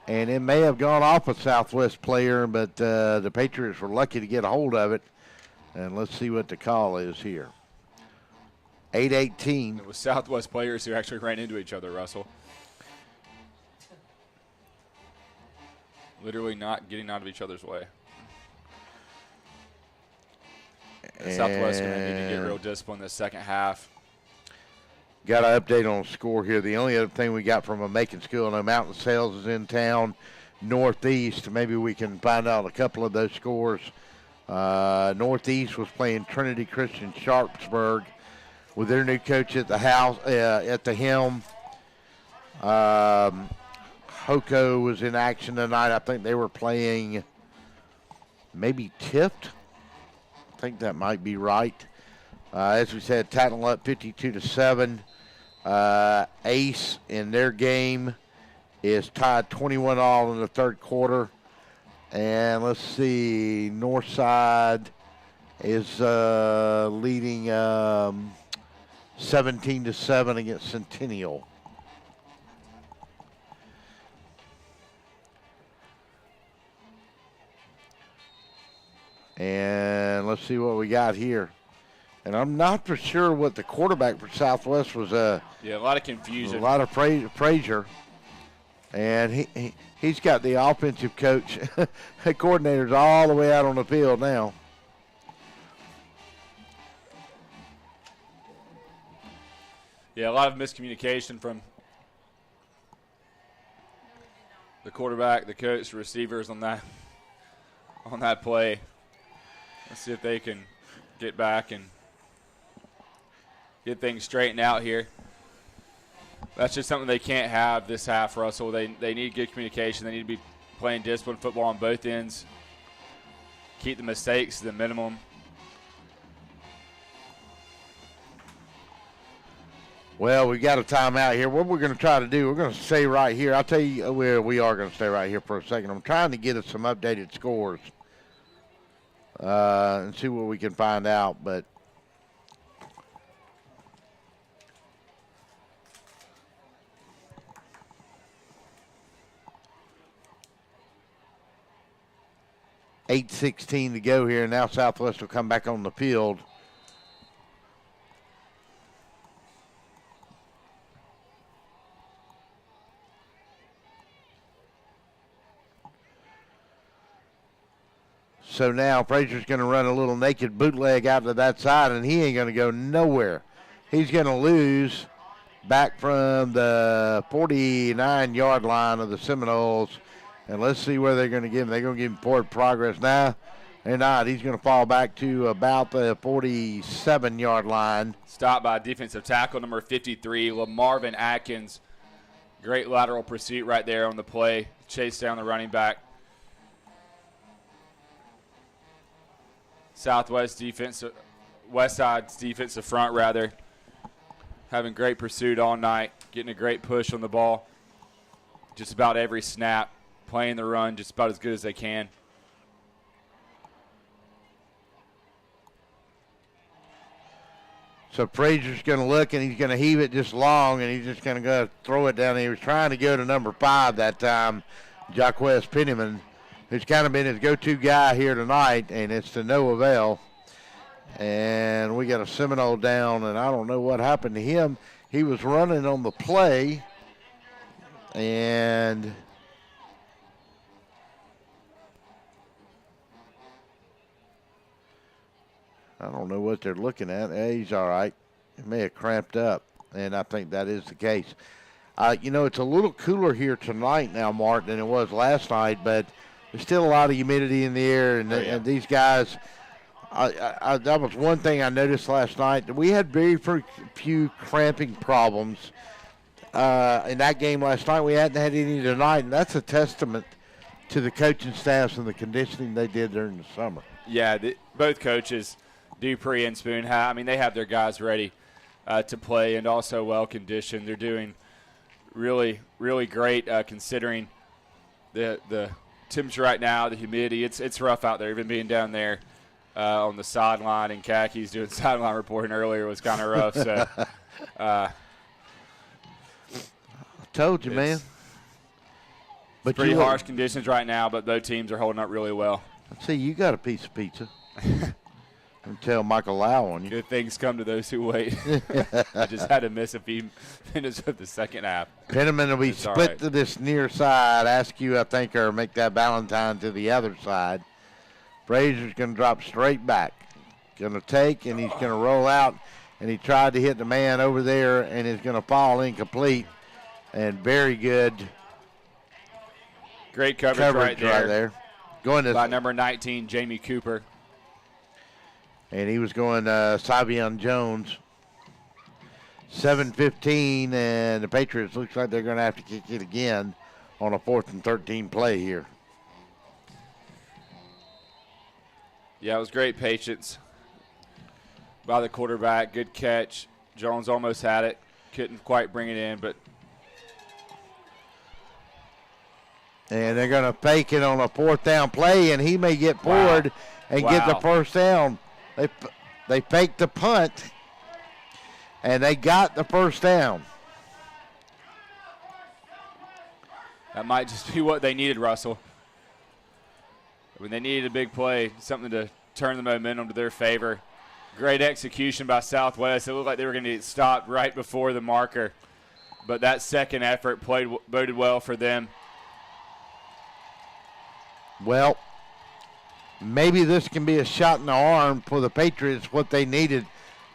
And it may have gone off a Southwest player, but the Patriots were lucky to get a hold of it. And let's see what the call is here. 8:18. It was Southwest players who actually ran into each other, Russell. Literally not getting out of each other's way. And Southwest going to need to get real discipline this second half. Got an update on score here. The only other thing we got from a Macon school, no Mountain Sales is in town. Northeast. Maybe we can find out a couple of those scores. Northeast was playing Trinity Christian Sharpsburg with their new coach at the helm. Hoko was in action tonight. I think they were playing maybe Tift. I think that might be right. As we said, Tatnall up 52-7. Ace in their game is tied 21-all in the third quarter. And let's see, Northside is leading 17-7 against Centennial. And let's see what we got here. And I'm not for sure what the quarterback for Southwest was. Yeah, a lot of confusion. A lot of Frazier. And he's got the offensive coach, coordinators all the way out on the field now. Yeah, a lot of miscommunication from the quarterback, the coach, the receivers on that play. Let's see if they can get back and get things straightened out here. That's just something they can't have this half, Russell. They need good communication. They need to be playing disciplined football on both ends. Keep the mistakes to the minimum. Well, we got a timeout here. What we're going to try to do, we're going to stay right here. I'll tell you where we are going to stay right here for a second. I'm trying to get us some updated scores and see what we can find out. But .8:16 to go here. Now Southwest will come back on the field. So now Frazier's going to run a little naked bootleg out to that side, and he ain't going to go nowhere. He's going to lose back from the 49-yard line of the Seminoles. And let's see where they're going to give him. They're going to give him forward progress now. They're not. He's going to fall back to about the 47-yard line. Stopped by defensive tackle number 53, LaMarvin Atkins. Great lateral pursuit right there on the play. Chase down the running back. Southwest defense, West Side's defensive front rather, having great pursuit all night, getting a great push on the ball. Just about every snap, playing the run just about as good as they can. So Frazier's going to look, and he's going to heave it just long, and he's just going to go throw it down. He was trying to go to number 5 that time, Jaquez Penniman, who's kind of been his go-to guy here tonight, and it's to no avail. And we got a Seminole down, and I don't know what happened to him. He was running on the play, and I don't know what they're looking at. He's all right. He may have cramped up, and I think that is the case. You know, it's a little cooler here tonight now, Mark, than it was last night, but there's still a lot of humidity in the air, and, and these guys, that was one thing I noticed last night. We had very few cramping problems in that game last night. We hadn't had any tonight, and that's a testament to the coaching staffs and the conditioning they did during the summer. Yeah, both coaches, Dupree and Spoon, I mean, they have their guys ready to play and also well-conditioned. They're doing really, really great considering the temperature right now, the humidity. It's rough out there. Even being down there on the sideline in khakis doing sideline reporting earlier was kind of rough. So, I told you, man. But pretty harsh conditions right now, but both teams are holding up really well. See, you got a piece of pizza. And tell Michael Lau on you. Good things come to those who wait. I just had to miss a few minutes of the second half. Penniman will be split to this near side. Askew, I think, or make that Valentine to the other side. Frazier's going to drop straight back. Going to take, and he's going to roll out. And he tried to hit the man over there, and is going to fall incomplete. And very good Great coverage right there. Going to by number 19, Jamie Cooper. And he was going Savion Jones. 7:15, and the Patriots looks like they're going to have to kick it again on a 4th and 13 play here. Yeah, it was great patience by the quarterback. Good catch. Jones almost had it. Couldn't quite bring it in, but. And they're going to fake it on a 4th down play, and he may get forward and get the first down. They faked the punt, and they got the first down. That might just be what they needed, Russell. When they needed a big play, something to turn the momentum to their favor. Great execution by Southwest. It looked like they were going to get stopped right before the marker. But that second effort boded well for them. Well, maybe this can be a shot in the arm for the Patriots, what they needed,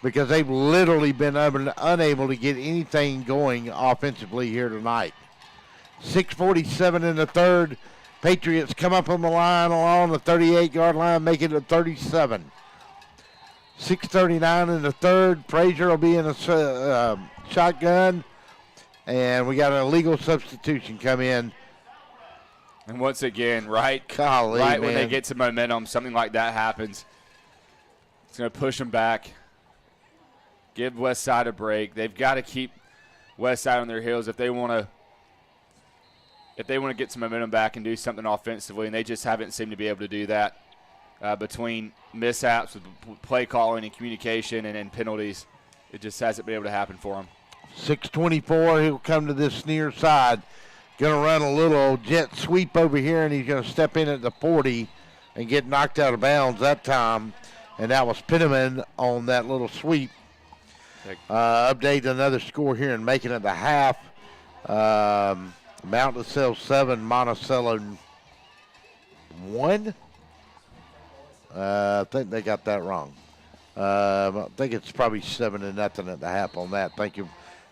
because they've literally been unable to get anything going offensively here tonight. 6:47 in the third. Patriots come up on the line along the 38-yard line, make it a 37. 6:39 in the third. Frazier will be in a shotgun, and we got an illegal substitution come in. And once again, right when they get some momentum, something like that happens. It's going to push them back. Give West Side a break. They've got to keep West Side on their heels if they want to get some momentum back and do something offensively, and they just haven't seemed to be able to do that between mishaps with play calling and communication and penalties. It just hasn't been able to happen for them. 6:24, he'll come to this near side. Going to run a little jet sweep over here, and he's going to step in at the 40 and get knocked out of bounds that time. And that was Penniman on that little sweep. Update another score here and making it the half. Mount LaSalle 7, Monticello 1. I think they got that wrong. I think it's probably 7-0 at the half on that. Thank you,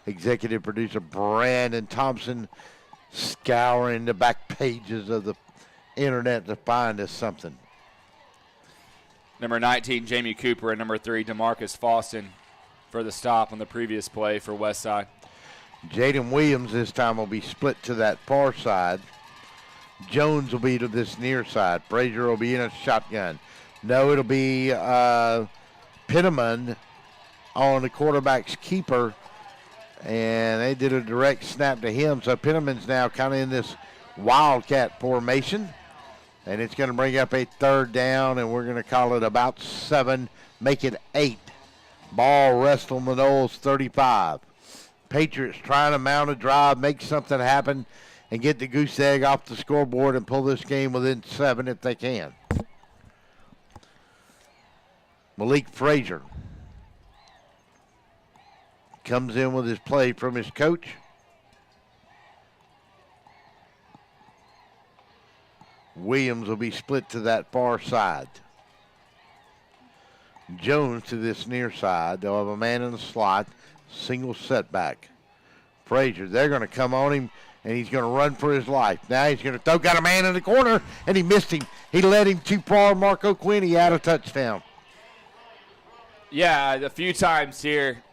executive producer Brandon Thompson, scouring the back pages of the internet to find us something. Number 19, Jamie Cooper, and number 3, DeMarcus Fawston for the stop on the previous play for Westside. Jaden Williams this time will be split to that far side. Jones will be to this near side. Frazier will be in a shotgun. No, it'll be Penniman on the quarterback's keeper, and they did a direct snap to him. So Penniman's now kind of in this wildcat formation, and it's going to bring up a 3rd down, and we're going to call it about 7, make it 8. Ball rests on the Knowles 35. Patriots trying to mount a drive, make something happen, and get the goose egg off the scoreboard and pull this game within 7 if they can. Malik Frazier comes in with his play from his coach. Williams will be split to that far side. Jones to this near side. They'll have a man in the slot. Single setback. Frazier, they're going to come on him, and he's going to run for his life. Now he's going to throw. Got a man in the corner, and he missed him. He led him too far. Marco Quinn, he had a touchdown. Yeah, a few times here.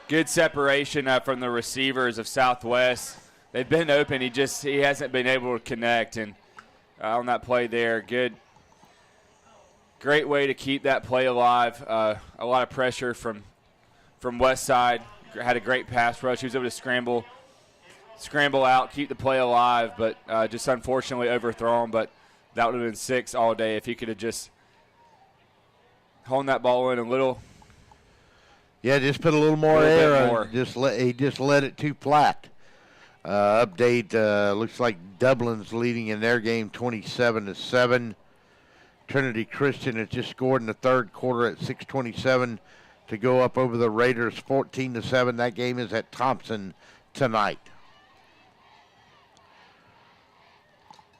Good separation from the receivers of Southwest. They've been open. He hasn't been able to connect. And on that play there, great way to keep that play alive. A lot of pressure from West Side. Had a great pass rush. He was able to scramble out, keep the play alive, but just unfortunately overthrown. But that would have been 6 all day if he could have just honed that ball in a little. Yeah, just put a little more air. He just let it too flat. Update, looks like Dublin's leading in their game 27-7. Trinity Christian has just scored in the third quarter at 6:27 to go up over the Raiders 14-7. That game is at Thompson tonight.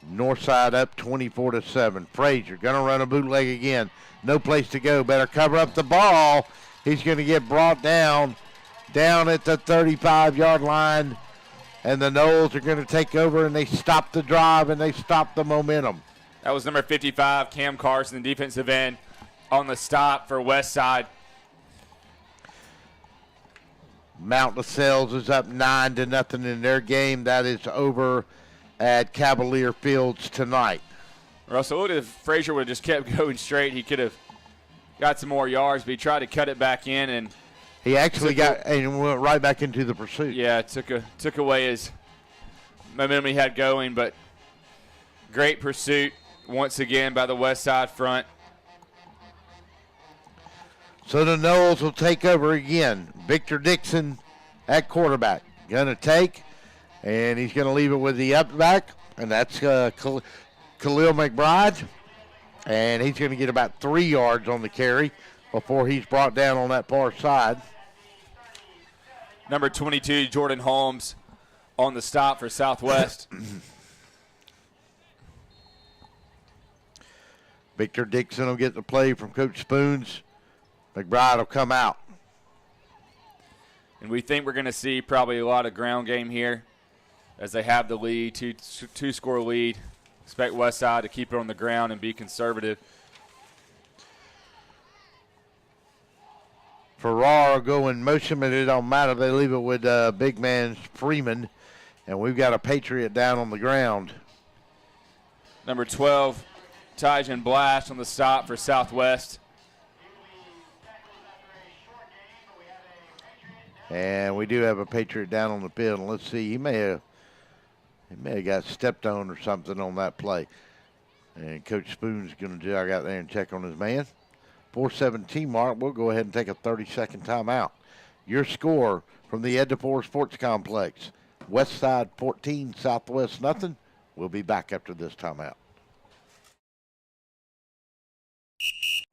Northside up 24-7. Frazier gonna run a bootleg again. No place to go. Better cover up the ball. He's gonna get brought down at the 35-yard line. and the Noles are going to take over, and they stop the drive, and they stop the momentum. That was number 55, Cam Carson, defensive end, on the stop for Westside. Mount LaSalle's is up 9-0 in their game. That is over at Cavalier Fields tonight. Russell, look, if Frazier would have just kept going straight, he could have got some more yards, but he tried to cut it back in, and he actually and went right back into the pursuit. Yeah, took away his momentum he had going, but great pursuit once again by the West Side front. So the Noles will take over again. Victor Dixon at quarterback. Going to take, and he's going to leave it with the up back, and that's Khalil McBride. And he's going to get about 3 yards on the carry before he's brought down on that far side. Number 22, Jordan Holmes, on the stop for Southwest. Victor Dixon will get the play from Coach Spoons. McBride will come out. And we think we're going to see probably a lot of ground game here as they have the lead, two-score lead. Expect Westside to keep it on the ground and be conservative. Farrar will go in motion, but it don't matter. They leave it with big man Freeman, and we've got a Patriot down on the ground. Number 12, Tyjan Blast on the stop for Southwest. And we do have a Patriot down on the field. And let's see, he may have got stepped on or something on that play. And Coach Spoon's going to jog out there and check on his man. 4:17 mark. We'll go ahead and take a 30-second timeout. Your score from the Ed DeFore Sports Complex: West Side 14, Southwest nothing. We'll be back after this timeout.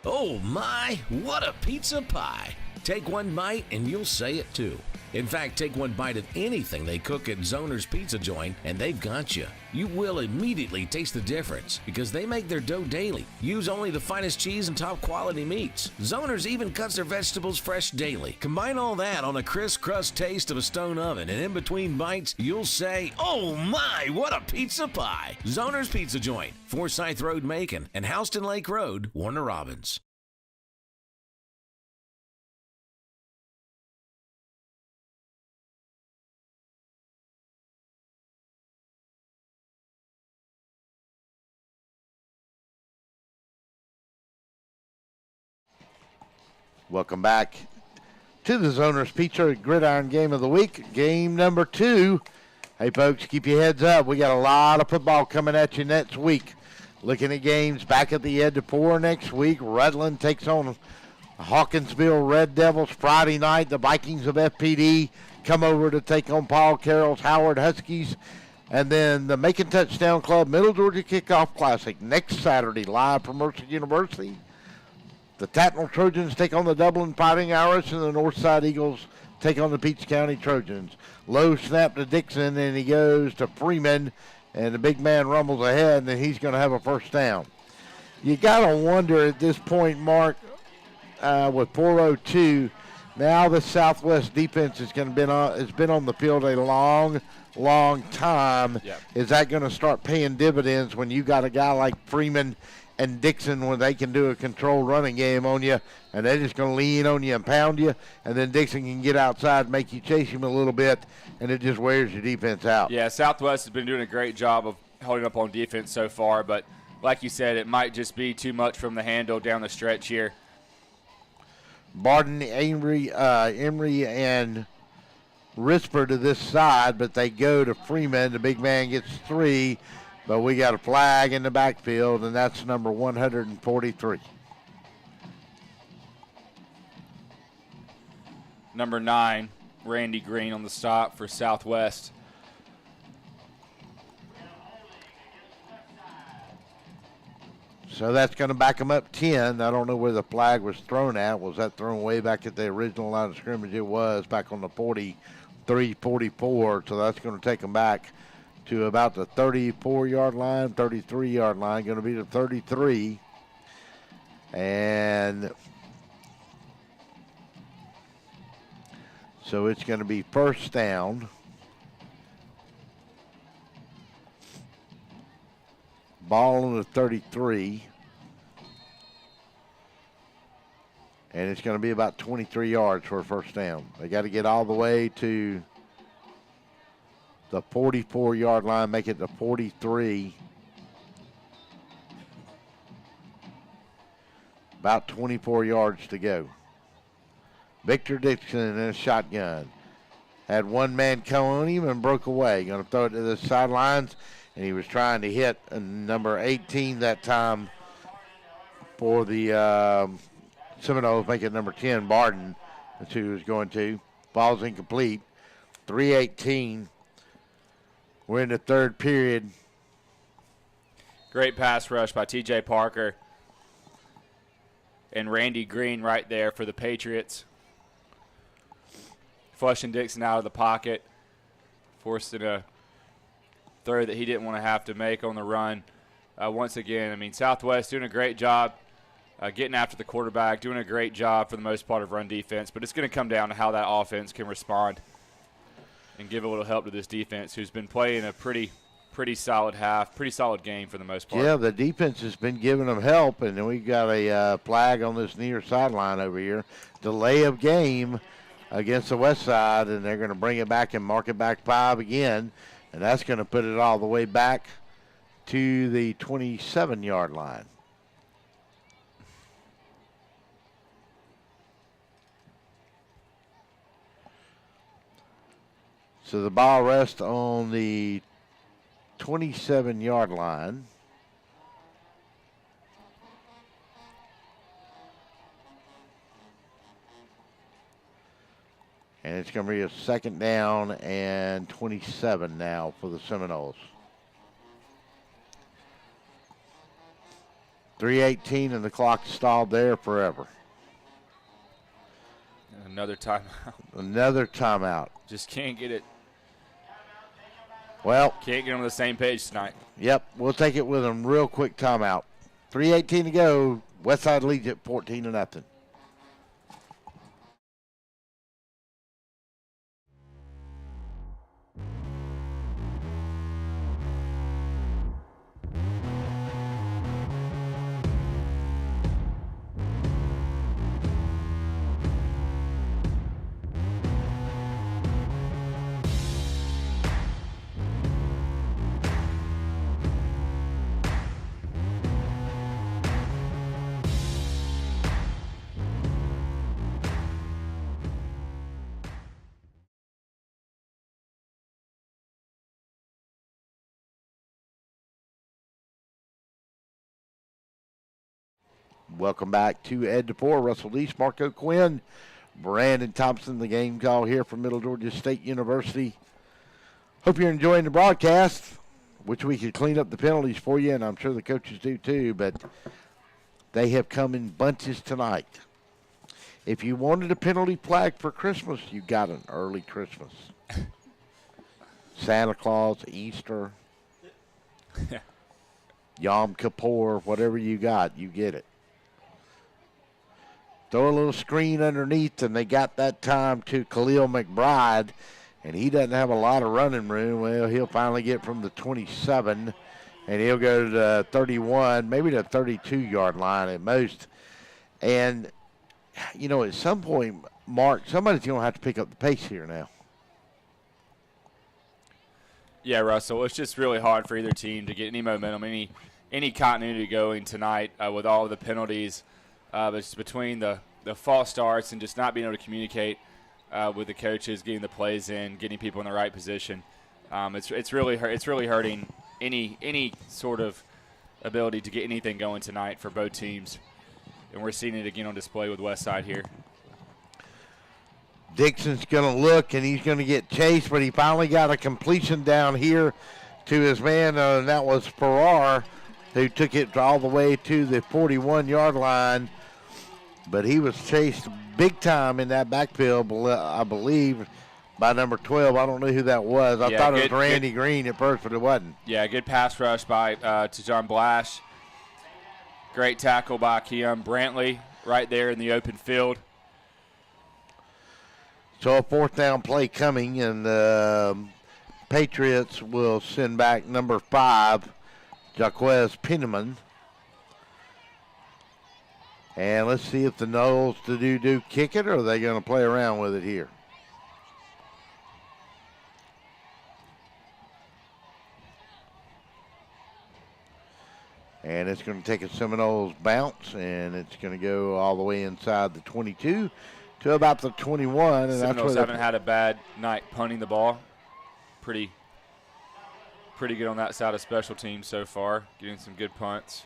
Oh my, what a pizza pie. Take one bite and you'll say it too. In fact, take one bite of anything they cook at Zoner's Pizza Joint and they've got you. You will immediately taste the difference because they make their dough daily. Use only the finest cheese and top quality meats. Zoner's even cuts their vegetables fresh daily. Combine all that on a crisp crust taste of a stone oven, and in between bites, you'll say, oh my, what a pizza pie. Zoner's Pizza Joint, Forsyth Road, Macon, and Houston Lake Road, Warner Robins. Welcome back to the Zoners Pizza Gridiron Game of the Week, game number 2. Hey, folks, keep your heads up. We got a lot of football coming at you next week. Looking at games back at the Ed DeFore next week. Rutland takes on Hawkinsville Red Devils Friday night. The Vikings of FPD come over to take on Paul Carroll's Howard Huskies. And then the Macon Touchdown Club Middle Georgia Kickoff Classic next Saturday, live from Mercer University. The Tattnall Trojans take on the Dublin Fighting Irish, and the Northside Eagles take on the Peach County Trojans. Low snap to Dixon, and he goes to Freeman, and the big man rumbles ahead, and he's going to have a first down. You got to wonder at this point, Mark, with 4:02, now the Southwest defense has been on the field a long time. Yep. Is that going to start paying dividends when you got a guy like Freeman and Dixon, when they can do a controlled running game on you, and they're just going to lean on you and pound you, and then Dixon can get outside, make you chase him a little bit, and it just wears your defense out. Yeah, Southwest has been doing a great job of holding up on defense so far, but like you said, it might just be too much from the handle down the stretch here. Barden, Emery, and Risper to this side, but they go to Freeman. The big man gets 3. But we got a flag in the backfield, and that's number 143. Number 9, Randy Green on the stop for Southwest. So that's going to back them up 10. I don't know where the flag was thrown at. Was that thrown way back at the original line of scrimmage? It was back on the 43, 44. So that's going to take them back to about the 34-yard line, 33-yard line, going to be the 33. And so it's going to be first down Ball on the 33. And it's going to be about 23 yards for a first down. They got to get all the way to the 44-yard line, make it to 43. About 24 yards to go. Victor Dixon in a shotgun. Had one man come on him and broke away. Going to throw it to the sidelines, and he was trying to hit number 18 that time for the Seminoles, make it number 10, Barden. That's who he was going to. Ball's incomplete. 3:18. We're in the third period. Great pass rush by T.J. Parker. And Randy Green right there for the Patriots. Flushing Dixon out of the pocket. Forcing a throw that he didn't want to have to make on the run. Once again, I mean, Southwest doing a great job getting after the quarterback, doing a great job for the most part of run defense. But it's going to come down to how that offense can respond and give a little help to this defense, who's been playing a pretty solid half, pretty solid game for the most part. Yeah, the defense has been giving them help, and then we got a flag on this near sideline over here. Delay of game against the West Side, and they're going to bring it back and mark it back 5 again, and that's going to put it all the way back to the 27-yard line. So the ball rests on the 27-yard line. And it's going to be a second down and 27 now for the Seminoles. 3:18 and the clock stalled there forever. Another timeout. Another timeout. Just can't get it. Well, can't get on the same page tonight. Yep, we'll take it with them. Real quick timeout. 3:18 to go. Westside leads at 14-0. Welcome back to Ed DePore, Russell Deese, Marco Quinn, Brandon Thompson, the game call here from Middle Georgia State University. Hope you're enjoying the broadcast, which we could clean up the penalties for you, and I'm sure the coaches do too, but they have come in bunches tonight. If you wanted a penalty flag for Christmas, you got an early Christmas. Santa Claus, Easter, Yom Kippur, whatever you got, you get it. Throw a little screen underneath, and they got that time to Khalil McBride, and he doesn't have a lot of running room. Well, he'll finally get from the 27, and he'll go to the 31, maybe the 32-yard line at most. And, you know, at some point, Mark, somebody's going to have to pick up the pace here now. Yeah, Russell, it's just really hard for either team to get any momentum, any continuity going tonight with all of the penalties. It's between the false starts and just not being able to communicate with the coaches, getting the plays in, getting people in the right position. It's really hurting any sort of ability to get anything going tonight for both teams, and we're seeing it again on display with Westside here. Dixon's going to look, and he's going to get chased, but he finally got a completion down here to his man, and that was Farrar, who took it all the way to the 41-yard line. But he was chased big time in that backfield, I believe, by number 12. I don't know who that was. I thought it was Randy Green at first, but it wasn't. Yeah, good pass rush by to John Blash. Great tackle by Keon Brantley right there in the open field. So a fourth down play coming, and the Patriots will send back number 5 Jaquez Penniman. And let's see if the Noles do kick it, or are they going to play around with it here? And it's going to take a Seminoles bounce, and it's going to go all the way inside the 22 to about the 21. And Seminoles haven't had a bad night punting the ball. Pretty good on that side of special teams so far, getting some good punts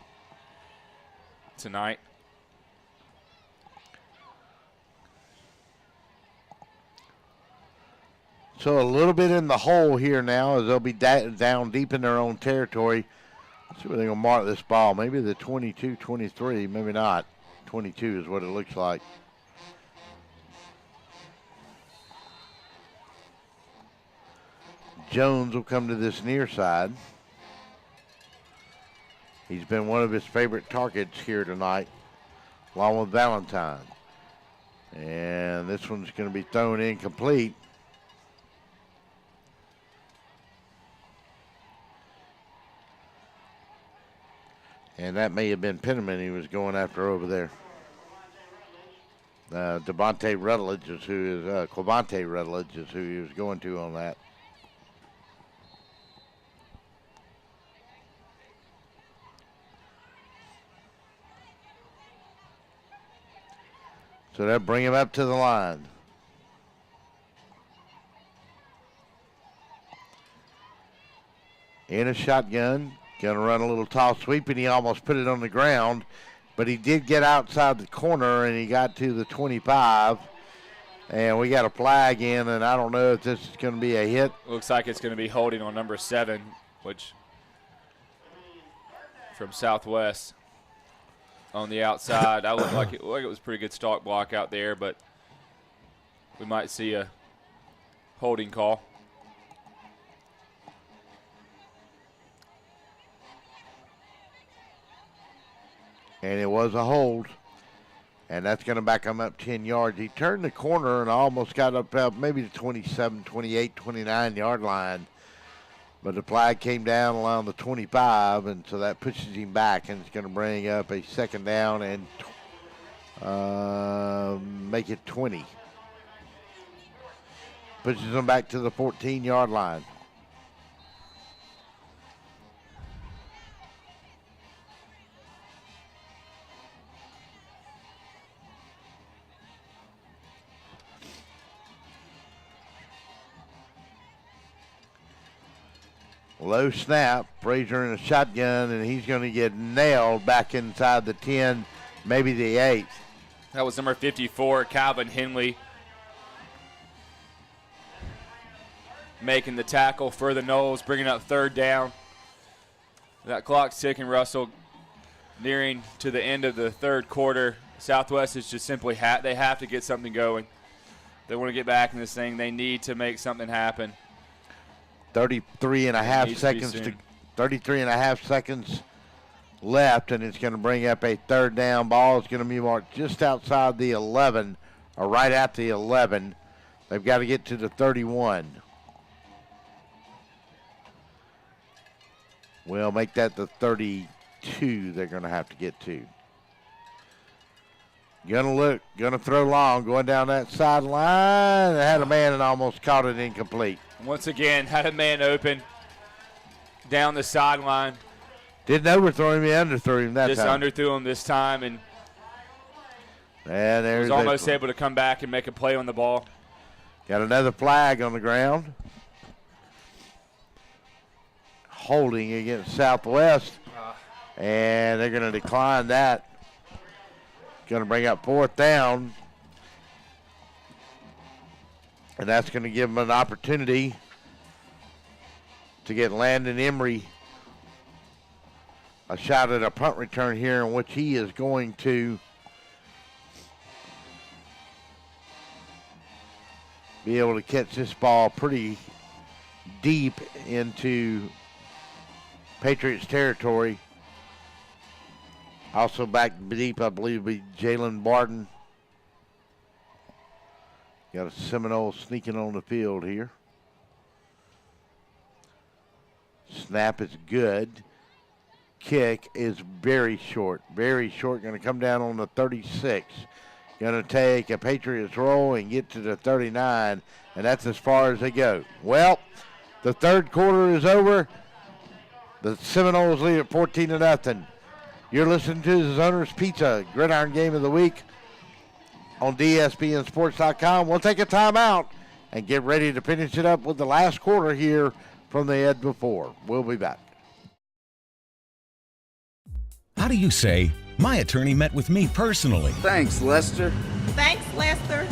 tonight. So a little bit in the hole here now as they'll be down deep in their own territory. Let's see where they're going to mark this ball. Maybe the 22, 23, maybe not. 22 is what it looks like. Jones will come to this near side. He's been one of his favorite targets here tonight, along with Valentine. And this one's going to be thrown incomplete. And that may have been Penniman he was going after over there. Clavante Rutledge is who he was going to on that. So they'll bring him up to the line. In a shotgun. Going to run a little toss sweep, and he almost put it on the ground. But he did get outside the corner, and he got to the 25. And we got a flag in, and I don't know if this is going to be a hit. Looks like it's going to be holding on number 7, which from Southwest on the outside. That looked like it was a pretty good stalk block out there, but we might see a holding call. And it was a hold. And that's going to back him up 10 yards. He turned the corner and almost got up maybe the 27, 28, 29-yard line. But the flag came down along the 25, and so that pushes him back, and it's going to bring up a second down and make it 20. Pushes him back to the 14-yard line. Low snap, Frazier in a shotgun, and he's going to get nailed back inside the 10, maybe the 8. That was number 54, Calvin Henley, making the tackle for the Noles, bringing up third down. That clock's ticking, Russell, nearing to the end of the third quarter. Southwest is just simply they have to get something going. They want to get back in this thing. They need to make something happen. 33 and a half seconds left, and it's going to bring up a third down. Ball is going to be marked just outside the 11, or right at the 11. They've got to get to the 31. We'll make that the 32 they're going to have to get to. Gonna throw long, going down that sideline. Had a man and almost caught it incomplete. Once again, had a man open down the sideline. Didn't overthrow him, he underthrew him that time. Just underthrew him this time, and was almost able to come back and make a play on the ball. Got another flag on the ground. Holding against Southwest, and they're going to decline that. Going to bring up fourth down. And that's going to give them an opportunity to get Landon Emery a shot at a punt return here, in which he is going to be able to catch this ball pretty deep into Patriots territory. Also back deep, I believe, will be Jalen Barton. Got a Seminole sneaking on the field here. Snap is good. kick is very short. Very short. Going to come down on the 36. Going to take a Patriots roll and get to the 39, and that's as far as they go. Well, the third quarter is over. The Seminoles lead at 14-0. You're listening to the Zoners Pizza Gridiron Game of the Week on DSBNSports.com. We'll take a timeout and get ready to finish it up with the last quarter here from the Ed before. We'll be back. How do you say, my attorney met with me personally? Thanks, Lester. Thanks, Lester.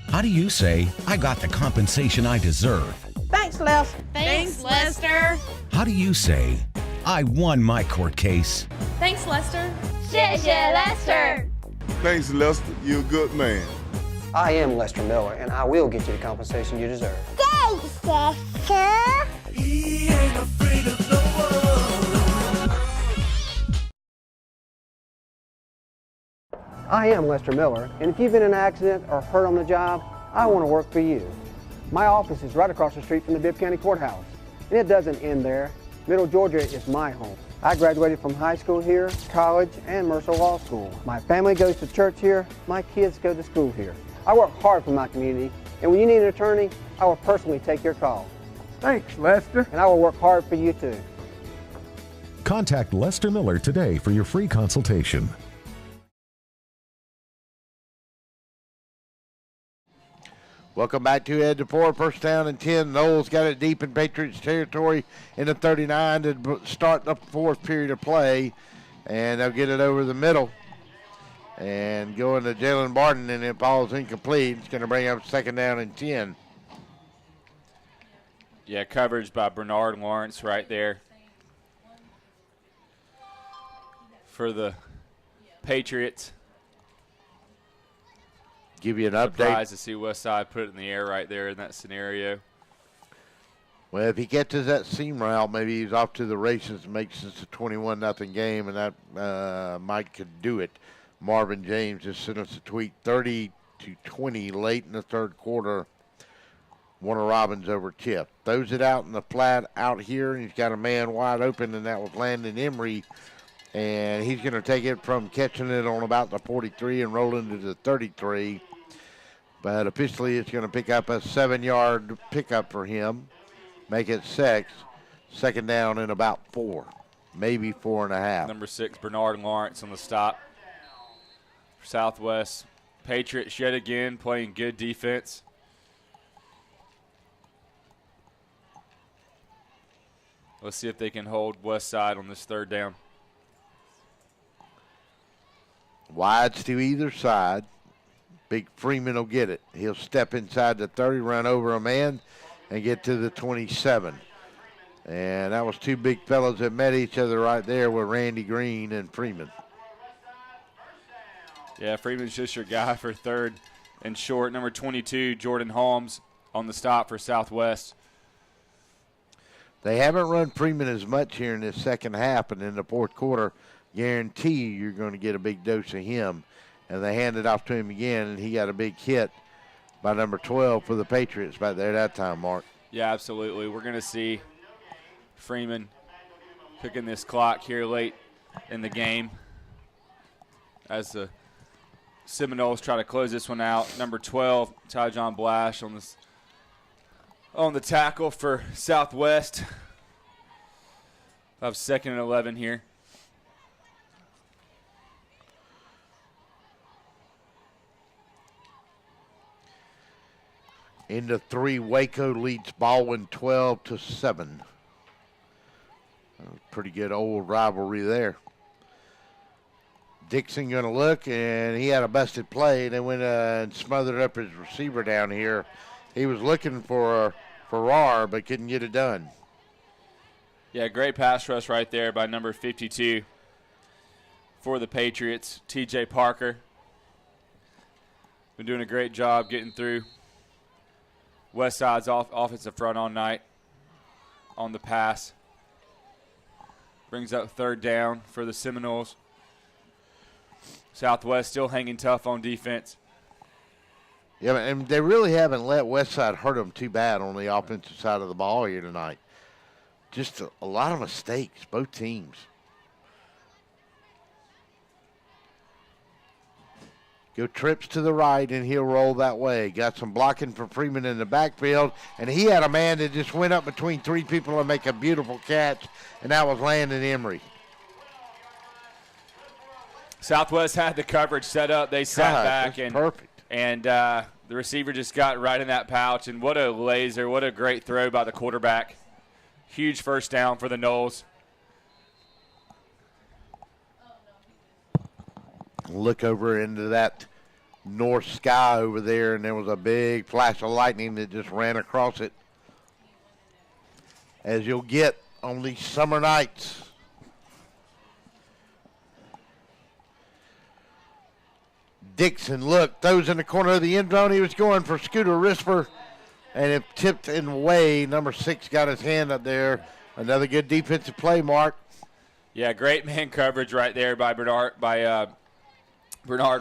How do you say, I got the compensation I deserve? Thanks, Lester. Thanks, Lester. How do you say, I won my court case? Thanks, Lester. 谢谢 Lester. Thanks, Lester. You're a good man. I am Lester Miller, and I will get you the compensation you deserve. Thanks, Lester. He ain't afraid of no one. I am Lester Miller, and if you've been in an accident or hurt on the job, I want to work for you. My office is right across the street from the Bibb County Courthouse, and it doesn't end there. Middle Georgia is my home. I graduated from high school here, college, and Mercer Law School. My family goes to church here. My kids go to school here. I work hard for my community, and when you need an attorney, I will personally take your call. Thanks, Lester. And I will work hard for you too. Contact Lester Miller today for your free consultation. Welcome back to Ed DeFore, first down and 10. Knowles got it deep in Patriots territory in the 39 to start the fourth period of play, and they'll get it over the middle and going to Jalen Barton, and it falls incomplete. It's going to bring up second down and 10. Yeah, coverage by Bernard Lawrence right there for the Patriots. Give you an update. Surprised to see Westside put it in the air right there in that scenario. Well, if he gets to that seam route, maybe he's off to the races and makes this a 21-0 game, and that Mike could do it. Marvin James just sent us a tweet, 30-20 late in the third quarter. Warner Robbins over Tip. Throws it out in the flat out here, and he's got a man wide open, and that was Landon Emery. And he's going to take it from catching it on about the 43 and roll into the 33. But officially it's going to pick up a 7-yard pickup for him. Make it 6. Second down and about 4. Maybe 4.5. Number 6, Bernard Lawrence on the stop. For Southwest. Patriots yet again playing good defense. Let's see if they can hold Westside on this third down. Wides to either side. Big Freeman will get it. He'll step inside the 30, run over a man, and get to the 27. And that was two big fellows that met each other right there with Randy Green and Freeman. Yeah, Freeman's just your guy for third and short. Number 22, Jordan Holmes on the stop for Southwest. They haven't run Freeman as much here in this second half, and in the fourth quarter, guarantee you're going to get a big dose of him. And they handed off to him again, and he got a big hit by number 12 for the Patriots back there that time, Mark. Yeah, absolutely. We're going to see Freeman cooking this clock here late in the game as the Seminoles try to close this one out. Number 12, Ty John Blash on the tackle for Southwest. I have second and 11 here. Into 3, Waco leads Baldwin 12-7. Pretty good old rivalry there. Dixon going to look, and he had a busted play. They went and smothered up his receiver down here. He was looking for Farrar, but couldn't get it done. Yeah, great pass rush right there by number 52 for the Patriots, T.J. Parker. Been doing a great job getting through Westside's offensive front all night on the pass. Brings up third down for the Seminoles. Southwest still hanging tough on defense. Yeah, and they really haven't let Westside hurt them too bad on the offensive side of the ball here tonight. Just a lot of mistakes, both teams. Go trips to the right, and he'll roll that way. Got some blocking from Freeman in the backfield, and he had a man that just went up between three people and make a beautiful catch, and that was Landon Emery. Southwest had the coverage set up. They sat back, and perfect. And the receiver just got right in that pouch, and what a laser, what a great throw by the quarterback. Huge first down for the Noles. Look over into that north sky over there, and there was a big flash of lightning that just ran across it, as you'll get on these summer nights. Dixon, look, throws in the corner of the end zone. He was going for Scooter Risper, and it tipped in the way. Number 6 got his hand up there. Another good defensive play, Mark. Yeah, great man coverage right there by Bernard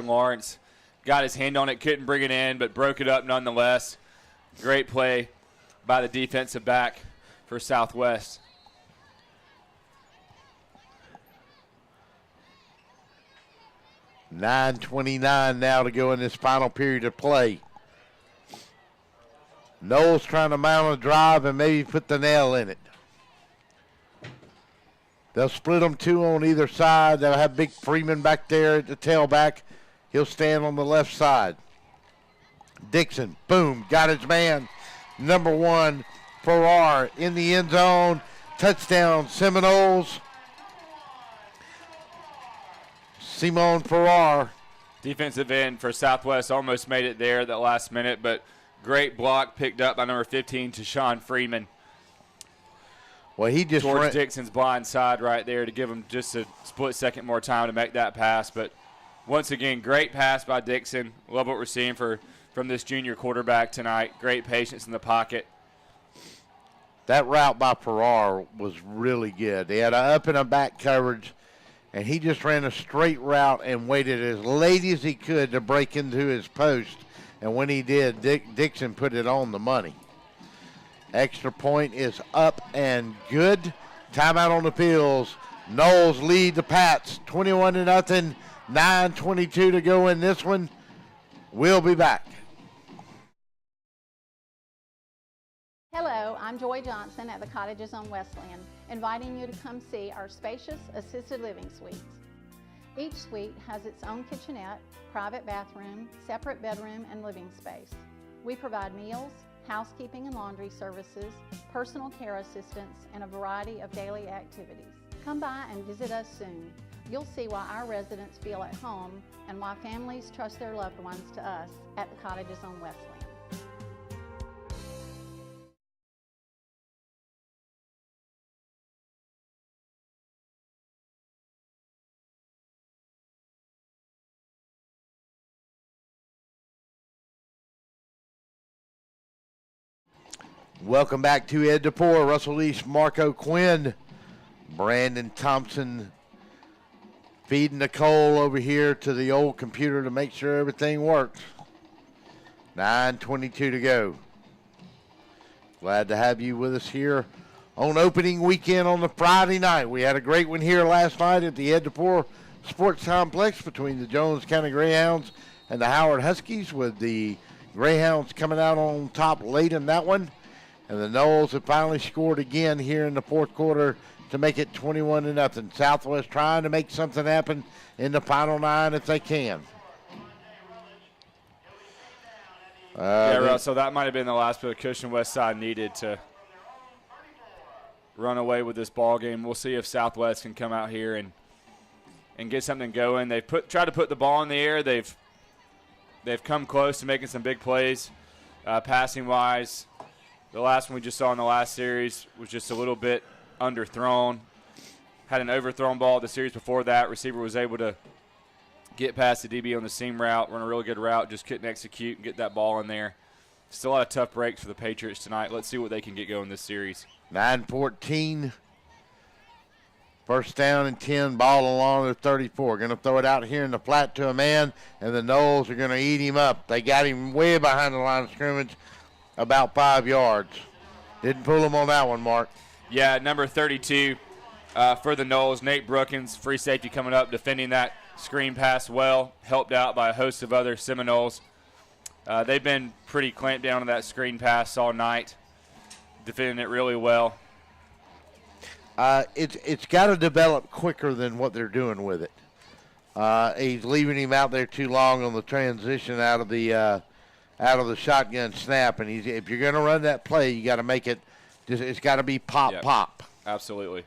Lawrence. Got his hand on it, couldn't bring it in, but broke it up nonetheless. Great play by the defensive back for Southwest. $9:29 now to go in this final period of play. Noles trying to mount a drive and maybe put the nail in it. They'll split them 2 on either side. They'll have Big Freeman back there at the tailback. He'll stand on the left side. Dixon, boom, got his man. Number 1, Farrar in the end zone. Touchdown, Seminoles. Simone Farrar. Defensive end for Southwest almost made it there that last minute, but great block picked up by number 15, Tashawn Freeman. Well, he just towards Dixon's blind side right there to give him just a split second more time to make that pass. But once again, great pass by Dixon. Love what we're seeing from this junior quarterback tonight. Great patience in the pocket. That route by Farrar was really good. They had an up and a back coverage, and he just ran a straight route and waited as late as he could to break into his post. And when he did, Dixon put it on the money. Extra point is up and good. Timeout on the fields. Noles lead the Pats 21-0. 9:22 to go in this one. We'll be back. Hello, I'm Joy Johnson at the Cottages on Westland, inviting you to come see our spacious assisted living suites. Each suite has its own kitchenette, private bathroom, separate bedroom, and living space. We provide meals, housekeeping and laundry services, personal care assistance, and a variety of daily activities. Come by and visit us soon. You'll see why our residents feel at home and why families trust their loved ones to us at the Cottages on Westland. Welcome back to Ed DePore, Russell East, Marco Quinn, Brandon Thompson feeding the coal over here to the old computer to make sure everything works. 9:22 to go. Glad to have you with us here on opening weekend on the Friday night. We had a great one here last night at the Ed DePore Sports Complex between the Jones County Greyhounds and the Howard Huskies, with the Greyhounds coming out on top late in that one. And the Noles have finally scored again here in the fourth quarter to make it 21-0. Southwest trying to make something happen in the final 9 if they can. Russell, that might have been the last bit of cushion Westside needed to run away with this ball game. We'll see if Southwest can come out here and get something going. They've tried to put the ball in the air. They've come close to making some big plays, passing-wise. The last one we just saw in the last series was just a little bit underthrown. Had an overthrown ball the series before that. Receiver was able to get past the DB on the seam route, run a really good route, just couldn't execute and get that ball in there. Still a lot of tough breaks for the Patriots tonight. Let's see what they can get going this series. 9-14. First down and 10, ball along the 34. Going to throw it out here in the flat to a man, and the Noles are going to eat him up. They got him way behind the line of scrimmage, about 5 yards. Didn't pull him on that one, Mark. Yeah, number 32 for the Noles, Nate Brookins, free safety coming up, defending that screen pass well, helped out by a host of other Seminoles. They've been pretty clamped down on that screen pass all night, defending it really well. It's got to develop quicker than what they're doing with it. He's leaving him out there too long on the transition out of the shotgun snap, and if you're going to run that play, you got to make it. It's got to be pop. Absolutely.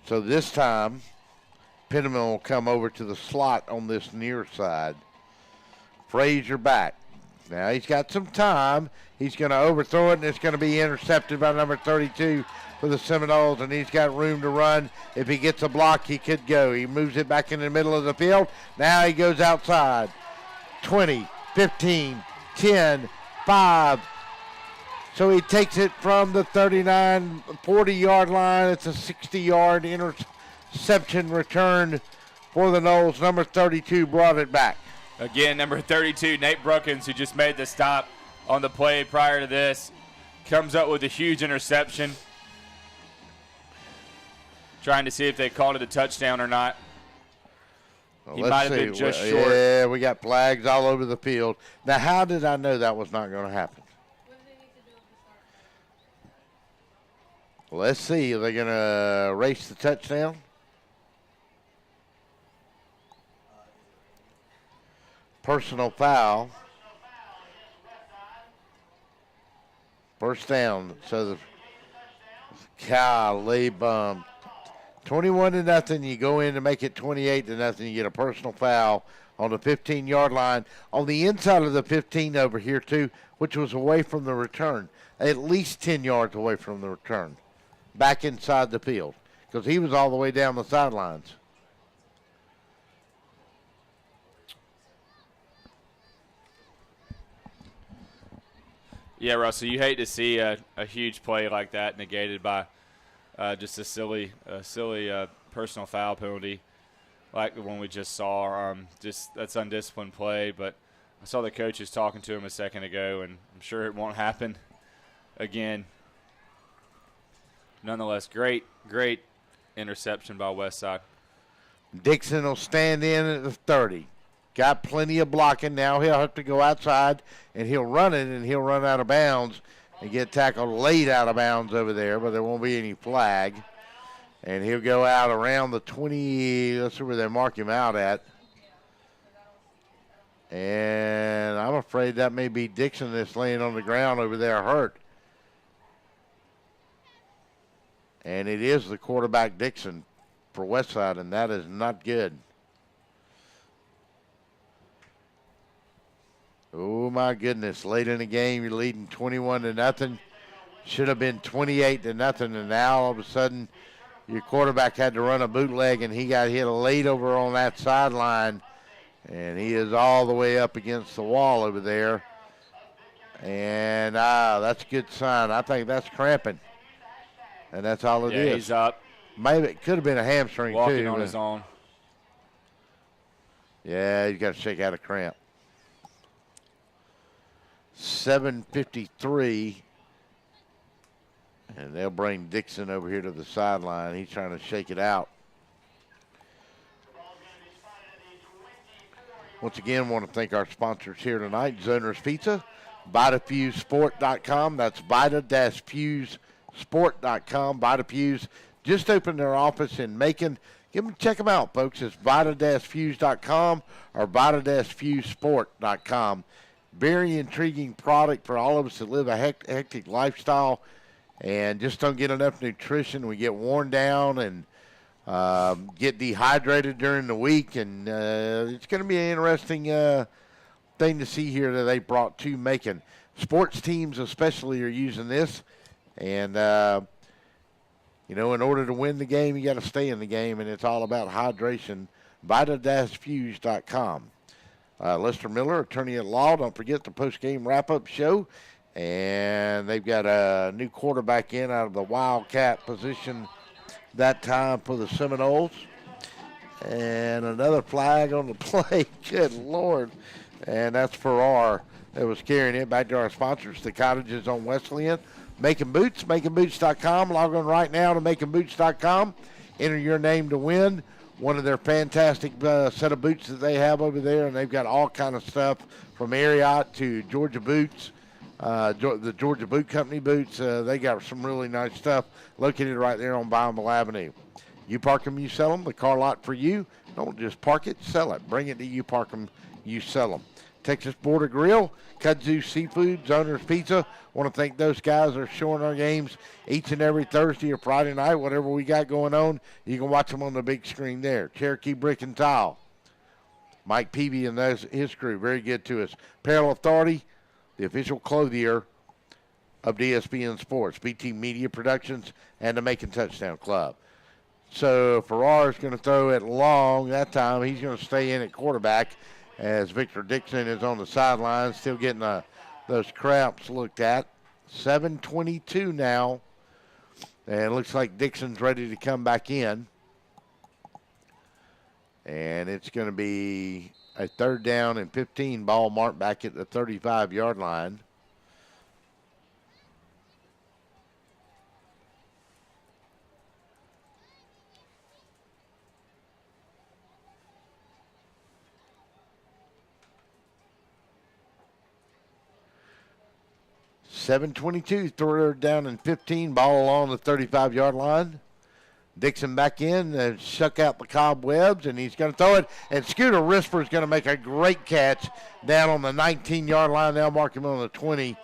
So this time, Penniman will come over to the slot on this near side. Frazier back. Now he's got some time. He's going to overthrow it, and it's going to be intercepted by number 32 for the Seminoles, and he's got room to run. If he gets a block, he could go. He moves it back in the middle of the field. Now he goes outside. 20, 15, 10, 5. So he takes it from the 39, 40-yard line. It's a 60-yard interception return for the Noles. Number 32 brought it back. Again, number 32, Nate Brookins, who just made the stop on the play prior to this, comes up with a huge interception. Trying to see if they called it a touchdown or not. Well, he might have been just short. Yeah, we got flags all over the field. Now, how did I know that was not going to happen? Let's see. Are they going to race the touchdown? Personal foul. First down. So the golly bum. 21-0. You go in to make it 28-0. You get a personal foul on the 15-yard line. On the inside of the 15 over here, too, which was away from the return. At least 10 yards away from the return. Back inside the field. Because he was all the way down the sidelines. Yeah, Russell, you hate to see a huge play like that negated by just a silly personal foul penalty like the one we just saw. Just that's undisciplined play, but I saw the coaches talking to him a second ago, and I'm sure it won't happen again. Nonetheless, great interception by Westside. Dixon will stand in at the 30. Got plenty of blocking. Now he'll have to go outside, and he'll run it, and he'll run out of bounds and get tackled late out of bounds over there, but there won't be any flag. And he'll go out around the 20. Let's see where they mark him out at. And I'm afraid that may be Dixon that's laying on the ground over there hurt. And it is the quarterback, Dixon, for Westside, and that is not good. Oh, my goodness. Late in the game, you're leading 21-0. Should have been 28-0, and now all of a sudden your quarterback had to run a bootleg, and he got hit late over on that sideline, and he is all the way up against the wall over there. And that's a good sign. I think that's cramping. And that's all it is. Yeah, he's up. Maybe it could have been a hamstring, walking too. On his own. Yeah, he's got to shake out a cramp. 7:53. And they'll bring Dixon over here to the sideline. He's trying to shake it out. Once again, want to thank our sponsors here tonight. Zoner's Pizza, VitaFuseSport.com. That's Vita-FuseSport.com. VitaFuse just opened their office in Macon. Check them out, folks. It's Vita-Fuse.com or Vita-FuseSport.com. Very intriguing product for all of us that live a hectic lifestyle and just don't get enough nutrition. We get worn down and get dehydrated during the week, and it's going to be an interesting thing to see here that they brought to Macon. Sports teams especially are using this, and in order to win the game, you got to stay in the game, and it's all about hydration. Vita-Fuse.com. Lester Miller, attorney at law. Don't forget the post-game wrap-up show. And they've got a new quarterback in out of the Wildcat position that time for the Seminoles. And another flag on the play. Good Lord. And that's Farrar that was carrying it back to our sponsors, the Cottages on Wesleyan, Making Boots, makingboots.com. Log on right now to makingboots.com. Enter your name to win one of their fantastic set of boots that they have over there, and they've got all kind of stuff from Ariat to Georgia Boots, the Georgia Boot Company boots. They got some really nice stuff located right there on Bible Avenue. You park them, you sell them. The car lot for you. Don't just park it, sell it. Bring it to you, park them, you sell them. Texas Border Grill, Kudzu Seafood, Zoner's Pizza. Want to thank those guys that are showing our games each and every Thursday or Friday night, whatever we got going on. You can watch them on the big screen there. Cherokee Brick and Tile. Mike Peavy and his crew, very good to us. Apparel Authority, the official clothier of DSBN Sports, BT Media Productions, and the Macon Touchdown Club. So Farrar's going to throw it long that time. He's going to stay in at quarterback as Victor Dixon is on the sideline, still getting those cramps looked at. 7:22 now, and it looks like Dixon's ready to come back in. And it's going to be a 3rd down and 15 ball marked back at the 35-yard line. .722, 3rd down and 15, ball along the 35-yard line. Dixon back in and shuck out the cobwebs, and he's going to throw it. And Scooter Risper is going to make a great catch down on the 19-yard line. They'll mark him on the 20.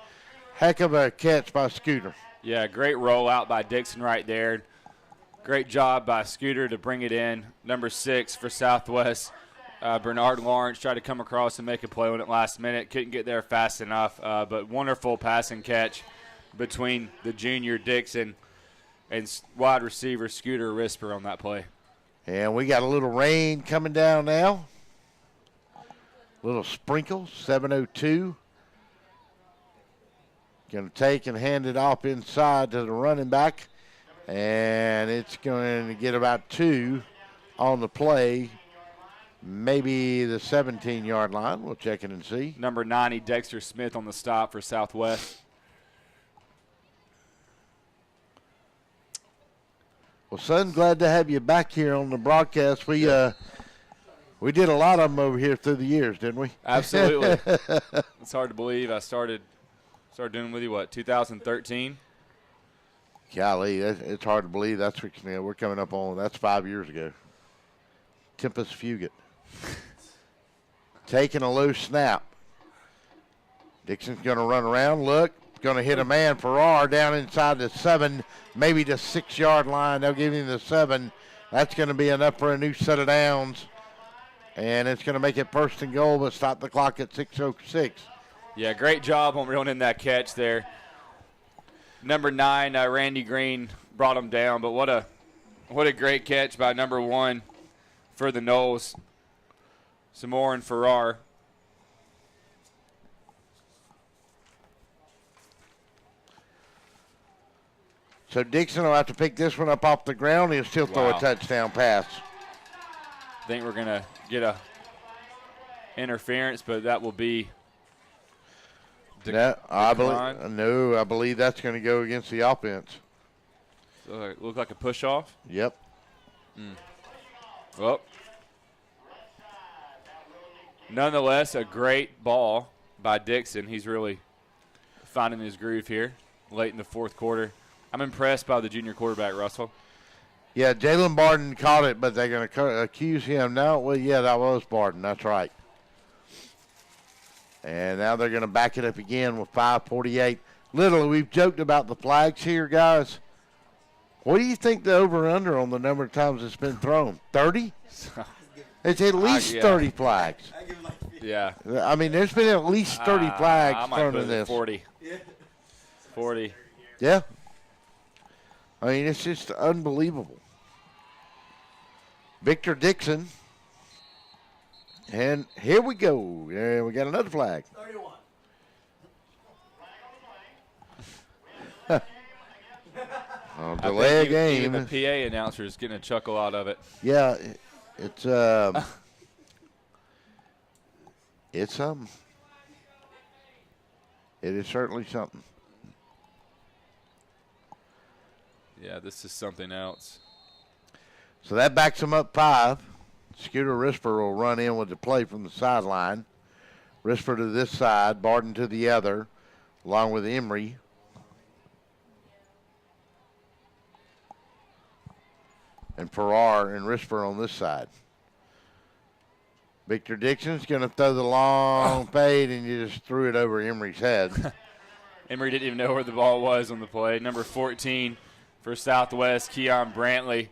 Heck of a catch by Scooter. Yeah, great rollout by Dixon right there. Great job by Scooter to bring it in. Number 6 for Southwest. Bernard Lawrence tried to come across and make a play on it last minute. Couldn't get there fast enough, but wonderful passing catch between the junior Dixon and wide receiver Scooter Risper on that play. And we got a little rain coming down now. Little sprinkles, 7:02. Going to take and hand it off inside to the running back. And it's going to get about 2 on the play. Maybe the 17-yard line. We'll check it and see. Number 90, Dexter Smith on the stop for Southwest. Well, son, glad to have you back here on the broadcast. We did a lot of them over here through the years, didn't we? Absolutely. It's hard to believe. I started doing with you, 2013? Golly, it's hard to believe. That's what we're coming up on. That's 5 years ago. Tempest Fugit. Taking a low snap. Dixon's going to run around. Look, going to hit a man. Farrar down inside the 7, maybe the 6-yard line. They'll give him the 7. That's going to be enough for a new set of downs. And it's going to make it 1st and goal, but stop the clock at 6:06. Yeah, great job on reeling in that catch there. Number 9, Randy Green brought him down, but what a great catch by number 1 for the Noles. Samoran Farrar. So Dixon will have to pick this one up off the ground. He'll still throw a touchdown pass. I think we're going to get a interference, but that will be I believe that's going to go against the offense. So it look like a push-off? Yep. Well, nonetheless, a great ball by Dixon. He's really finding his groove here late in the 4th quarter. I'm impressed by the junior quarterback, Russell. Yeah, Jalen Barden caught it, but they're going to accuse him now. Well, yeah, that was Barden. That's right. And now they're going to back it up again with 5:48. Literally, we've joked about the flags here, guys. What do you think the over-under on the number of times it's been thrown? 30? It's at least 30 flags. Yeah. I mean, there's been at least 30 flags thrown in this. 40. 40. Yeah. I mean, it's just unbelievable. Victor Dixon. And here we go. Yeah, we got another flag. 31. Delay a game. Even the PA announcer is getting a chuckle out of it. Yeah, it's it's something. It is certainly something. Yeah, this is something else. So that backs them up 5. Scooter Risper will run in with the play from the sideline. Risper to this side, Barden to the other, along with Emery. And Farrar and Risper on this side. Victor Dixon's going to throw the long fade, and you just threw it over Emery's head. Emery didn't even know where the ball was on the play. Number 14 for Southwest, Keon Brantley.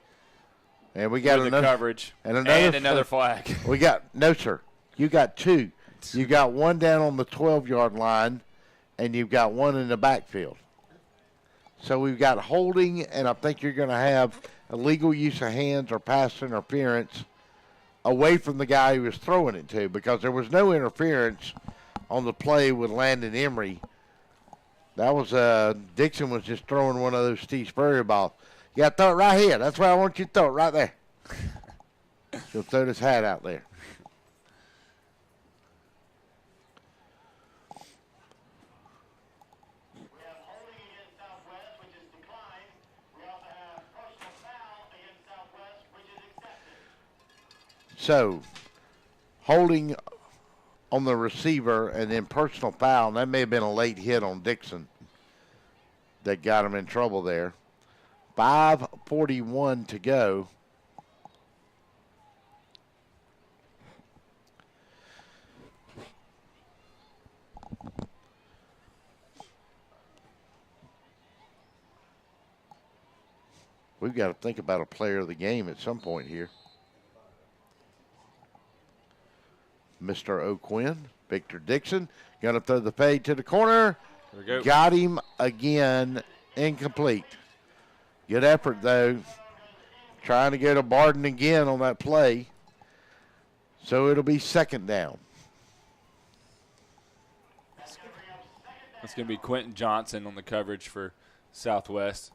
And we got another coverage and another flag. We got no, sir. You got 2. You got one down on the 12-yard line, and you've got one in the backfield. So we've got holding, and I think you're going to have illegal use of hands or pass interference away from the guy who was throwing it to, because there was no interference on the play with Landon Emery. That was Dixon was just throwing one of those Steve Spurrier balls. You got to throw it right here. That's where I want you to throw it, right there. He'll throw his hat out there. So, holding on the receiver and then personal foul, and that may have been a late hit on Dixon that got him in trouble there. 5:41 to go. We've got to think about a player of the game at some point here. Mr. O'Quinn, Victor Dixon, going to throw the fade to the corner. There we go. Got him again, incomplete. Good effort, though. Trying to go to Barden again on that play. So it'll be second down. That's going to be Quentin Johnson on the coverage for Southwest.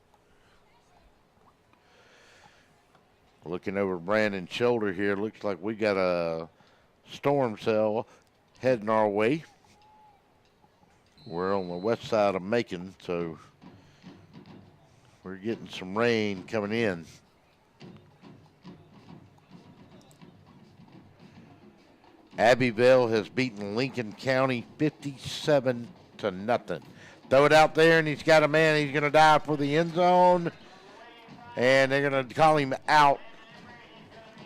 Looking over Brandon's shoulder here, looks like we got a storm cell heading our way. We're on the west side of Macon, so we're getting some rain coming in. Abbeville has beaten Lincoln County 57-0. Throw it out there, and he's got a man. He's going to dive for the end zone, and they're going to call him out.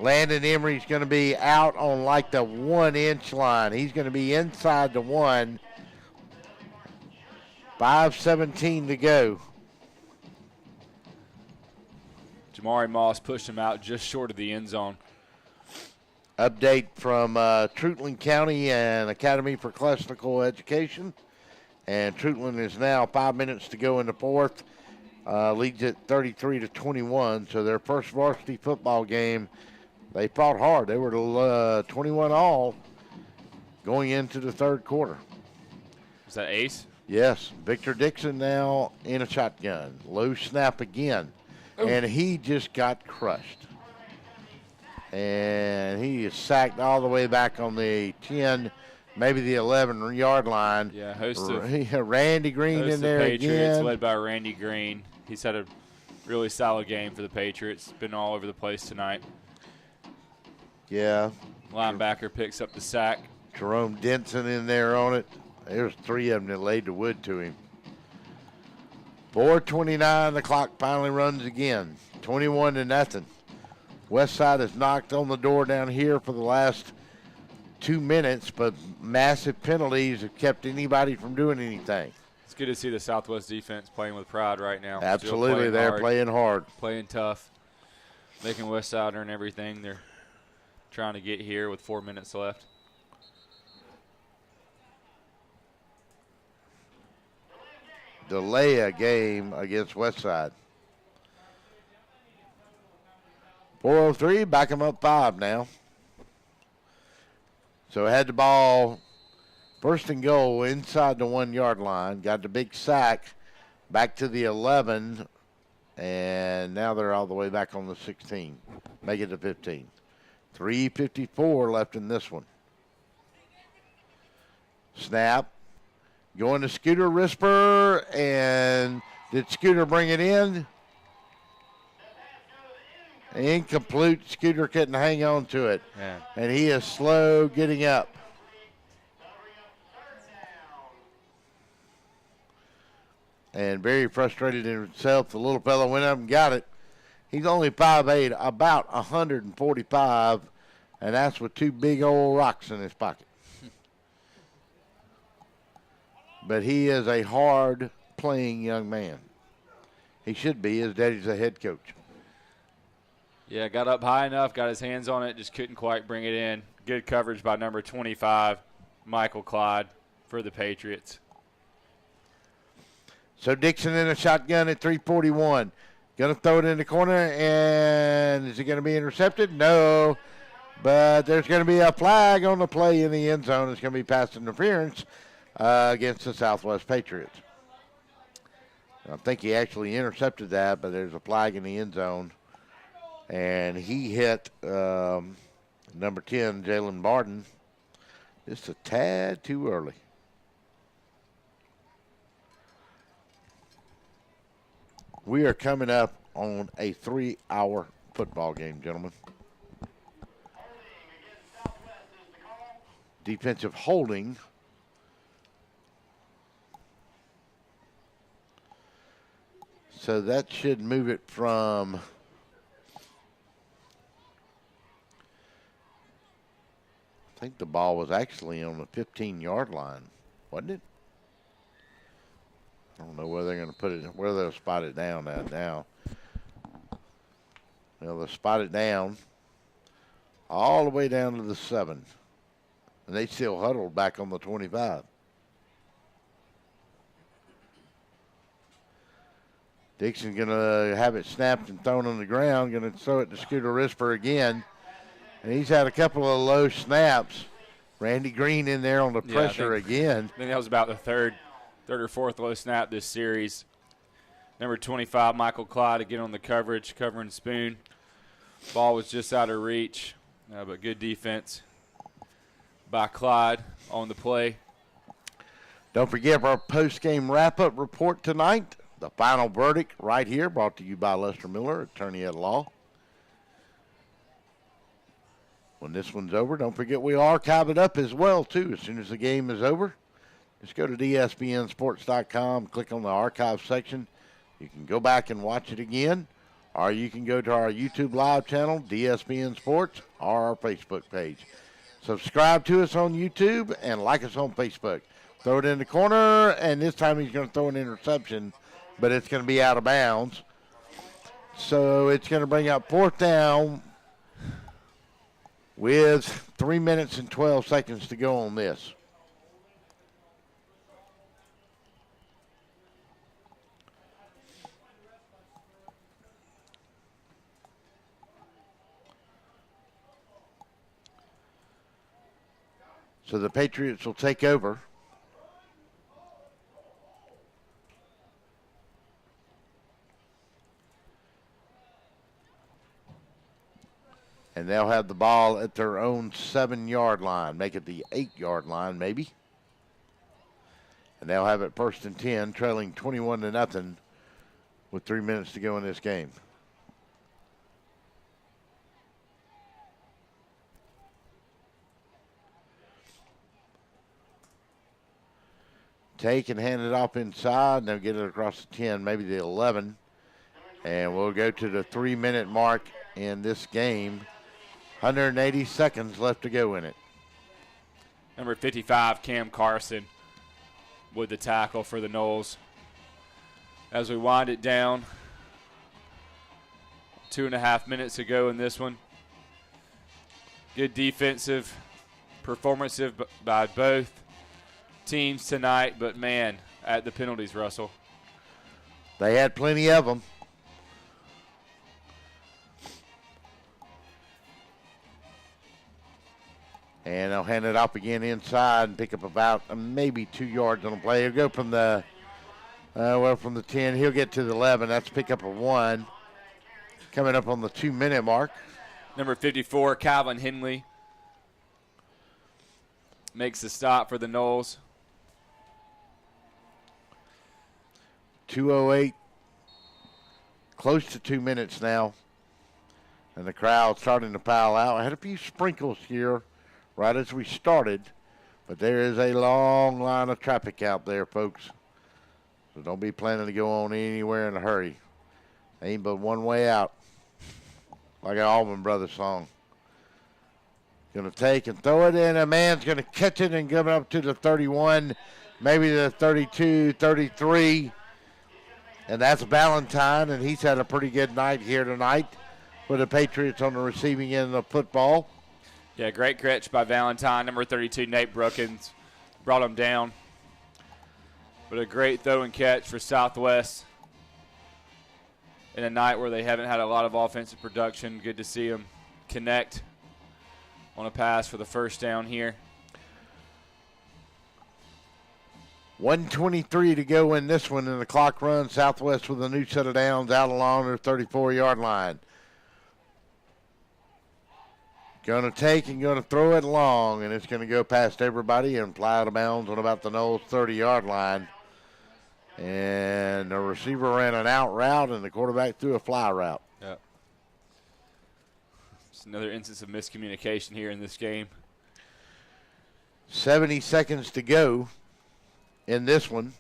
Landon Emery's going to be out on like the 1-inch line. He's going to be inside the 1. 5:17 to go. Jamari Moss pushed him out just short of the end zone. Update from Trutland County and Academy for Classical Education. And Trutland is now 5 minutes to go in the fourth. Leads at 33-21. So their first varsity football game, they fought hard. They were 21 all going into the third quarter. Is that Ace? Yes. Victor Dixon now in a shotgun. Low snap again. Ooh. And he just got crushed. And he is sacked all the way back on the 10, maybe the 11-yard line. Yeah, host of Randy Green in there Patriots, again. led by Randy Green. He's had a really solid game for the Patriots. Been all over the place tonight. Yeah. Linebacker picks up the sack. Jerome Denson in there on it. There's 3 of them that laid the wood to him. 4:29, the clock finally runs again. 21-0. Westside has knocked on the door down here for the last 2 minutes, but massive penalties have kept anybody from doing anything. It's good to see the Southwest defense playing with pride right now. Absolutely, they're playing hard. Playing tough. Making Westside earn everything they're trying to get here with 4 minutes left. Delay a game against Westside. 4:03, back them up 5 now. So had the ball first and goal inside the 1-yard line. Got the big sack back to the 11, and now they're all the way back on the 16. Make it to 15. 3:54 left in this one. Snap. Going to Scooter Risper, and did Scooter bring it in? Incomplete. Scooter couldn't hang on to it. Yeah. And he is slow getting up. And very frustrated in himself. The little fellow went up and got it. He's only 5'8", about 145, and that's with two big old rocks in his pocket. But he is a hard-playing young man. He should be. His daddy's a head coach. Yeah, got up high enough, got his hands on it, just couldn't quite bring it in. Good coverage by number 25, Michael Clyde, for the Patriots. So Dixon in a shotgun at 3:41. Going to throw it in the corner, and is it going to be intercepted? No, but there's going to be a flag on the play in the end zone. It's going to be pass interference against the Southwest Patriots. I think he actually intercepted that, but there's a flag in the end zone. And he hit number 10, Jalen Barden, just a tad too early. We are coming up on a 3-hour football game, gentlemen. Defensive holding. So that should move it from I think the ball was actually on the 15-yard line, wasn't it? I don't know where they're going to put it, where they'll spot it down at now. Well, they'll spot it down all the way down to the 7. And they still huddled back on the 25. Dixon's going to have it snapped and thrown on the ground, going to throw it to Scooter Risper again. And he's had a couple of low snaps. Randy Green in there on the pressure again. I think that was about the third or fourth low snap this series. Number 25, Michael Clyde, again on the coverage, covering Spoon. Ball was just out of reach, but good defense by Clyde on the play. Don't forget our post-game wrap-up report tonight. The final verdict right here, brought to you by Lester Miller, attorney at law. When this one's over, don't forget we archive it up as well, too, as soon as the game is over. Just go to DSBNsports.com, click on the archive section. You can go back and watch it again, or you can go to our YouTube live channel, DSBN Sports, or our Facebook page. Subscribe to us on YouTube and like us on Facebook. Throw it in the corner, and this time he's going to throw an interception, but it's going to be out of bounds. So it's going to bring up 4th down with 3 minutes and 12 seconds to go on this. So the Patriots will take over. And they'll have the ball at their own 7-yard line. Make it the 8-yard line, maybe. And they'll have it 1st and 10, trailing 21-0 with 3 minutes to go in this game. Take and hand it off inside, and they'll get it across the 10, maybe the 11. And we'll go to the 3-minute mark in this game. 180 seconds left to go in it. Number 55, Cam Carson, with the tackle for the Noles. As we wind it down, 2.5 minutes to go in this one. Good defensive performance by both teams tonight, but man, at the penalties, Russell. They had plenty of them. And they'll hand it off again inside and pick up about maybe 2 yards on the play. He'll go from the, from the 10. He'll get to the 11. That's pick up a 1. Coming up on the 2-minute mark. Number 54, Calvin Henley, makes the stop for the Noles. 2:08, close to 2 minutes now. And the crowd starting to pile out. I had a few sprinkles here right as we started, but there is a long line of traffic out there, folks. So don't be planning to go on anywhere in a hurry. Ain't but one way out, like an Allman Brothers song. Going to take and throw it in. A man's going to catch it and give it up to the 31, maybe the 32, 33. And that's Valentine, and he's had a pretty good night here tonight for the Patriots on the receiving end of football. Yeah, great catch by Valentine. Number 32, Nate Brookins, brought him down. But a great throw and catch for Southwest in a night where they haven't had a lot of offensive production. Good to see them connect on a pass for the first down here. 1:23 to go in this one, and the clock runs. Southwest with a new set of downs out along their 34-yard line. Going to take and going to throw it long, and it's going to go past everybody and fly out of bounds on about the Knowles 30-yard line. And the receiver ran an out route, and the quarterback threw a fly route. Yep. It's another instance of miscommunication here in this game. 70 seconds to go in this one.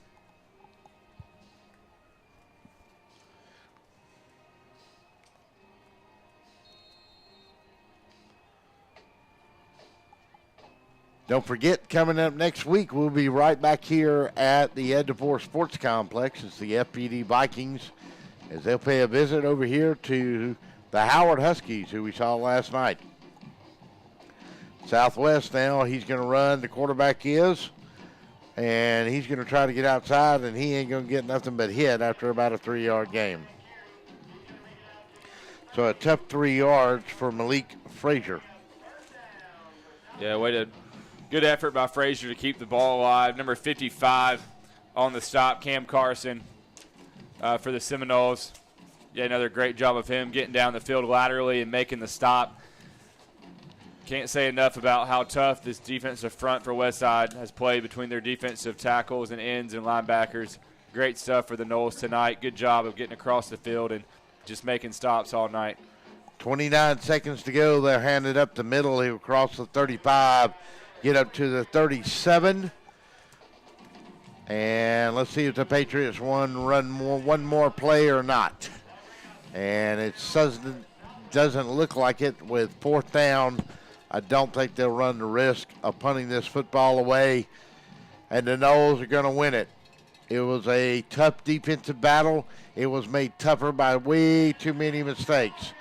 Don't forget, coming up next week, we'll be right back here at the Ed DeVore Sports Complex. It's the FPD Vikings as they'll pay a visit over here to the Howard Huskies, who we saw last night. Southwest now, he's going to run. The quarterback is. And he's going to try to get outside, and he ain't going to get nothing but hit after about a 3-yard game. So a tough 3 yards for Malik Frazier. Yeah, good effort by Frazier to keep the ball alive. Number 55 on the stop, Cam Carson for the Seminoles. Yeah, another great job of him getting down the field laterally and making the stop. Can't say enough about how tough this defensive front for Westside has played between their defensive tackles and ends and linebackers. Great stuff for the Noles tonight. Good job of getting across the field and just making stops all night. 29 seconds to go. They're handed up the middle. He'll cross the 35, get up to the 37. And let's see if the Patriots run one more play or not. And it doesn't look like it with 4th down. I don't think they'll run the risk of punting this football away, and the Noles are going to win it. It was a tough defensive battle. It was made tougher by way too many mistakes.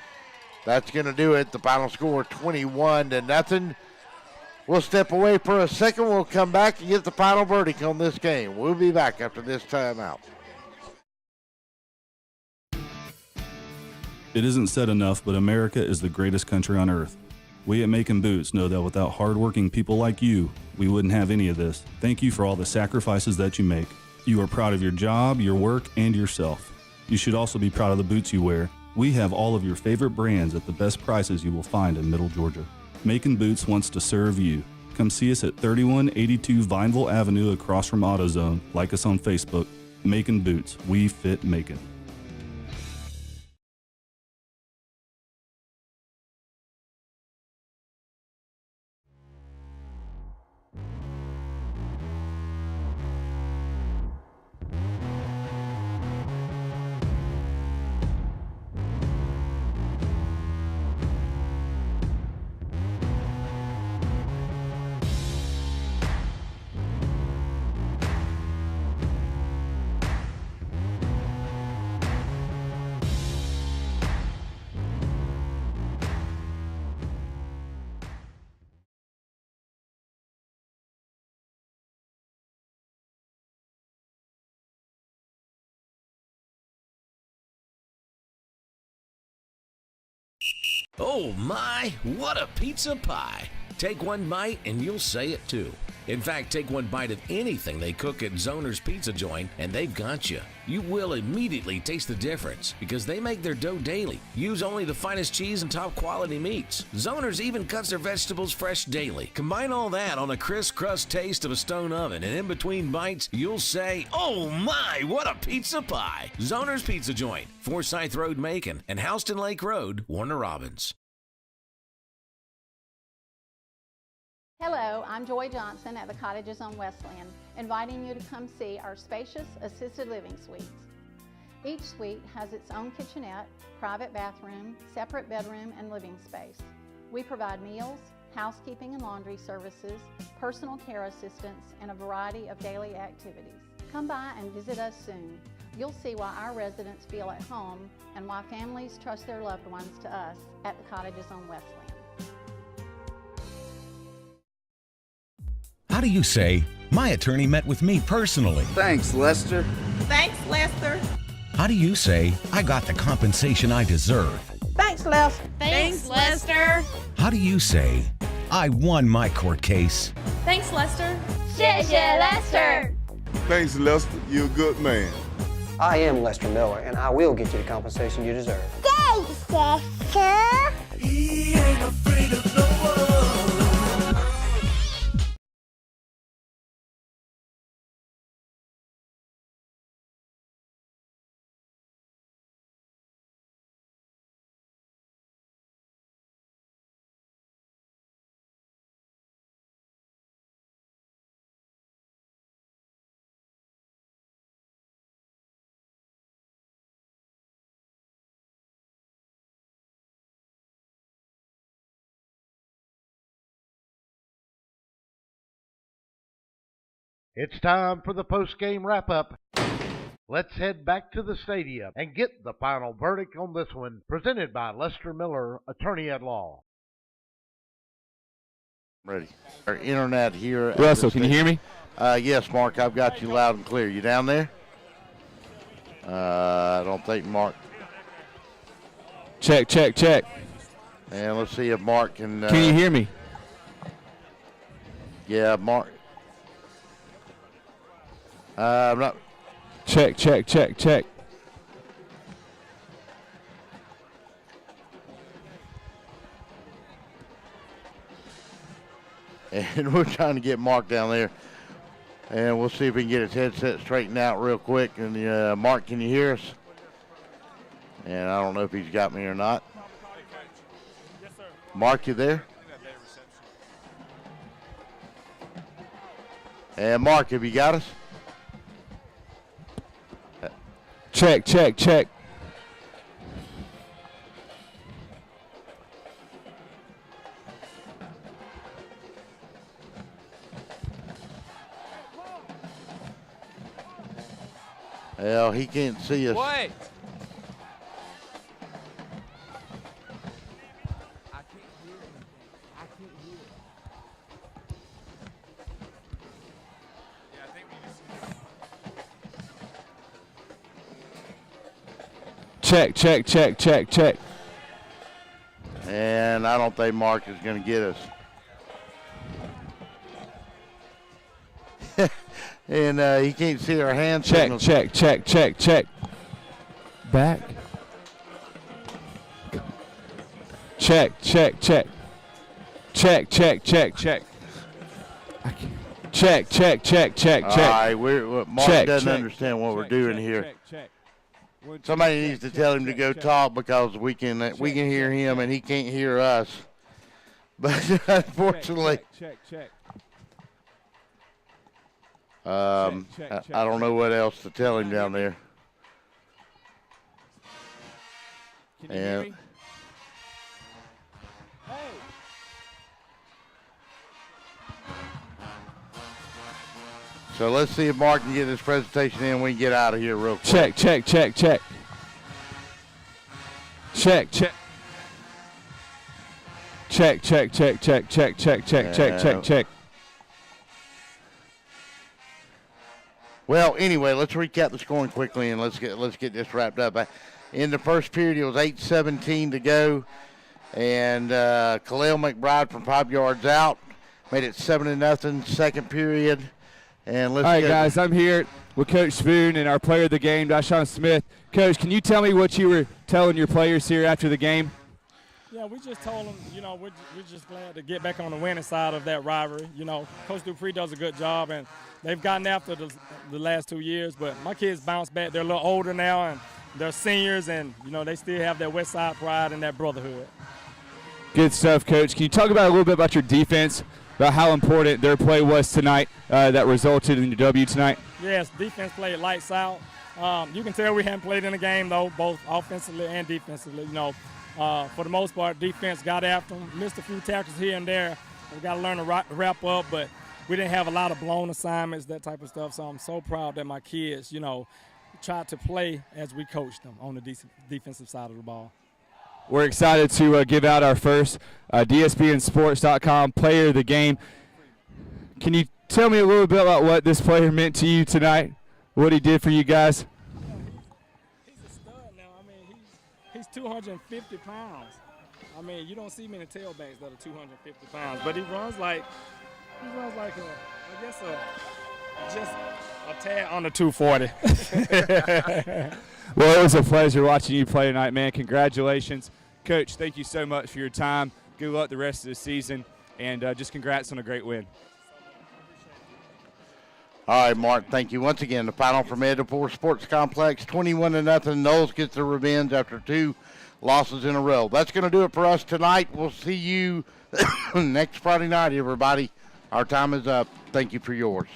That's going to do it. The final score, 21-0. We'll step away for a second. We'll come back and get the final verdict on this game. We'll be back after this timeout. It isn't said enough, but America is the greatest country on earth. We at Macon Boots know that without hardworking people like you, we wouldn't have any of this. Thank you for all the sacrifices that you make. You are proud of your job, your work, and yourself. You should also be proud of the boots you wear. We have all of your favorite brands at the best prices you will find in Middle Georgia. Macon Boots wants to serve you. Come see us at 3182 Vineville Avenue across from AutoZone. Like us on Facebook. Macon Boots. We fit Macon. Oh my, what a pizza pie. Take one bite and you'll say it too. In fact, take one bite of anything they cook at Zoner's Pizza Joint, and they've got you. You will immediately taste the difference because they make their dough daily. Use only the finest cheese and top quality meats. Zoner's even cuts their vegetables fresh daily. Combine all that on a crisp crust taste of a stone oven, and in between bites, you'll say, "Oh my, what a pizza pie!" Zoner's Pizza Joint, Forsyth Road, Macon, and Houston Lake Road, Warner Robins. Hello, I'm Joy Johnson at the Cottages on Westland, inviting you to come see our spacious assisted living suites. Each suite has its own kitchenette, private bathroom, separate bedroom, and living space. We provide meals, housekeeping and laundry services, personal care assistance, and a variety of daily activities. Come by and visit us soon. You'll see why our residents feel at home and why families trust their loved ones to us at the Cottages on Westland. How do you say, my attorney met with me personally? Thanks, Lester. Thanks, Lester. How do you say, I got the compensation I deserve? Thanks, Lester. Thanks, Lester. How do you say, I won my court case? Thanks, Lester. 谢谢 Lester. Thanks, Lester. You're a good man. I am Lester Miller, and I will get you the compensation you deserve. Thanks, Lester. He ain't afraid of no one. It's time for the post-game wrap-up. Let's head back to the stadium and get the final verdict on this one, presented by Lester Miller, attorney at law. Ready. Our internet here. Russell, can you hear me? Yes, Mark, I've got you loud and clear. You down there? I don't think Mark. Check, check, check. And let's see if Mark can. Can you hear me? Yeah, Mark. I'm not. Check, check, check, check. And we're trying to get Mark down there. And we'll see if we can get his headset straightened out real quick. And Mark, can you hear us? And I don't know if he's got me or not. Mark, you there? And Mark, have you got us? Check, check, check. Well, he can't see us. Wait. Check, check, check, check, check. And I don't think Mark is going to get us. And he can't see our hand Check, signals. check, check, check, check. Back. Check, check, check. Check, check, check, check. Check, check, check, check, check. All right, Mark check, doesn't check, understand what we're check, doing check, here. check, check. Somebody needs to tell him to go talk because we can hear him and he can't hear us. But unfortunately, check, check. I don't know what else to tell him down there. Can you hear me? So let's see if Mark can get his presentation in. We can get out of here real quick. Check, check, check, check. Check, check. Check, check, check, check, check, check, check, check, check, check. Well, anyway, let's recap the scoring quickly and let's get this wrapped up. In the first period, it was 8:17 to go, and Khalil McBride from 5 yards out Made it 7-0, second period. And let's All right, get guys, I'm here with Coach Spoon and our player of the game, Dashawn Smith. Coach, can you tell me what you were telling your players here after the game? Yeah, we just told them, we're just glad to get back on the winning side of that rivalry. Coach Dupree does a good job, and they've gotten after the last 2 years, but my kids bounced back. They're a little older now, and they're seniors, and, they still have that West Side pride and that brotherhood. Good stuff, Coach. Can you talk about a little bit about your defense, about how important their play was tonight that resulted in your W tonight? Yes, defense played lights out. You can tell we haven't played in the game, though, both offensively and defensively. For the most part, defense got after them, missed a few tackles here and there. We got to learn to wrap up, but we didn't have a lot of blown assignments, that type of stuff. So I'm so proud that my kids, tried to play as we coached them on the defensive side of the ball. We're excited to give out our first DSBNsports.com player of the game. Can you tell me a little bit about what this player meant to you tonight, what he did for you guys? He's a stud now. He's 250 pounds. You don't see many tailbacks that are 250 pounds, but he runs like just a tad under 240. Well, it was a pleasure watching you play tonight, man. Congratulations. Coach, thank you so much for your time. Good luck the rest of the season, and just congrats on a great win. All right, Mark, thank you once again. The final from Edipore Sports Complex, 21-0. Knowles gets their revenge after 2 losses in a row. That's going to do it for us tonight. We'll see you next Friday night, everybody. Our time is up. Thank you for yours.